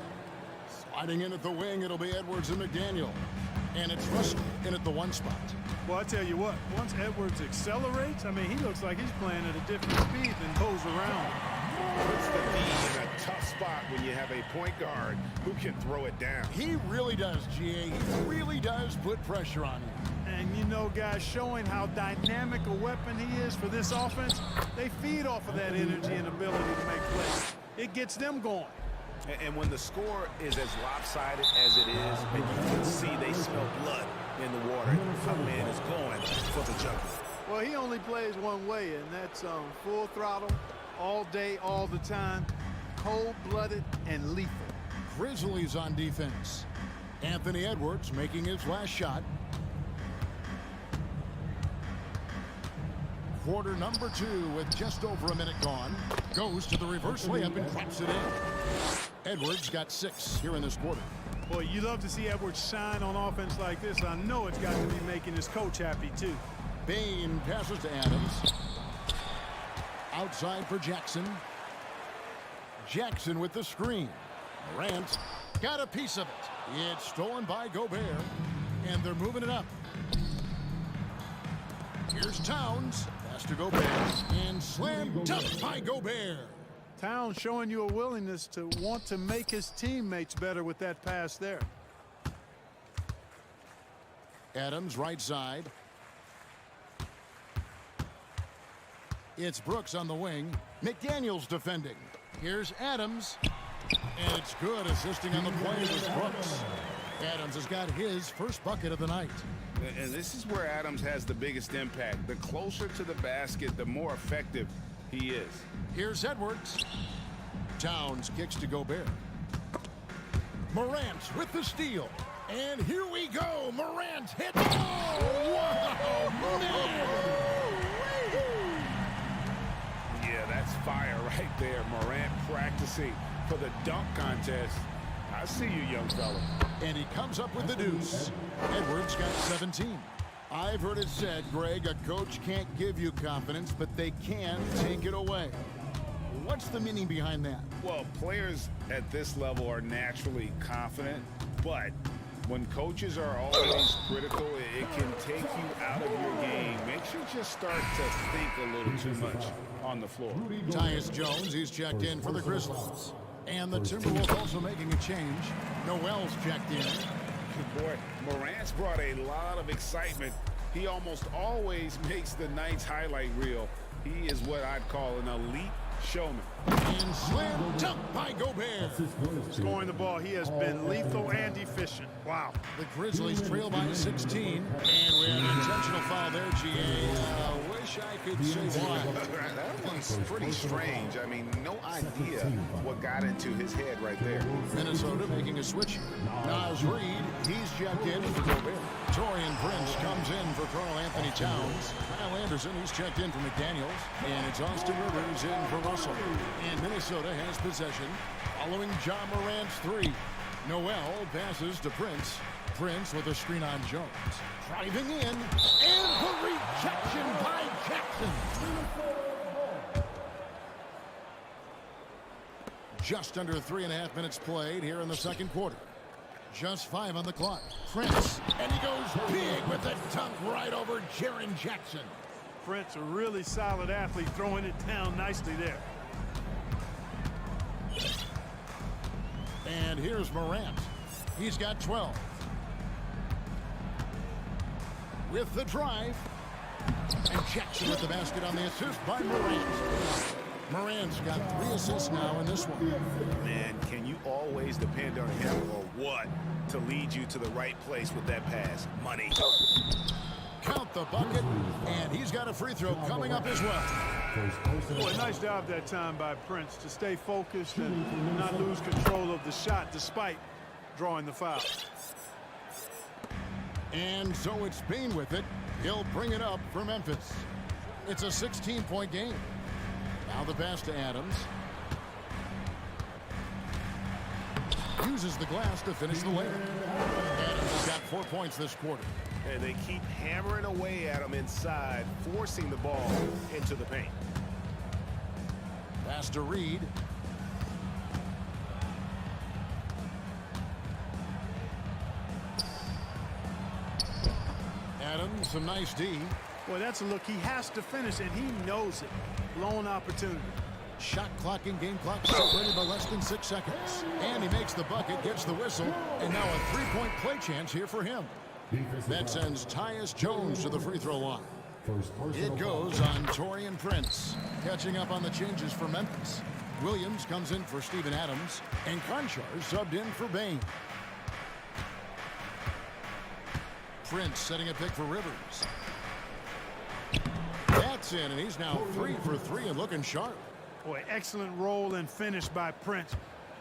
Sliding in at the wing, it'll be Edwards and McDaniel. And it's Russell in at the one spot. Well, I tell you what, once Edwards accelerates, I mean, he looks like he's playing at a different speed than goes around. Puts the D in a tough spot when you have a point guard who can throw it down. He really does, GA. He really does put pressure on you. And, you know, guys, showing how dynamic a weapon he is for this offense, they feed off of that energy and ability to make plays. It gets them going. And when the score is as lopsided as it is, and you can see they smell blood in the water, my man is going for the jumper. Well, he only plays one way, and that's full throttle, all day, all the time, cold-blooded and lethal. Grizzlies on defense. Anthony Edwards making his last shot. Quarter number 2 with just over a minute gone. Goes to the reverse layup and drops it in. Edwards got 6 here in this quarter. Boy, you love to see Edwards shine on offense like this. I know it's got to be making his coach happy, too. Bane passes to Adams. Outside for Jackson. Jackson with the screen. Morant got a piece of it. It's stolen by Gobert. And they're moving it up. Here's Towns. Pass to Gobert. And slam dunk by Gobert. Towns showing you a willingness to want to make his teammates better with that pass there. Adams right side. It's Brooks on the wing. McDaniels defending. Here's Adams. And it's good, assisting on the play with Brooks. Adams has got his first bucket of the night. And this is where Adams has the biggest impact. The closer to the basket, the more effective he is. Here's Edwards. Towns kicks to Gobert. Morant with the steal. And here we go. Morant hits. Oh, wow, man. Yeah, that's fire right there. Morant practicing for the dunk contest. I see you, young fella. And he comes up with the deuce. Edwards got 17. I've heard it said, Greg, a coach can't give you confidence, but they can take it away. What's the meaning behind that? Well, players at this level are naturally confident, but when coaches are always critical, it can take you out of your game. Makes you just start to think a little too much on the floor. Tyus Jones, he's checked in for the Grizzlies. And the Timberwolves also making a change. Noel's checked in. Boy, Morant's brought a lot of excitement. He almost always makes the night's highlight reel. He is what I'd call an elite showman. And slam dunk by Gobert. Scoring the ball, he has been lethal and efficient. Wow. The Grizzlies trail by 16. And we have an intentional foul there, GA. Wish I could say why. That one's pretty strange. I mean, no idea what got into his head right there. Minnesota making a switch. Nas Reed, he's checked in for Gobert. Torian Prince comes in for Karl Anthony Towns. Kyle Anderson, he's checked in for McDaniels. And it's Austin Rivers in for Russell. And Minnesota has possession following Ja Morant's three. Noel passes to Prince. Prince with a screen on Jones. Driving in. And the rejection by Jackson. Just under 3.5 minutes played here in the second quarter. Just 5 on the clock. Prince. And he goes big with a dunk right over Jaren Jackson. Prince, a really solid athlete, throwing it down nicely there. And here's Morant. He's got 12. With the drive. And Jackson with the basket on the assist by Morant. Morant's got 3 assists now in this one. Man, can you always depend on him or what to lead you to the right place with that pass? Money. Count the bucket, and he's got a free throw coming up as well. Boy, nice job that time by Prince to stay focused and not lose control of the shot despite drawing the foul. And so it's Bain with it. He'll bring it up for Memphis. It's a 16-point game. Now the pass to Adams. Uses the glass to finish the layup. Adams has got 4 points this quarter. And they keep hammering away at him inside, forcing the ball into the paint. Pass to Reed. Adams, some nice D. Boy, that's a look he has to finish, and he knows it. Blown opportunity. Shot clock and game clock separated by less than 6 seconds. And he makes the bucket, gets the whistle, and now a 3-point play chance here for him. That sends Tyus Jones to the free throw line. It goes on Torian Prince. Catching up on the changes for Memphis. Williams comes in for Steven Adams, and Conchar subbed in for Bain. Prince setting a pick for Rivers. That's in, and he's now 3 for 3 and looking sharp. Boy, excellent roll and finish by Prince.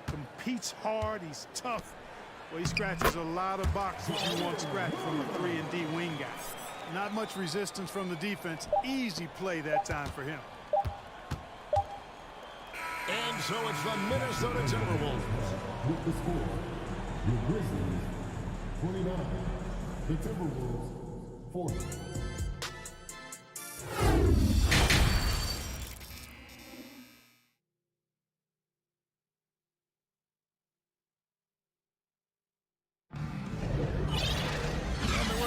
Competes hard, he's tough. Well, he scratches a lot of boxes you want scratched from a 3-and-D wing guy. Not much resistance from the defense. Easy play that time for him. And so it's the Minnesota Timberwolves. With the score, the Grizzlies 29, the Timberwolves 40.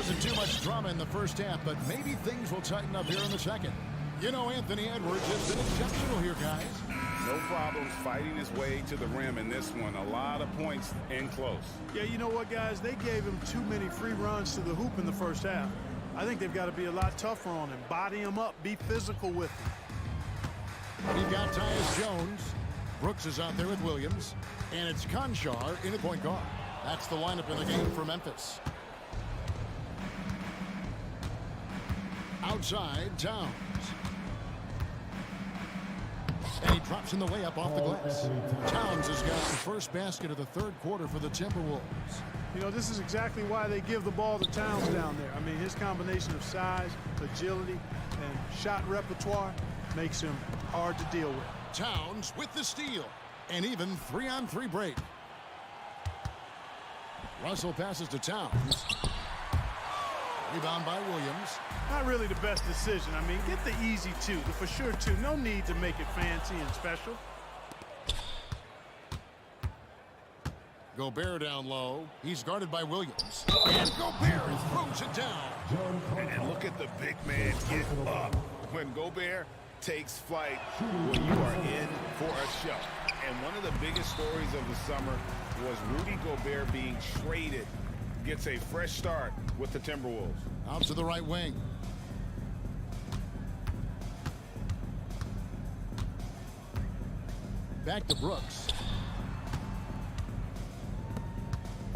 wasn't too much drama in the first half, but maybe things will tighten up here in the second. You know, Anthony Edwards has been exceptional here, guys. No problems fighting his way to the rim in this one. A lot of points and close. Yeah, you know what, guys? They gave him too many free runs to the hoop in the first half. I think they've got to be a lot tougher on him. Body him up. Be physical with him. He got Tyus Jones. Brooks is out there with Williams. And it's Conchar in the point guard. That's the lineup in the game for Memphis. Outside, Towns. And he drops in the layup off the glass. Towns has got the first basket of the third quarter for the Timberwolves. You know, this is exactly why they give the ball to Towns down there. I mean, his combination of size, agility, and shot repertoire makes him hard to deal with. Towns with the steal. And even 3-on-3 break. Russell passes to Towns. Rebound by Williams. Not really the best decision. I mean, get the easy two, the for sure two. No need to make it fancy and special. Gobert down low. He's guarded by Williams. And Gobert throws it down. And look at the big man get up. When Gobert takes flight, well, you are in for a show. And one of the biggest stories of the summer was Rudy Gobert being traded. Gets a fresh start with the Timberwolves. Out to the right wing. Back to Brooks.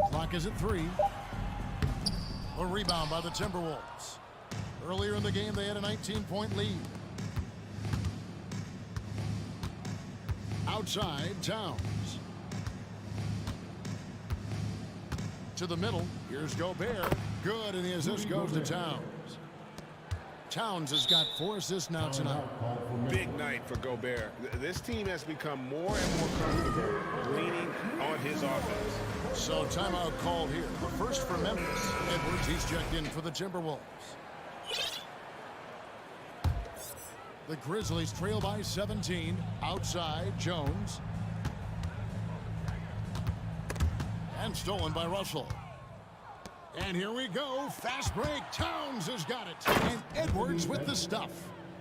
Clock is at 3. A rebound by the Timberwolves. Earlier in the game, they had a 19-point lead. Outside, Towns. To the middle. Here's Gobert. Good, and the assist goes to Towns. Towns has got 4 assists now tonight. Big night for Gobert. This team has become more and more comfortable leaning on his offense. So timeout called here. The first for Memphis. Edwards, he's checked in for the Timberwolves. The Grizzlies trail by 17. Outside, Jones. And stolen by Russell. And here we go. Fast break. Towns has got it. And Edwards with the stuff.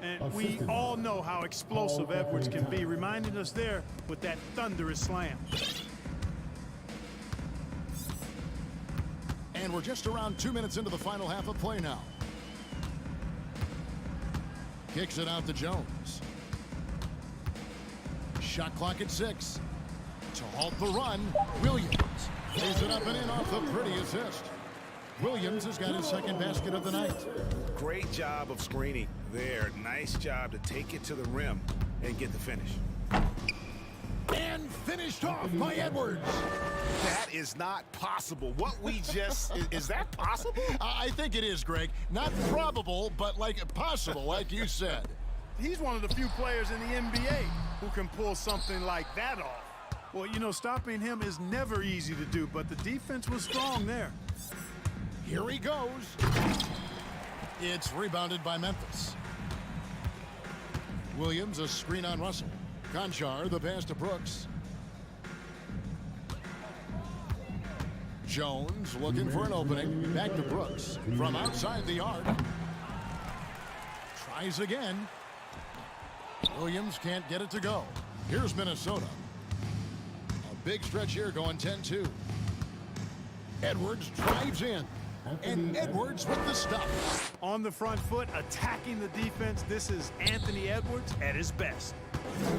And we all know how explosive Edwards can be, reminding us there with that thunderous slam. And we're just around 2 minutes into the final half of play now. Kicks it out to Jones. Shot clock at 6. To halt the run, Williams lays it up and in off the pretty assist. Williams has got his second basket of the night. Great job of screening there. Nice job to take it to the rim and get the finish. And finished off by Edwards. That is not possible. What we just, is that possible? I think it is, Greg. Not probable, but like possible, like you said. He's one of the few players in the NBA who can pull something like that off. Well, you know, stopping him is never easy to do, but the defense was strong there. Here he goes. It's rebounded by Memphis. Williams, a screen on Russell. Conchar, the pass to Brooks. Jones looking for an opening. Back to Brooks from outside the arc. Tries again. Williams can't get it to go. Here's Minnesota. A big stretch here going 10-2. Edwards drives in. And Edwards with the stuff. On the front foot, attacking the defense. This is Anthony Edwards at his best.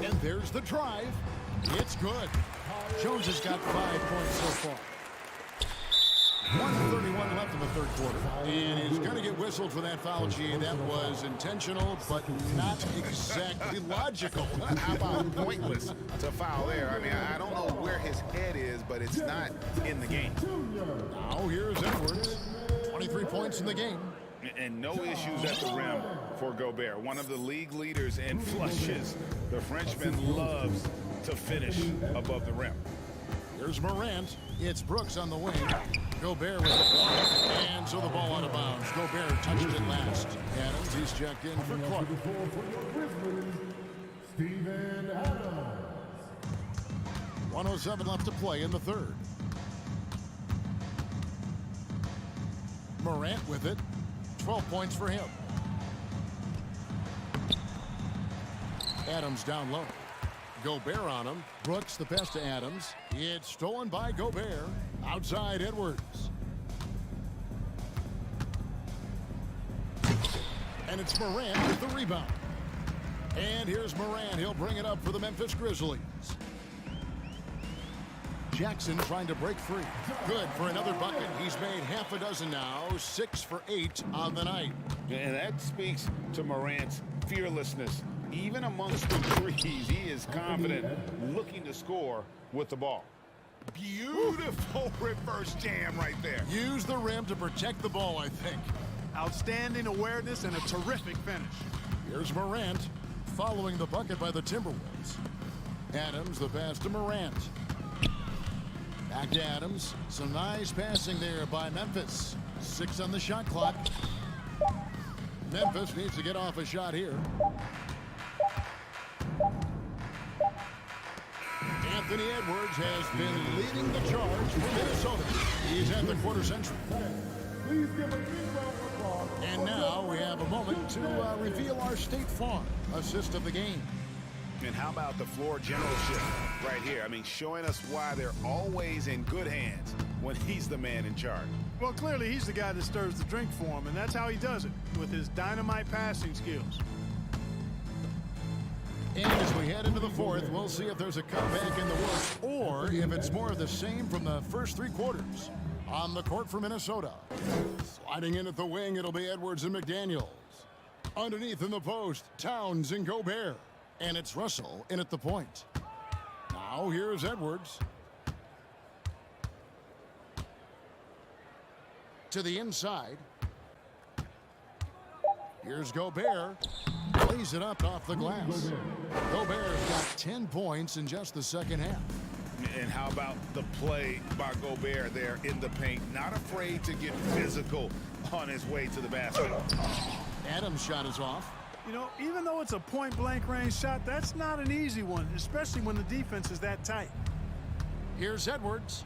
And there's the drive. It's good. Jones has got 5 points so far. 1:31 left in the third quarter. And he's going to get whistled for that foul, G. That was intentional, but not exactly logical. How about pointless to foul there? I mean, I don't know where his head is, but it's not in the game. Now here's Edwards. 23 points in the game. And no issues at the rim for Gobert. One of the league leaders in flushes. The Frenchman loves to finish above the rim. Here's Morant. It's Brooks on the wing. Gobert with the block. And so the ball out of bounds. Gobert touched it last. Adams, he's checked in for Clark. Steven Adams. 1:07 left to play in the third. Morant with it. 12 points for him. Adams down low. Gobert on him. Brooks the pass to Adams. It's stolen by Gobert. Outside Edwards. And it's Morant with the rebound. And here's Morant. He'll bring it up for the Memphis Grizzlies. Jackson trying to break free. Good for another bucket. He's made half a dozen now. 6 for 8 on the night. And that speaks to Morant's fearlessness. Even amongst the threes, he is confident, looking to score with the ball. Beautiful reverse jam right there. Use the rim to protect the ball, I think. Outstanding awareness and a terrific finish. Here's Morant following the bucket by the Timberwolves. Adams the pass to Morant. Back to Adams. Some nice passing there by Memphis. 6 on the shot clock. Memphis needs to get off a shot here. Anthony Edwards has been leading the charge for Minnesota. He's at the quarter century. Please give a big round of applause. And now we have a moment to reveal our State Farm assist of the game. And how about the floor generalship right here? I mean, showing us why they're always in good hands when he's the man in charge. Well, clearly he's the guy that stirs the drink for him, and that's how he does it, with his dynamite passing skills. And as we head into the fourth, we'll see if there's a comeback in the works or if it's more of the same from the first 3 quarters. On the court for Minnesota. Sliding in at the wing, it'll be Edwards and McDaniels. Underneath in the post, Towns and Gobert. And it's Russell in at the point. Now here's Edwards. To the inside. Here's Gobert. Plays it up off the glass. Gobert's got 10 points in just the second half. And how about the play by Gobert there in the paint? Not afraid to get physical on his way to the basket. Adams' shot is off. You know, even though it's a point-blank range shot, that's not an easy one, especially when the defense is that tight. Here's Edwards.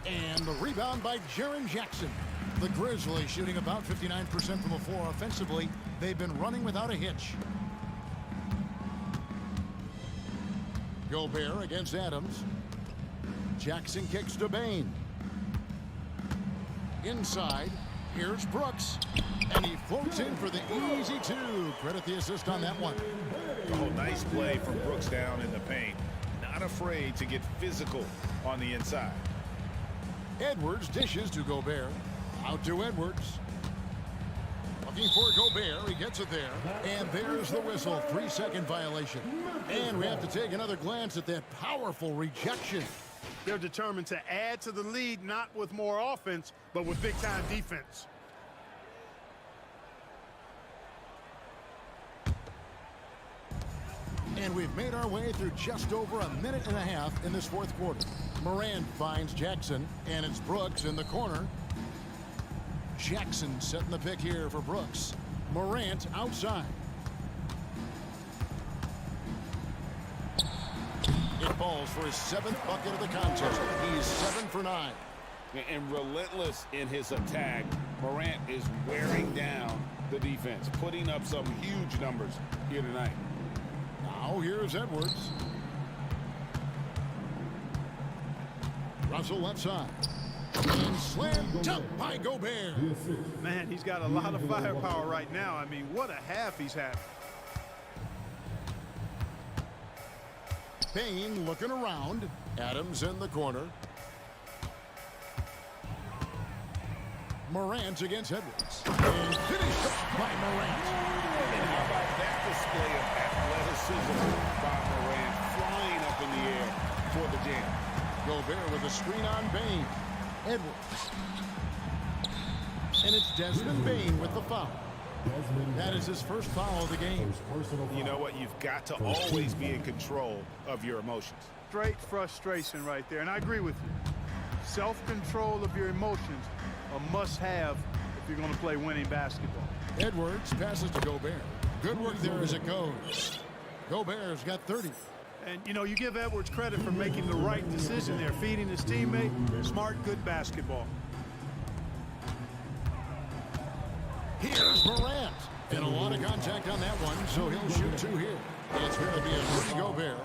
And the rebound by Jaren Jackson. The Grizzlies shooting about 59% from the floor offensively. They've been running without a hitch. Gobert against Adams. Jackson kicks to Bane. Inside, here's Brooks. And he floats in for the easy 2. Credit the assist on that one. Oh, nice play from Brooks down in the paint. Not afraid to get physical on the inside. Edwards dishes to Gobert. Out to Edwards. Looking for Gobert. He gets it there. And there's the whistle. 3-second violation. And we have to take another glance at that powerful rejection. They're determined to add to the lead, not with more offense, but with big-time defense. And we've made our way through just over a minute and a half in this fourth quarter. Morant finds Jackson, and it's Brooks in the corner. Jackson setting the pick here for Brooks. Morant outside. It falls for his 7th bucket of the contest. He's 7 for 9. And relentless in his attack, Morant is wearing down the defense, putting up some huge numbers here tonight. Now here's Edwards. Russell left side. And slam dunk by Gobert. Man, he's got a lot of firepower right now. I mean, what a half he's had. Payne looking around. Adams in the corner. Morant against Edwards. And finished off by Morant. And how about that display of athleticism by Morant, flying up in the air for the jam. Gobert with a screen on Bane. Edwards. And it's Desmond Bane with the foul. That is his first foul of the game. You know what? You've got to always be in control of your emotions. Straight frustration right there, and I agree with you. Self-control of your emotions, a must-have if you're going to play winning basketball. Edwards passes to Gobert. Good work there as it goes. Gobert's got 30. And, you know, you give Edwards credit for making the right decision there, feeding his teammate. Smart, good basketball. Here's Morant. And a lot of contact on that one, so he'll shoot 2 here. It's going to be a Rudy Gobert.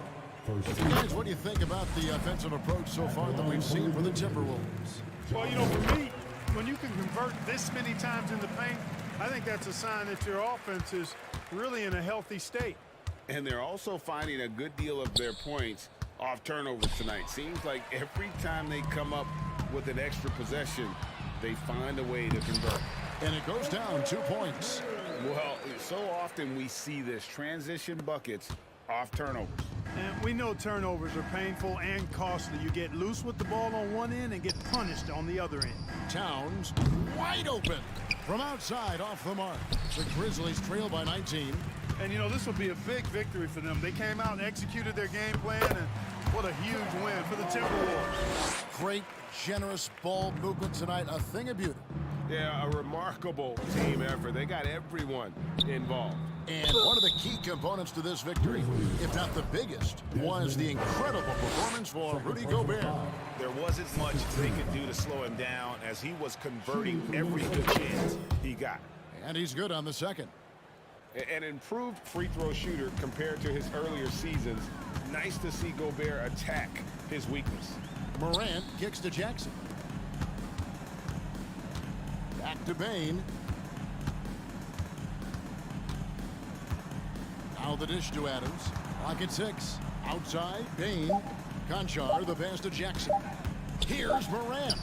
Guys, what do you think about the offensive approach so far that we've seen for the Timberwolves? Well, you know, for me, when you can convert this many times in the paint, I think that's a sign that your offense is really in a healthy state. And they're also finding a good deal of their points off turnovers tonight. Seems like every time they come up with an extra possession, they find a way to convert. And it goes down 2 points. Well, so often we see this transition buckets off turnovers. And we know turnovers are painful and costly. You get loose with the ball on one end and get punished on the other end. Towns wide open from outside off the mark. The Grizzlies trail by 19. And, you know, this will be a big victory for them. They came out and executed their game plan, and what a huge win for the Timberwolves. Great, generous ball movement tonight. A thing of beauty. Yeah, a remarkable team effort. They got everyone involved. And one of the key components to this victory, if not the biggest, was the incredible performance for Rudy Gobert. There wasn't much they could do to slow him down as he was converting every good chance he got. And he's good on the second. An improved free throw shooter compared to his earlier seasons. Nice to see Gobert attack his weakness. Morant kicks to Jackson. Back to Bane. Now the dish to Adams. Clock at 6. Outside, Bane. Conchar, the pass to Jackson. Here's Morant.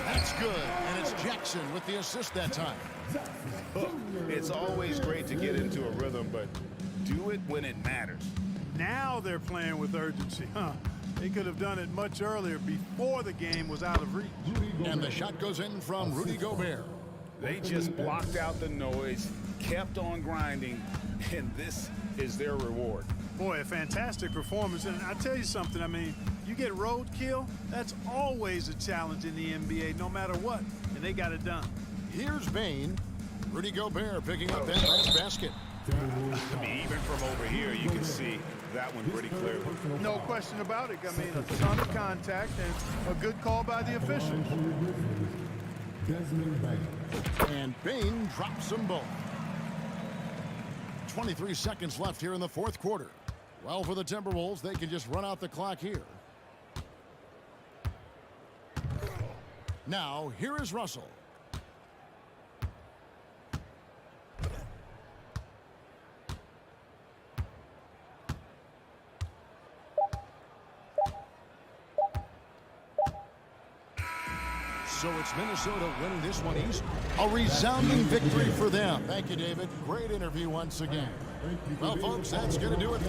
That's good. And it's Jackson with the assist that time. It's always great to get into a rhythm, but do it when it matters. Now they're playing with urgency, huh? They could have done it much earlier before the game was out of reach. And the shot goes in from Rudy Gobert. They just blocked out the noise, kept on grinding, and this is their reward. Boy, a fantastic performance. And I'll tell you something, I mean, you get roadkill, that's always a challenge in the NBA, no matter what. And they got it done. Here's Bane. Rudy Gobert picking up that last basket. I mean, even from over here, you can see that one pretty clearly. No question about it. I mean, a ton of contact and a good call by the officials. And Bane drops them both. 23 seconds left here in the fourth quarter. Well, for the Timberwolves, they can just run out the clock here. Now, here is Russell. So it's Minnesota winning this one easy. A resounding victory for them. Thank you, David. Great interview once again. Well, folks, that's going to do it.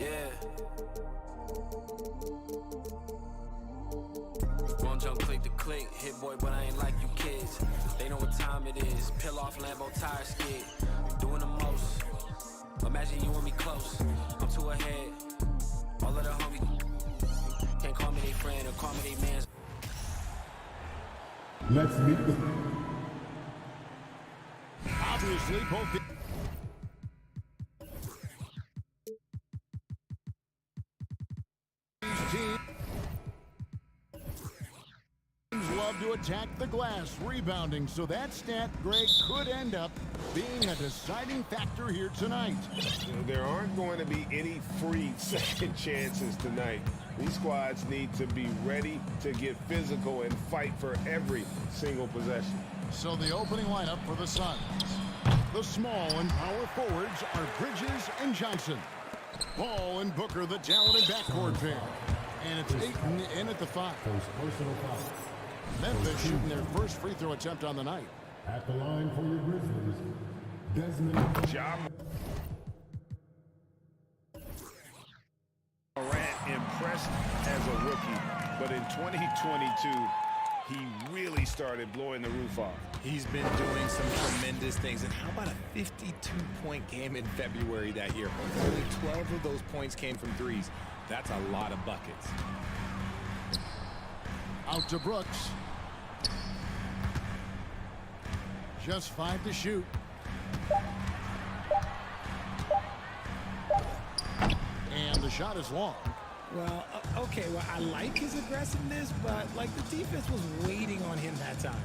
Yeah. Won't jump click to click, hit boy, but I ain't like you kids. They know what time it is. Peel off Lambo tire skid. Doing the most. Imagine you and me close. I'm too ahead. All of the homies can't call me their friend or call me their man. Let's meet the... Obviously, both teams love to attack the glass, rebounding, so that stat, Greg, could end up being a deciding factor here tonight. There aren't going to be any free second chances tonight. These squads need to be ready to get physical and fight for every single possession. So the opening lineup for the Suns. The small and power forwards are Bridges and Johnson. Paul and Booker, the talented backcourt pair. And it's Ayton in at the 5. Memphis shooting their first free throw attempt on the night. At the line for your Grizzlies, Desmond. Job. Morant impressed as a rookie, but in 2022, he really started blowing the roof off. He's been doing some tremendous things. And how about a 52-point game in February that year? Only 12 of those points came from threes. That's a lot of buckets. Out to Brooks. Just 5 to shoot. And the shot is long. Well, okay, well, I like his aggressiveness, but, like, the defense was waiting on him that time.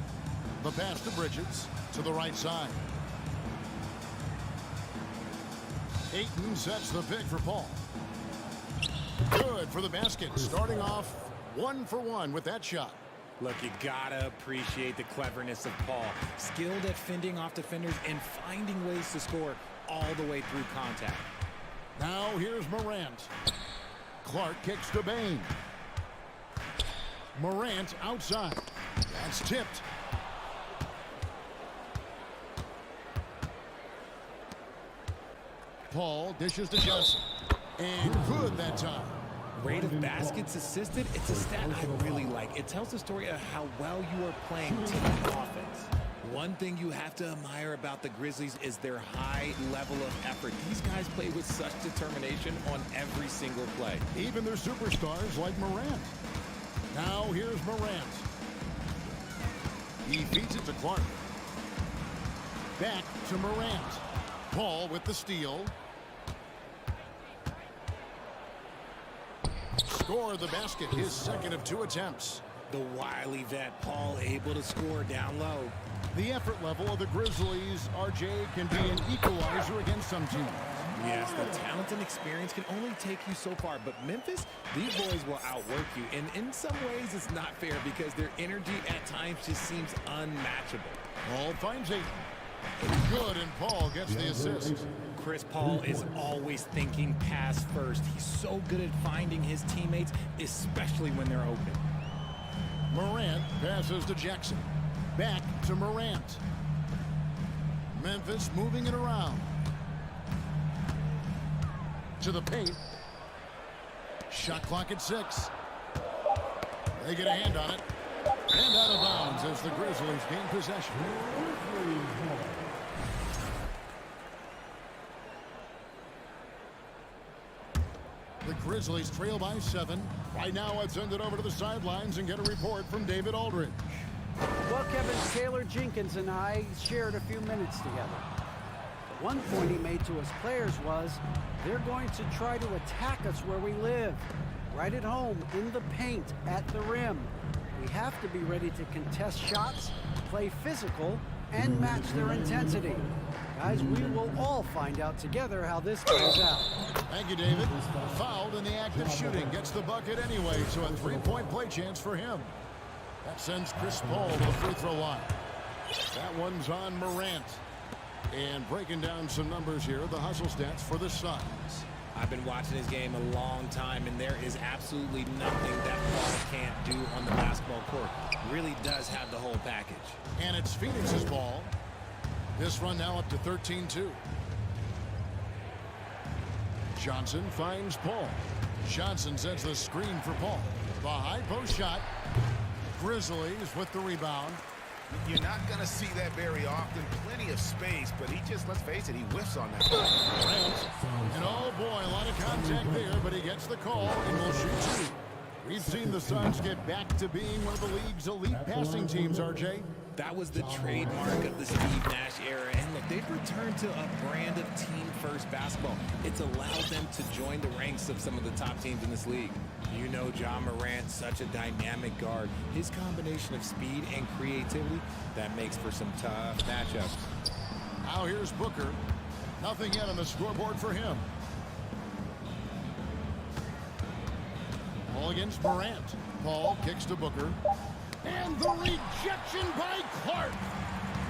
The pass to Bridges to the right side. Ayton sets the pick for Paul. Good for the basket. Starting off 1 for 1 with that shot. Look, you gotta appreciate the cleverness of Paul. Skilled at fending off defenders and finding ways to score all the way through contact. Now here's Morant. Clark kicks to Bain. Morant outside. That's tipped. Paul dishes to Johnson. And good that time. Rate of baskets assisted, it's a stat I really like. It tells the story of how well you are playing team offense. One thing you have to admire about the Grizzlies is their high level of effort. These guys play with such determination on every single play. Even their superstars like Morant. Now here's Morant. He feeds it to Clark. Back to Morant. Paul with the steal. Score the basket, his second of 2 attempts. The wily vet Paul able to score down low. The effort level of the Grizzlies, RJ, can be an equalizer against some teams. Yes, the talent and experience can only take you so far, but Memphis, these boys will outwork you. And in some ways, it's not fair because their energy at times just seems unmatchable. Paul finds it. Good, and Paul gets the assist. Chris Paul is always thinking pass first. He's so good at finding his teammates, especially when they're open. Morant passes to Jackson. Back to Morant. Memphis moving it around. To the paint. Shot clock at 6. They get a hand on it. And out of bounds as the Grizzlies gain possession. The Grizzlies trail by 7. Right now, let's send it over to the sidelines and get a report from David Aldridge. Well, Kevin, Taylor Jenkins and I shared a few minutes together. One point he made to his players was, they're going to try to attack us where we live, right at home, in the paint, at the rim. We have to be ready to contest shots, play physical, and match their intensity. Guys, we will all find out together how this plays out. Thank you, David. Fouled in the act of shooting. Gets the bucket anyway, so a 3-point play chance for him. That sends Chris Paul to the free throw line. That one's on Morant. And breaking down some numbers here, the hustle stats for the Suns. I've been watching this game a long time, and there is absolutely nothing that Paul can't do on the basketball court. Really does have the whole package. And it's Phoenix's ball. This run now up to 13-2. Johnson finds Paul. Johnson sends the screen for Paul. The high post shot. Grizzlies with the rebound. You're not going to see that very often. Plenty of space, but he just, let's face it, he whiffs on that. Grant. And oh boy, a lot of contact there, but he gets the call and will shoot two. We've seen the Suns get back to being one of the league's elite passing teams, RJ. That was the trademark of the Steve Nash era. And look, they've returned to a brand of team-first basketball. It's allowed them to join the ranks of some of the top teams in this league. You know Ja Morant, such a dynamic guard. His combination of speed and creativity, that makes for some tough matchups. Now here's Booker. Nothing yet on the scoreboard for him. Ball against Morant. Paul kicks to Booker. And the rejection by Clark.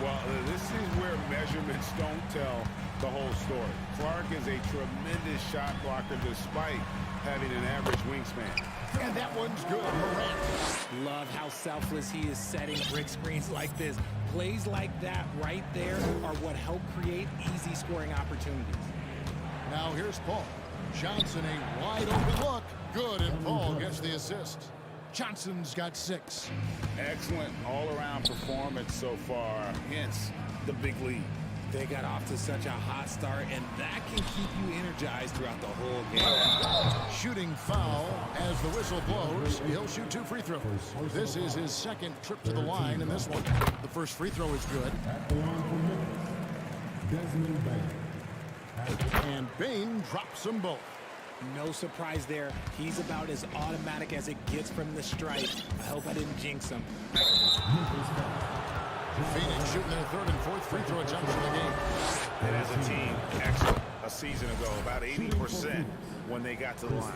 Well, this is where measurements don't tell the whole story. Clark is a tremendous shot blocker despite having an average wingspan. And that one's good. Morant. Love how selfless he is setting brick screens like this. Plays like that right there are what help create easy scoring opportunities. Now here's Paul. Johnson, a wide open look. Good, and Paul gets the assist. Johnson's got 6. Excellent all-around performance so far, hence the big lead. They got off to such a hot start, and that can keep you energized throughout the whole game. Shooting foul as the whistle blows. He'll shoot 2 free throws. This is his second trip to the line in this one. The first free throw is good. And Bain drops them both. No surprise there. He's about as automatic as it gets from the stripe. I hope I didn't jinx him. Phoenix shooting their 3rd and 4th free throw attempts in the game. And as a team, excellent. A season ago, about 80% when they got to the line.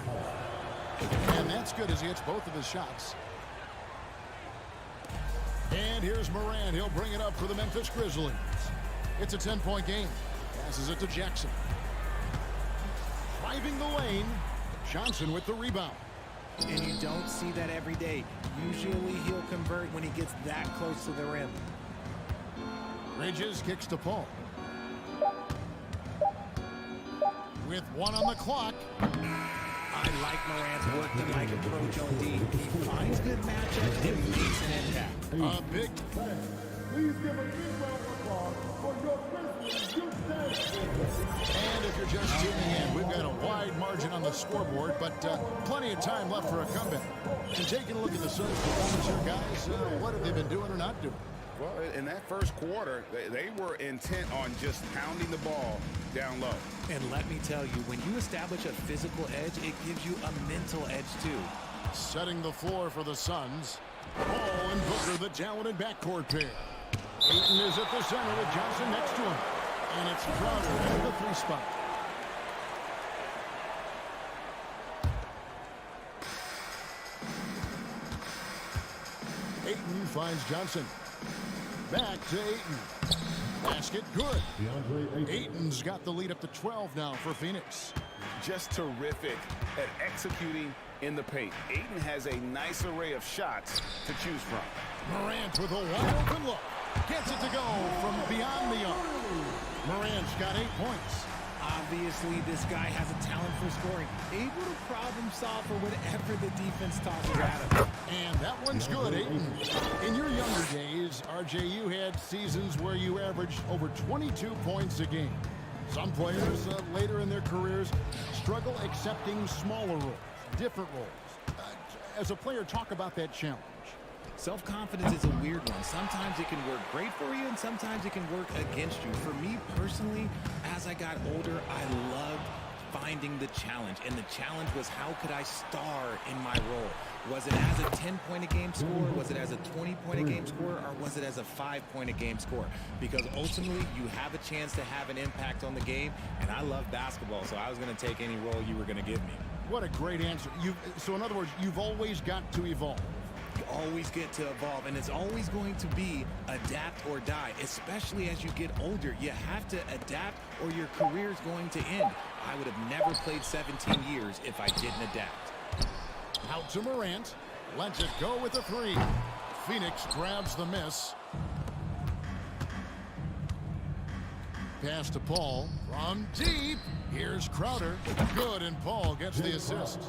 And that's good as he hits both of his shots. And here's Morant. He'll bring it up for the Memphis Grizzlies. It's a 10-point game. Passes it to Jackson. Driving the lane. Johnson with the rebound. And you don't see that every day. Usually he'll convert when he gets that close to the rim. Bridges kicks to Paul. With 1 on the clock. I like Morant's work to like approach on D. He finds good matchups and makes an impact. A big. Please give a big round of applause for your Grizzlies. And if you're just tuning in, we've got a wide margin on the scoreboard, but plenty of time left for a comeback. And taking a look at the Suns' performance here, guys, what have they been doing or not doing? Well, in that first quarter, they were intent on just pounding the ball down low. And let me tell you, when you establish a physical edge, it gives you a mental edge too. Setting the floor for the Suns. Paul and Booker, the talented backcourt pair. Ayton is at the center with Johnson next to him. And it's Crowder at the 3 spot. Ayton finds Johnson. Back to Ayton. Basket good. Ayton's got the lead up to 12 now for Phoenix. Just terrific at executing in the paint. Ayton has a nice array of shots to choose from. Morant with a wide open look. Gets it to go from beyond the arc. Morant's got 8 points. Obviously, this guy has a talent for scoring. Able to problem solve for whatever the defense tosses at him. And that one's good, Ayton. In your younger days, RJ, you had seasons where you averaged over 22 points a game. Some players later in their careers struggle accepting smaller roles, different roles. As a player, talk about that challenge. Self-confidence is a weird one. Sometimes it can work great for you, and sometimes it can work against you. For me personally, as I got older, I loved finding the challenge. And the challenge was, how could I star in my role? Was it as a 10-point-a-game scorer? Was it as a 20-point-a-game scorer? Or was it as a 5-point-a-game scorer? Because ultimately, you have a chance to have an impact on the game. And I love basketball, so I was going to take any role you were going to give me. What a great answer. So in other words, you've always got to evolve. You always get to evolve, and it's always going to be adapt or die, especially as you get older. You have to adapt or your career is going to end. I would have never played 17 years if I didn't adapt. Out to Morant. Lets it go with a 3. Phoenix grabs the miss. Pass to Paul from deep. Here's Crowder. Good, and Paul gets the assist.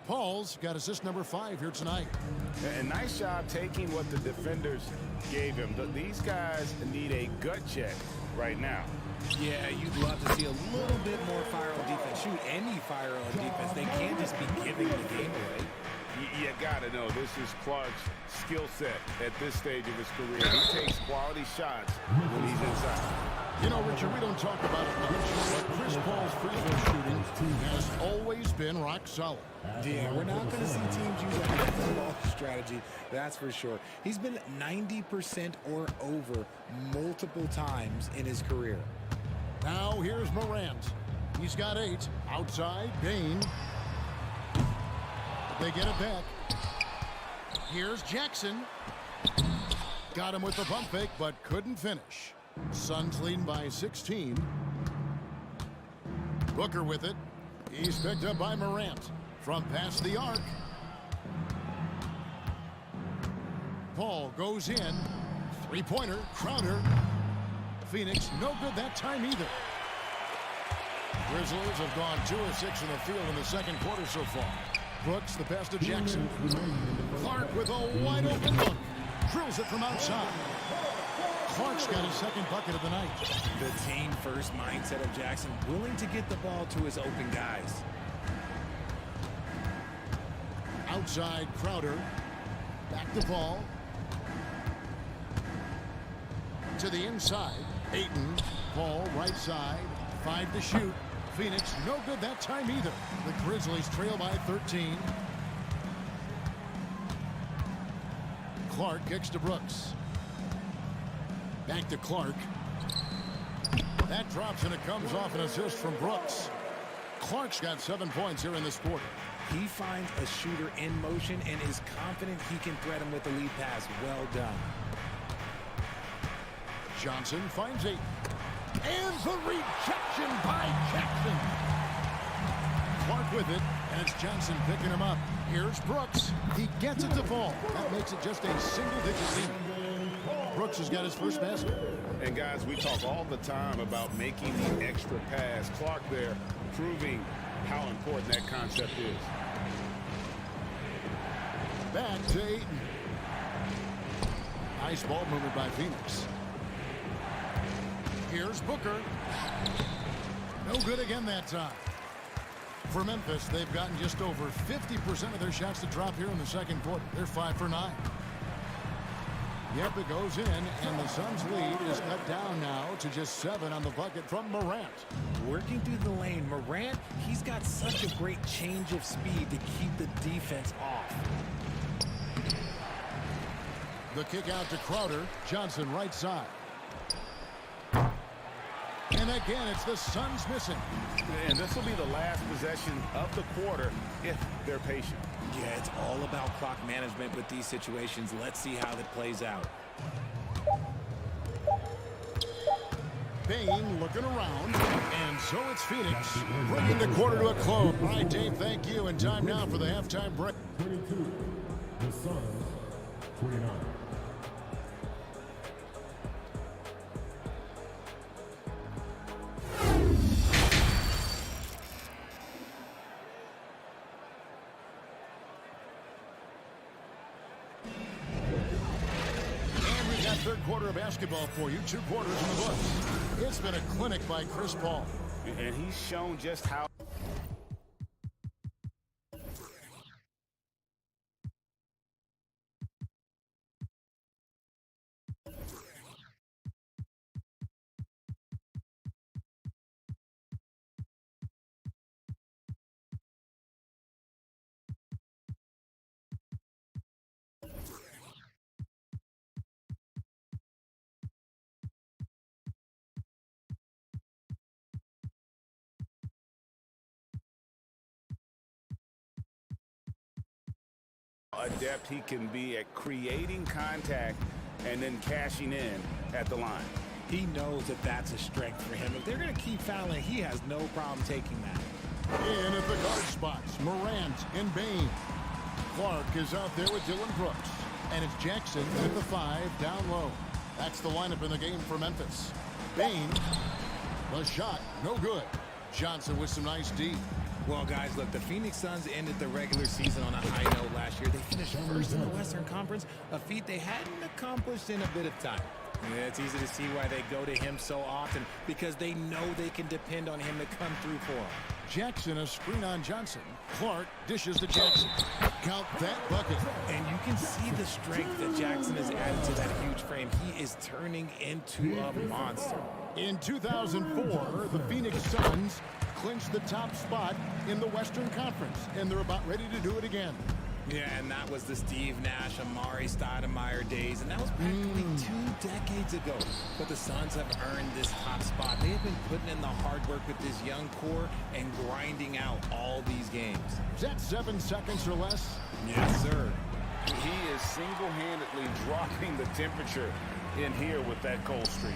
Paul's got assist number 5 here tonight. And nice job taking what the defenders gave him. These guys need a gut check right now. Yeah, you'd love to see a little bit more fire on defense. Shoot, any fire on defense. They can't just be giving the game away. You got to know this is Clark's skill set at this stage of his career. He takes quality shots when he's inside. You know, Richard, we don't talk about it much, but Chris Paul's free throw shooting has always been rock solid. Yeah, we're not going to see teams use a ball strategy, that's for sure. He's been 90% or over multiple times in his career. Now here's Morant. He's got 8. Outside, Bain. They get it back. Here's Jackson. Got him with the pump fake, but couldn't finish. Suns leading by 16. Booker with it. He's picked up by Morant. From past the arc. Paul goes in. Three-pointer. Crowder. Phoenix, no good that time either. Grizzlies have gone 2 of 6 in the field in the second quarter so far. Brooks, the pass to Jackson. Clark with a wide-open look. Drills it from outside. Clark's got his second bucket of the night. The team-first mindset of Jackson, willing to get the ball to his open guys. Outside, Crowder. Back to Paul. To the inside. Ayton. Paul, right side. 5 to shoot. Phoenix, no good that time either. The Grizzlies trail by 13. Clark kicks to Brooks. Back to Clark. That drops and it comes off an assist from Brooks. Clark's got 7 points here in this quarter. He finds a shooter in motion and is confident he can thread him with the lead pass. Well done. Johnson finds 8. And the rejection by Jackson. Clark with it, and it's Johnson picking him up. Here's Brooks. He gets it to Paul. That makes it just a single-digit lead. Brooks has got his first basket. And guys, we talk all the time about making the extra pass. Clark there proving how important that concept is. Back to Ayton. Nice ball movement by Phoenix. Here's Booker. No good again that time. For Memphis, they've gotten just over 50% of their shots to drop here in the second quarter. They're 5 for 9. Yep, it goes in, and the Suns' lead is cut down now to just 7 on the bucket from Morant. Working through the lane, Morant, he's got such a great change of speed to keep the defense off. The kick out to Crowder. Johnson right side. And again, it's the Suns missing. And this will be the last possession of the quarter if they're patient. Yeah, it's all about clock management with these situations. Let's see how that plays out. Bain looking around, and so it's Phoenix bringing the quarter to a close. All right, Dave, thank you. And time now for the halftime break. 22, the Suns, 29. Third quarter of basketball for you. 2 quarters in the books. It's been a clinic by Chris Paul. And he's shown just how. Adept he can be at creating contact and then cashing in at the line. He knows that that's a strength for him. If they're going to keep fouling, he has no problem taking that. In at the guard spots, Morant and Bain. Clark is out there with Dylan Brooks. And it's Jackson with the 5 down low. That's the lineup in the game for Memphis. Bane. The shot, no good. Johnson with some nice D. Well, guys, look, the Phoenix Suns ended the regular season on a high note last year. They finished first in the Western Conference, a feat they hadn't accomplished in a bit of time. Yeah, it's easy to see why they go to him so often, because they know they can depend on him to come through for them. Jackson, a screen on Johnson. Clark dishes to Jackson. Count that bucket. And you can see the strength that Jackson has added to that huge frame. He is turning into a monster. In 2004, the Phoenix Suns clinched the top spot in the Western Conference, and they're about ready to do it again. Yeah, and that was the Steve Nash, Amari Stoudemire days, and that was practically 2 decades ago. But the Suns have earned this top spot. They have been putting in the hard work with this young core and grinding out all these games. Is that 7 seconds or less? Yes, sir. He is single-handedly dropping the temperature in here with that cold streak.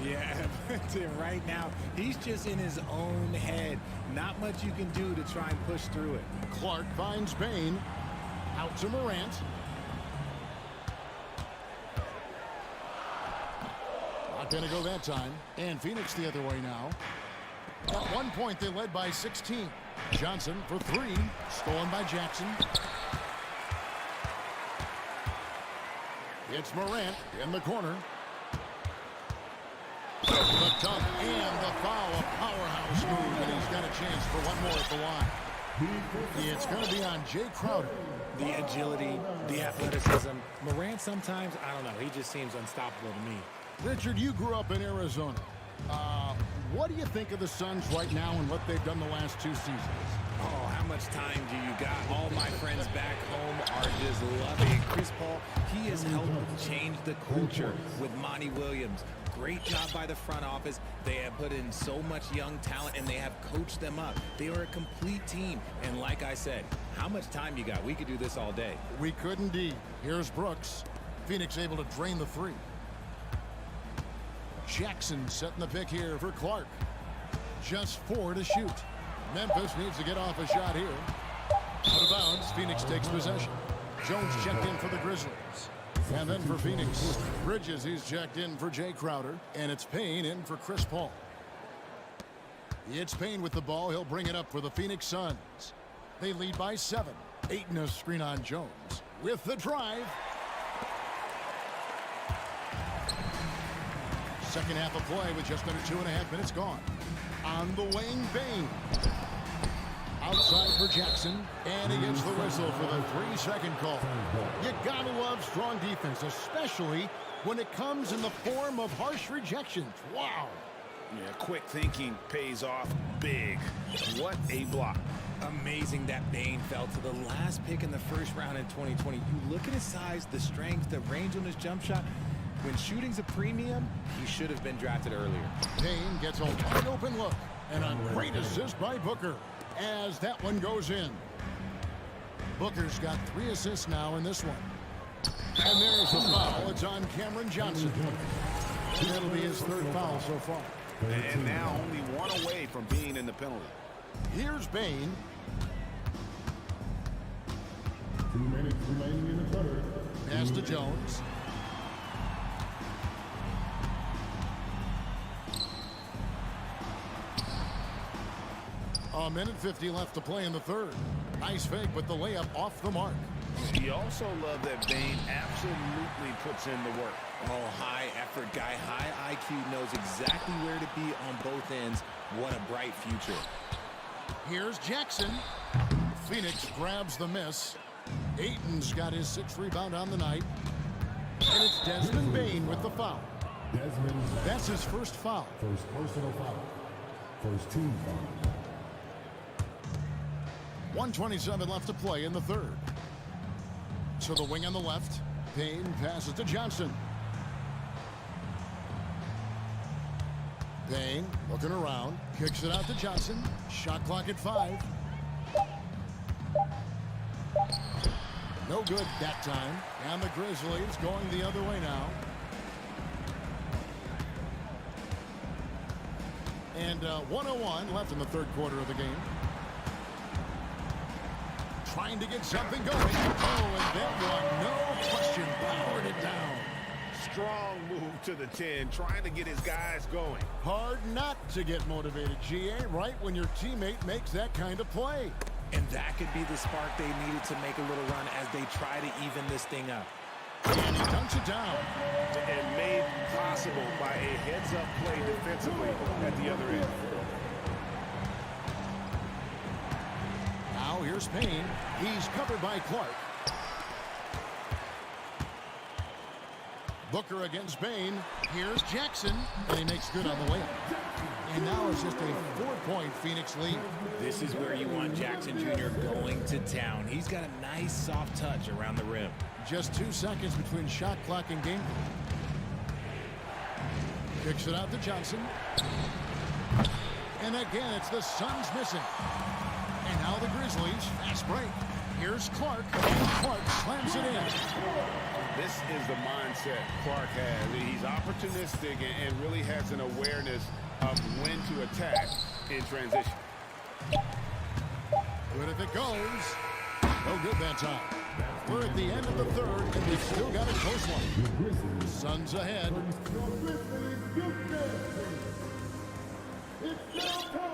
Yeah, but right now, he's just in his own head. Not much you can do to try and push through it. Clark finds Bane. Out to Morant. Not going to go that time. And Phoenix the other way now. At one point, they led by 16. Johnson for 3. Stolen by Jackson. It's Morant in the corner. The dunk and the foul. A powerhouse move. And he's got a chance for one more at the line. It's going to be on Jay Crowder. The agility, the athleticism. Morant sometimes, I don't know, he just seems unstoppable to me. Richard, you grew up in Arizona. What do you think of the Suns right now and what they've done the last 2 seasons? Oh, how much time do you got? All my friends back home are just loving it. Chris Paul, he has helped change the culture with Monty Williams. Great job by the front office. They have put in so much young talent, and they have coached them up. They are a complete team. And like I said, how much time you got? We could do this all day. We could indeed. Here's Brooks. Phoenix able to drain the 3. Jackson setting the pick here for Clark. Just 4 to shoot. Memphis needs to get off a shot here. Out of bounds, Phoenix takes possession. Jones checked in for the Grizzlies. And then for Phoenix, Bridges, he's checked in for Jay Crowder. And it's Payne in for Chris Paul. It's Payne with the ball. He'll bring it up for the Phoenix Suns. They lead by 7. Ayton a screen on Jones. With the drive. Second half of play with just under 2.5 minutes gone. On the wing, Bane. Outside for Jackson, and he gets the whistle for the 3-second call. You gotta love strong defense, especially when it comes in the form of harsh rejections. Wow. Yeah, quick thinking pays off big. What a block. Amazing that Bane fell to the last pick in the first round in 2020. You look at his size, the strength, the range on his jump shot. When shooting's a premium, he should have been drafted earlier. Payne gets a wide open look, and a great assist by Booker as that one goes in. Booker's got 3 assists now in this one. And there's the foul. It's on Cameron Johnson. And that'll be his 3rd foul so far. And now only 1 away from being in the penalty. Here's Bane. 2 minutes remaining in the 3rd. Pass to Jones. A minute 50 left to play in the 3rd. Nice fake, but the layup off the mark. You also love that Bane absolutely puts in the work. Oh, high effort guy, high IQ, knows exactly where to be on both ends. What a bright future. Here's Jackson. Phoenix grabs the miss. Ayton's got his 6th rebound on the night. And it's Desmond Bane with the foul. That's his 1st foul. First personal foul. First team foul. 1:27 left to play in the 3rd. So the wing on the left. Payne passes to Johnson. Payne looking around. Kicks it out to Johnson. Shot clock at 5. No good that time. And the Grizzlies going the other way now. And 1:01 left in the 3rd quarter of the game. Trying to get something going. Oh, and that one, no question, powered it down. strong move to the 10, trying to get his guys going. Hard not to get motivated, GA, right when your teammate makes that kind of play. And that could be the spark they needed to make a little run as they try to even this thing up. And he dunks it down. And made possible by a heads-up play defensively at the other end. Now here's Payne. He's covered by Clark. Booker against Payne. Here's Jackson. And he makes good on the layup. And now it's just a 4-point Phoenix lead. This is where you want Jackson Jr. going to town. He's got a nice soft touch around the rim. Just 2 seconds between shot clock and game clock. Kicks it out to Johnson. And again, it's the Suns missing. And now the Grizzlies, fast break. Here's Clark, and Clark slams it in. This is the mindset Clark has. He's opportunistic and really has an awareness of when to attack in transition. Good if it goes. No good that time. We're at the end of the third, and we've still got a close one. Suns ahead.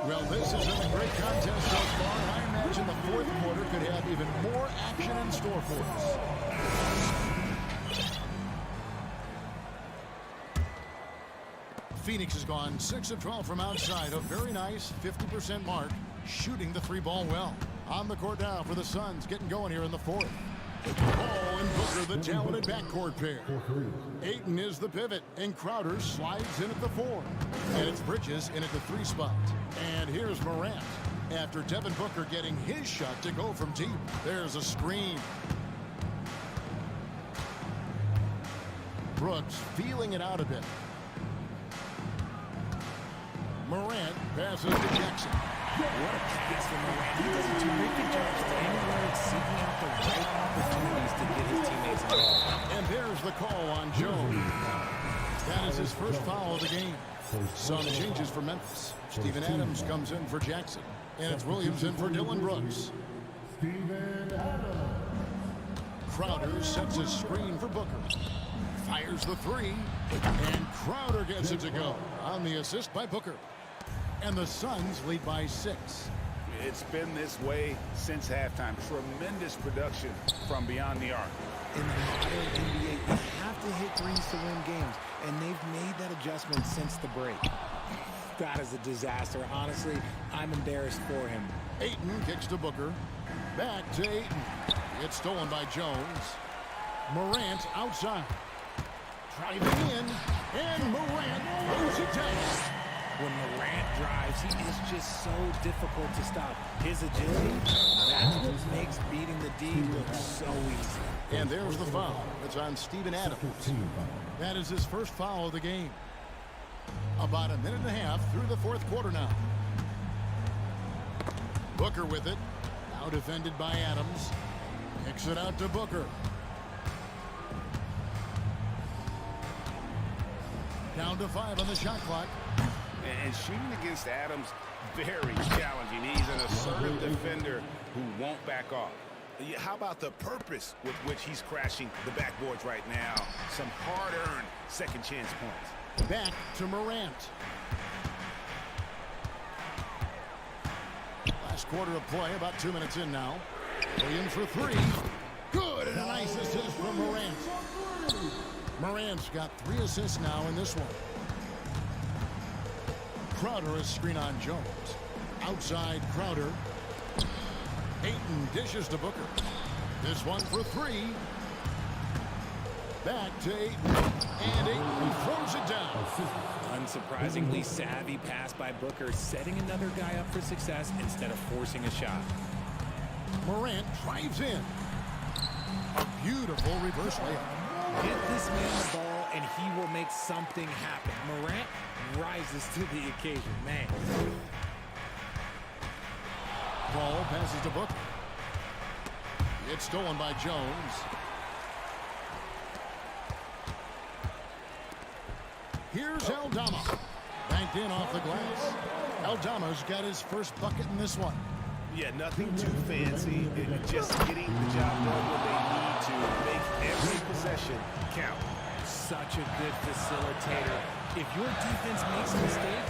Well, this has been a great contest so far, and I imagine the fourth quarter could have even more action in store for us. Phoenix has gone 6 of 12 from outside, a very nice 50% mark, shooting the 3-ball well. On the court now for the Suns, getting going here in the fourth. Ball and Booker, the talented backcourt pair. Ayton is the pivot, and Crowder slides in at the 4. And it's Bridges in at the 3 spot. And here's Morant. After Devin Booker getting his shot to go from deep, there's a screen. Brooks feeling it out a bit. Morant passes to Jackson. What a pass from Morant. He does a terrific job standing there and seeking out the right opportunities to get his teammates involved. And there's the call on Jones. That is his first foul of the game. Some changes for Memphis. Steven Adams comes in for Jackson. And it's Williams in for Dylan Brooks. Crowder sets his screen for Booker. Fires the 3. And Crowder gets it to go on the assist by Booker. And the Suns lead by 6. It's been this way since halftime. Tremendous production from beyond the arc. In the modern NBA, you have to hit threes to win games, and they've made that adjustment since the break. That is a disaster. Honestly, I'm embarrassed for him. Ayton kicks to Booker. Back to Ayton. It's stolen by Jones. Morant outside. Driving in, and Morant throws it down. When Morant drives, he is just so difficult to stop. His agility, that's what makes beating the D look so easy. And there's the foul. It's on Steven Adams. That is his first foul of the game. About a minute and a half through the fourth quarter now. Booker with it. Now defended by Adams. Kicks it out to Booker. Down to 5 on the shot clock. And shooting against Adams, very challenging. He's an assertive defender who won't back off. How about the purpose with which he's crashing the backboards right now? Some hard-earned second chance points. Back to Morant. Last quarter of play, about 2 minutes in now. Williams for 3. Good, and a nice assist from Morant. Morant's got 3 assists now in this one. Crowder is screen on Jones. Outside Crowder. Ayton dishes to Booker. This one for 3. Back to Ayton. And Ayton throws it down. Unsurprisingly savvy pass by Booker, setting another guy up for success instead of forcing a shot. Morant drives in. A beautiful reverse layup. Get this man the ball and he will make something happen. Morant rises to the occasion, man. Ball passes to Booker. It's stolen by Jones. Here's Eldorado. Banked in off the glass. Eldamo's got his first bucket in this one. Yeah, nothing too fancy. Just getting the job done when they need to make every possession count. such a good facilitator. If your defense makes a mistake,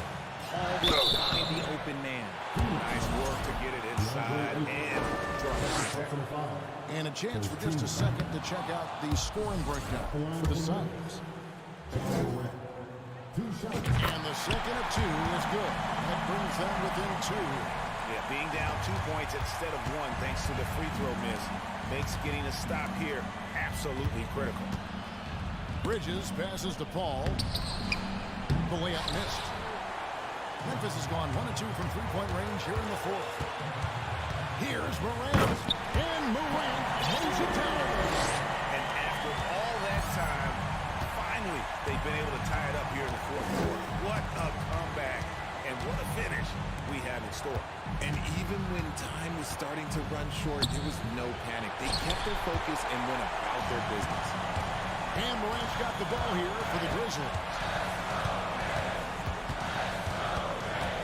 Paul will find the open man. Nice work to get it inside and drop. And a chance for just a second to check out the scoring breakdown for the Suns. And the second of two is good. That brings them within 2. Yeah, being down 2 points instead of 1 thanks to the free throw miss makes getting a stop here absolutely critical. Bridges passes to Paul. The layup missed. Memphis has gone 1 of 2 from three-point range here in the fourth. Here's Morant. And Morant lays it down. And after all that time, finally they've been able to tie it up here in the fourth quarter. What a comeback and what a finish we have in store. And even when time was starting to run short, there was no panic. They kept their focus and went about their business. And Morant's got the ball here for the Grizzlies.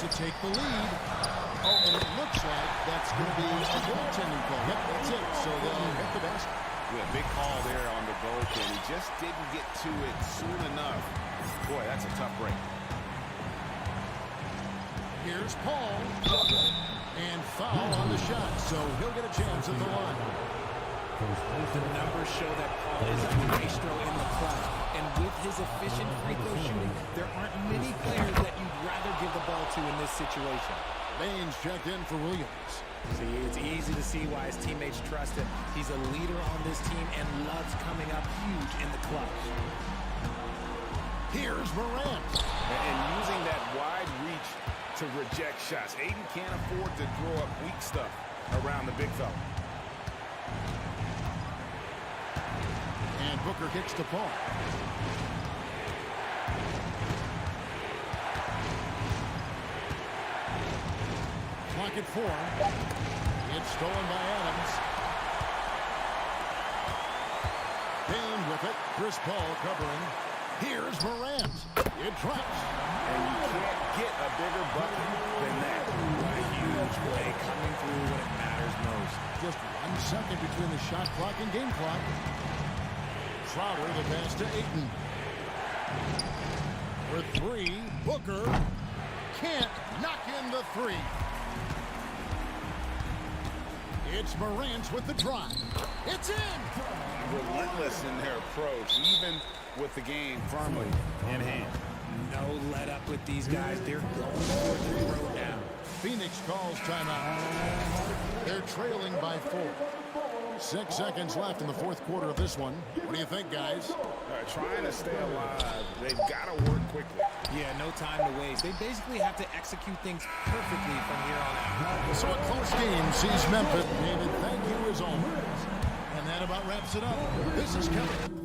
To take the lead. Oh, and it looks like that's going to be a goaltending call. Yep, that's it. So they'll hit the basket. Yeah, big call there on the goaltend. He just didn't get to it soon enough. Boy, that's a tough break. Here's Paul. And foul on the shot, so he'll get a chance at the line. The numbers show that Paul is a maestro in the clutch. And with his efficient free throw shooting, there aren't many players that you'd rather give the ball to in this situation. Baines checked in for Williams. See, it's easy to see why his teammates trust him. He's a leader on this team and loves coming up huge in the clutch. Here's Morant. And using that wide reach to reject shots. Aiden can't afford to throw up weak stuff around the big fella. And Booker kicks to Paul. Clock at 4. It's stolen by Adams. Payne with it. Chris Paul covering. Here's Morant. It drops. And you can't get a bigger bucket than that. What a huge play coming through when it matters most. Just 1 second between the shot clock and game clock. Crowder the pass to Ayton. For 3, Booker can't knock in the 3. It's Morant with the drive. It's in! Relentless in their approach, even with the game firmly in hand. No let up with these guys. They're going for the throw down. Phoenix calls timeout. They're trailing by 4. 6 seconds left in the fourth quarter of this one. What do you think, guys? Trying to stay alive. They've got to work quickly. Yeah, no time to waste. They basically have to execute things perfectly from here on out. So a close game sees Memphis. David, thank you as always. And that about wraps it up. This is Kevin.